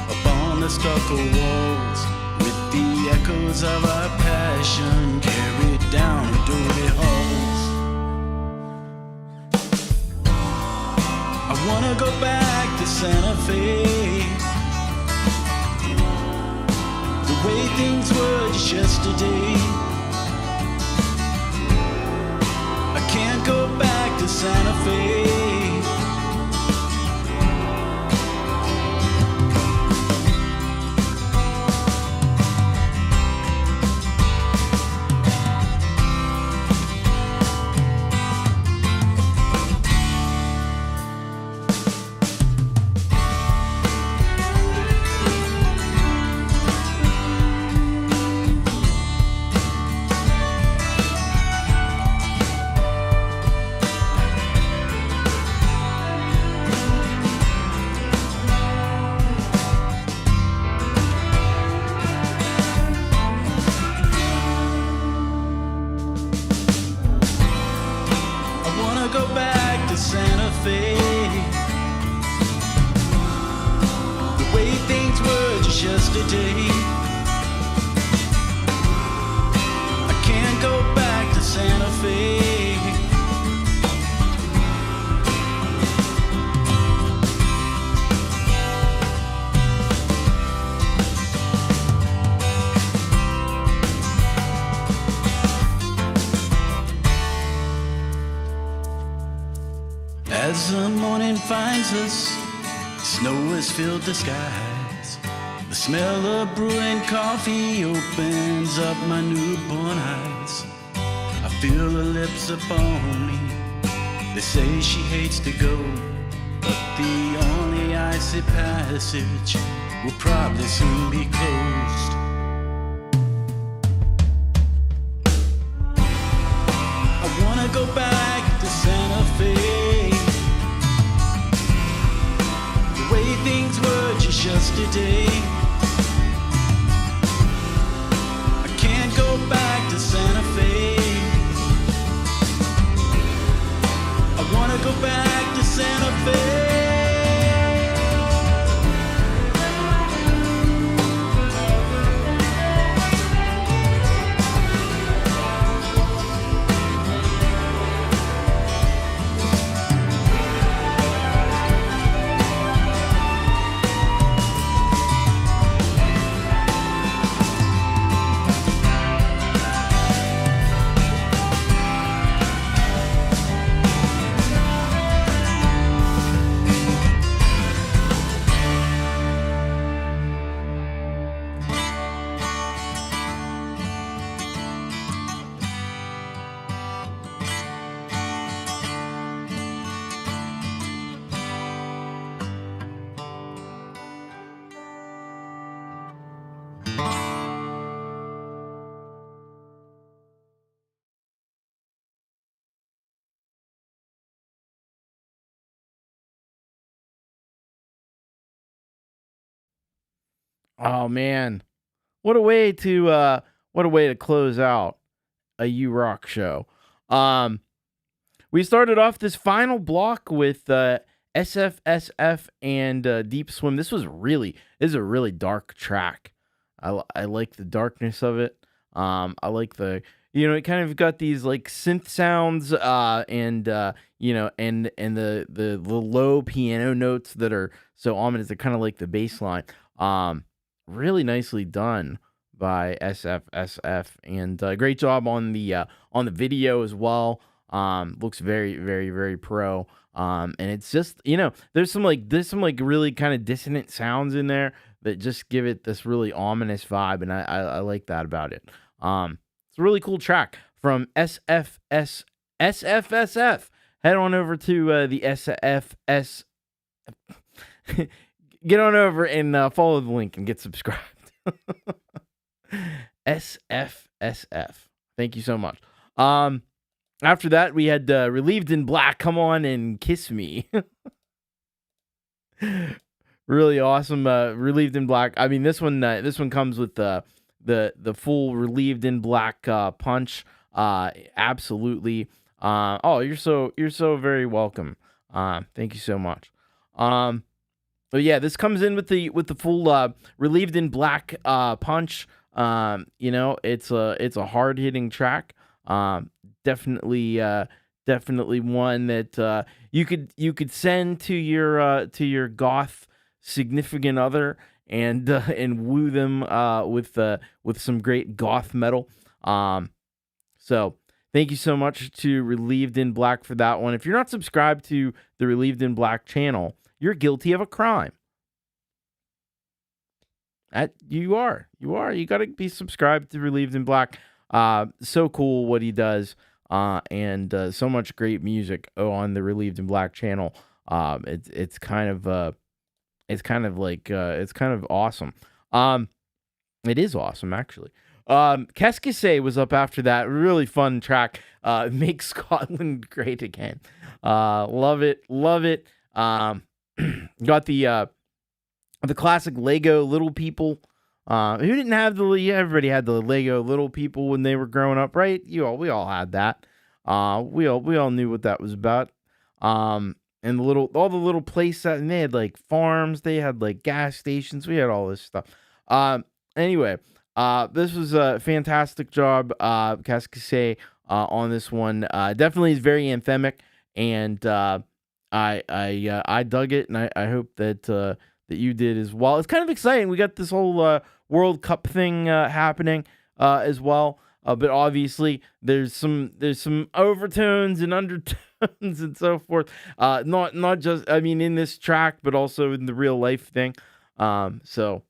upon the stucco walls, with the echoes of our passion carried down adobe halls. I wanna go back to Santa Fe, the way things were just yesterday. I can't go back to Santa Fe. Yesterday, I can't go back to Santa Fe. As the morning finds us, snow has filled the sky. The smell of brewing coffee opens up my newborn eyes. I feel her lips upon me. They say she hates to go, but the only icy passage will probably soon be closed. I wanna go back to Santa Fe, the way things were just yesterday. Go back to Santa Fe. I wanna go back to Santa Fe. Oh man, what a way to close out a U Rock show. We started off this final block with SFSF and Deep Swim. This is a really dark track. I like the darkness of it. I like it kind of got these like synth sounds and the low piano notes that are so ominous. They're kind of like the bass line. Really nicely done by SFSF, and great job on the video as well. Looks very, very, very pro. And it's just, there's some really kind of dissonant sounds in there that just give it this really ominous vibe, and I like that about it. It's a really cool track from SFSF. Head on over to the SFS. Get on over and follow the link and get subscribed. SFSF. Thank you so much. After that, we had Relieved in Black, Come On and Kiss Me. Really awesome. Relieved in Black. I mean, this one comes with the full Relieved in Black punch. Absolutely. You're so very welcome. Thank you so much. But yeah, this comes in with the full Relieved in Black punch. It's a hard hitting track. Definitely one that you could send to your goth significant other and woo them with some great goth metal. So thank you so much to Relieved in Black for that one. If you're not subscribed to the Relieved in Black channel, you're guilty of a crime. You are. You got to be subscribed to Relieved in Black. So cool what he does. And so much great music on the Relieved in Black channel. It's kind of awesome. It is awesome actually. Qu'est-ce was up after that. Really fun track. Make Scotland Great Again. Love it. Got the classic Lego Little People. Who didn't have everybody had the Lego Little People when they were growing up, right? We all had that. We all knew what that was about. And all the little places, and they had like farms, they had like gas stations, we had all this stuff. Anyway, this was a fantastic job, Qu'est-ce on this one. Definitely is very anthemic, and I dug it, and I hope that you did as well. It's kind of exciting. We got this whole World Cup thing happening as well. But obviously there's some overtones and undertones and so forth. Not just, I mean, in this track, but also in the real life thing. The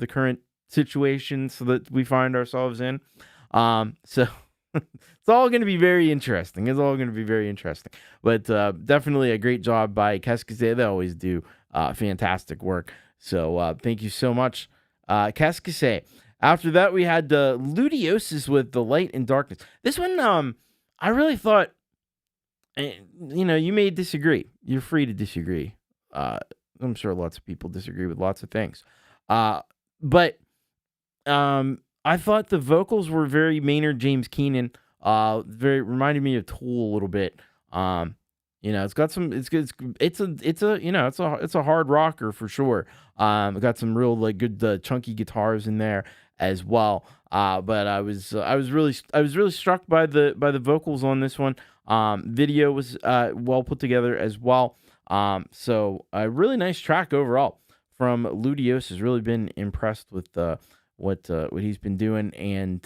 current situation so that we find ourselves in. So it's all going to be very interesting. But definitely a great job by Qu'est-ce. They always do fantastic work. So thank you so much, Qu'est-ce. After that, we had Ludiosis with The Light and Darkness. This one, I really thought, you may disagree. You're free to disagree. I'm sure lots of people disagree with lots of things. But I thought the vocals were very Maynard James Keenan. Very reminded me of Tool a little bit. It's got some. It's a hard rocker for sure. It got some real like good chunky guitars in there as well. But I was really struck by the vocals on this one. Video was well put together as well. So a really nice track overall from Ludios. Has really been impressed with what he's been doing, and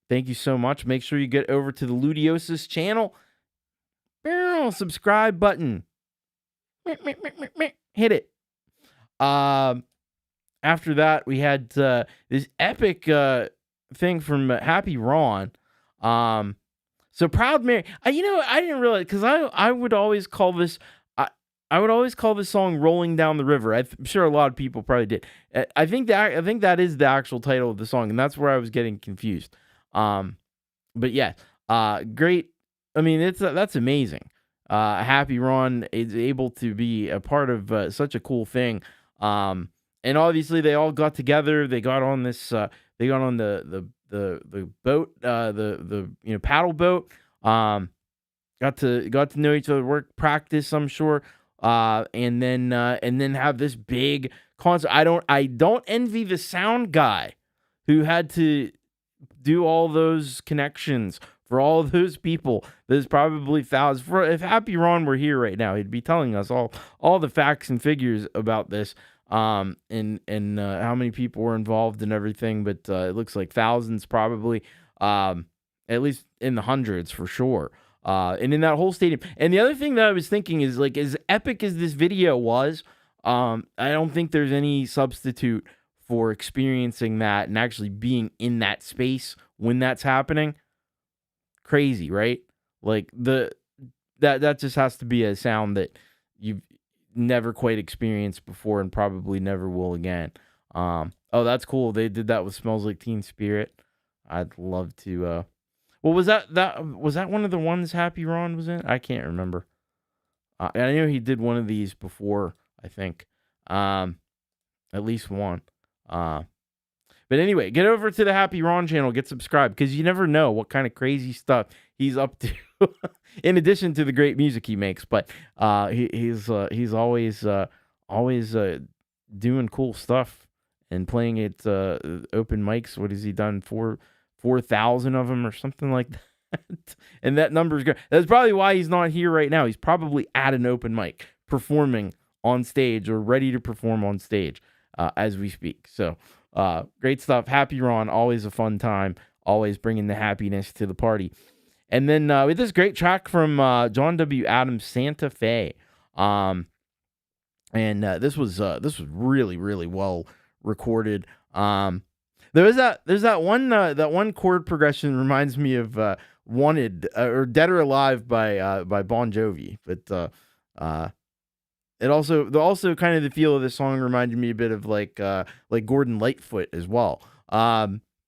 thank you so much. Make sure you get over to the Ludiosis channel. Subscribe button. Hit it. After that, we had this epic thing from Happy Ron. So Proud Mary. I didn't realize, because I would always call this. I would always call this song "Rolling Down the River." I'm sure a lot of people probably did. I think that is the actual title of the song, and that's where I was getting confused. But yeah, great. I mean, that's amazing. Happy Ron is able to be a part of such a cool thing. And obviously they all got together. They got on this. They got on the boat. The paddle boat. Got to know each other, work, practice. I'm sure. And then have this big concert. I don't envy the sound guy who had to do all those connections for all those people. There's probably thousands. If Happy Ron were here right now, he'd be telling us all the facts and figures about this, and how many people were involved and everything. But it looks like thousands, probably, at least in the hundreds for sure. And in that whole stadium. And the other thing that I was thinking is, like, as epic as this video was, I don't think there's any substitute for experiencing that and actually being in that space when that's happening. Crazy, right? Like that just has to be a sound that you've never quite experienced before and probably never will again. Oh, that's cool. They did that with Smells Like Teen Spirit. I'd love to. Well, was that one of the ones Happy Ron was in? I can't remember. I know he did one of these before, I think. At least one. But anyway, get over to the Happy Ron channel, get subscribed, because you never know what kind of crazy stuff he's up to. In addition to the great music he makes, but he's always doing cool stuff and playing at open mics. What has he done? 4,000 of them or something like that. And that number's good. That's probably why he's not here right now. He's probably at an open mic, performing on stage or ready to perform on stage as we speak. So great stuff. Happy Ron, always a fun time. Always bringing the happiness to the party. And then with this great track from John W. Adams, Santa Fe. And this was really, really well recorded. There's that one chord progression reminds me of Wanted or Dead or Alive by Bon Jovi, but it also kind of the feel of the song reminded me a bit of like Gordon Lightfoot as well.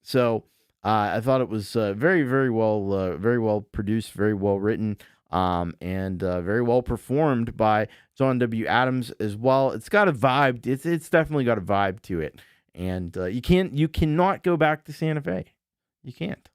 So I thought it was very, very well produced, very well written, and very well performed by John W. Adams as well. It's got a vibe. It's definitely got a vibe to it, and you cannot go back to Santa Fe. You can't.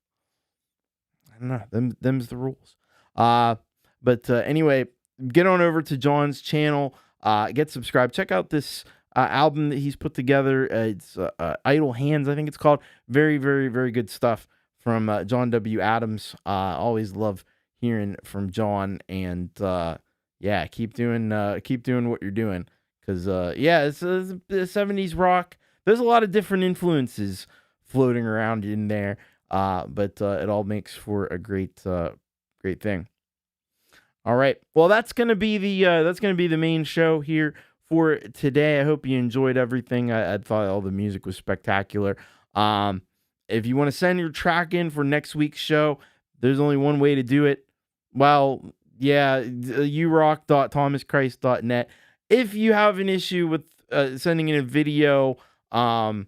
I don't know. Them's the rules. But anyway, get on over to John's channel. Get subscribed. Check out this album that he's put together. It's Idle Hands, I think it's called. Very, very, very good stuff from John W. Adams. Always love hearing from John, and yeah, keep doing what you're doing, because it's the 70s rock. There's a lot of different influences floating around in there, but it all makes for a great thing. All right, well, that's gonna be the main show here for today. I hope you enjoyed everything. I thought all the music was spectacular. If you want to send your track in for next week's show, there's only one way to do it. Well, yeah, urock.thomaschrist.net. If you have an issue with sending in a video, I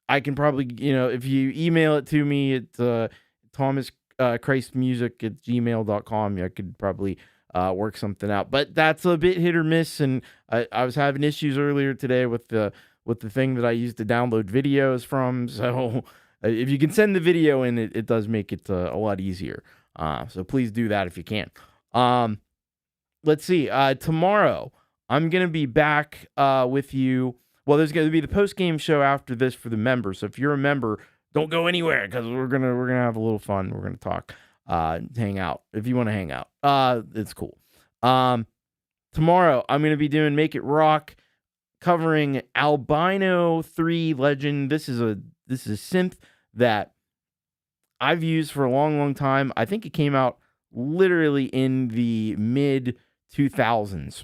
can probably, if you email it to me at thomaschristmusic@gmail.com, I could probably work something out. But that's a bit hit or miss, and I was having issues earlier today with the thing that I used to download videos from. So if you can send the video in, it does make it a lot easier. So please do that if you can. Let's see. Tomorrow I'm gonna be back with you. Well, there's gonna be the post-game show after this for the members. So if you're a member, don't go anywhere, because we're gonna have a little fun. We're gonna talk, hang out. If you want to hang out, it's cool. Tomorrow I'm gonna be doing Make It Rock, covering Albino 3 Legend. This is a synth that I've used for a long, long time. I think it came out literally in the mid 2000s,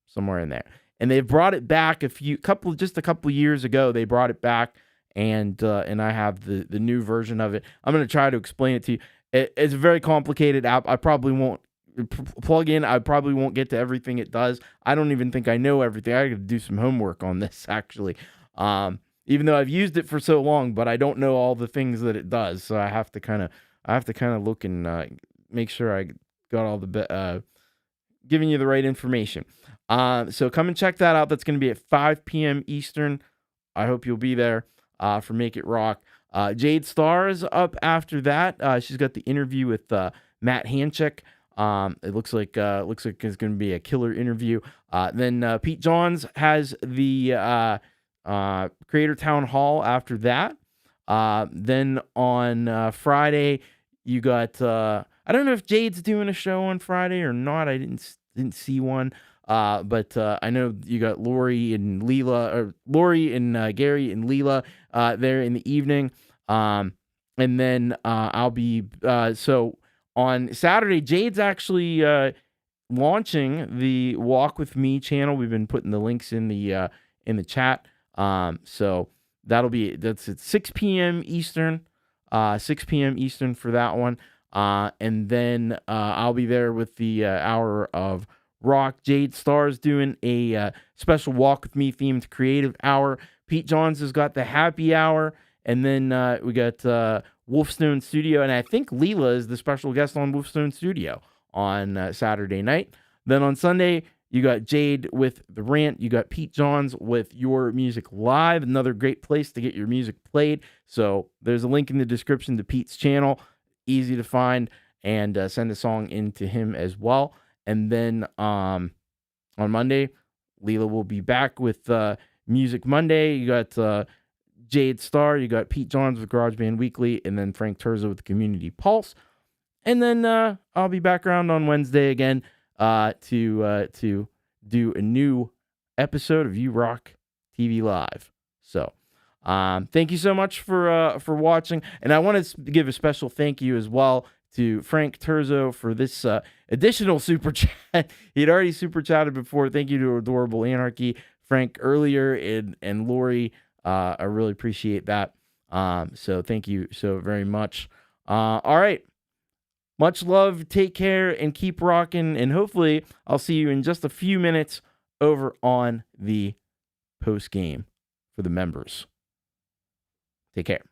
somewhere in there. And they've brought it back just a couple years ago. They brought it back, and I have the new version of it. I'm going to try to explain it to you. It's a very complicated app. I probably won't plug in. I probably won't get to everything it does. I don't even think I know everything. I got to do some homework on this, actually. Even though I've used it for so long, but I don't know all the things that it does. So I have to kind of look and make sure I got all the giving you the right information. So come and check that out. That's going to be at 5 p.m. Eastern. I hope you'll be there for Make It Rock. Jade Starr is up after that. She's got the interview with Matt Hanchek. It looks like it's going to be a killer interview. Then Pete Johns has the Creator Town Hall after that. Then on Friday, you got I don't know if Jade's doing a show on Friday or not. I didn't see one. But I know you got Lori and Gary and Leela there in the evening. And then I'll be so on Saturday, Jade's actually launching the Walk With Me channel. We've been putting the links in the chat. So that's at 6 p.m. Eastern, 6 p.m. Eastern for that one. And then I'll be there with the hour of rock. Jade Starr's doing a special Walk With Me themed creative hour. Pete Johns has got the happy hour. And then we got Wolfstone Studio. And I think Leela is the special guest on Wolfstone Studio on Saturday night. Then on Sunday, you got Jade with The Rant. You got Pete Johns with Your Music Live, another great place to get your music played. So there's a link in the description to Pete's channel. Easy to find, and send a song in to him as well. And then on Monday, Leela will be back with Music Monday. You got Jade Starr. You got Pete Johns with Garage Band Weekly, and then Frank Terzo with Community Pulse. And then I'll be back around on Wednesday again to do a new episode of You Rock TV Live. So thank you so much for watching. And I want to give a special thank you as well to Frank Terzo for this additional super chat. He'd already super chatted before. Thank you to Adorable Anarchy, Frank earlier, and Lori. I really appreciate that. So thank you so very much. All right. Much love, take care, and keep rocking. And hopefully I'll see you in just a few minutes over on the post game for the members. Take care.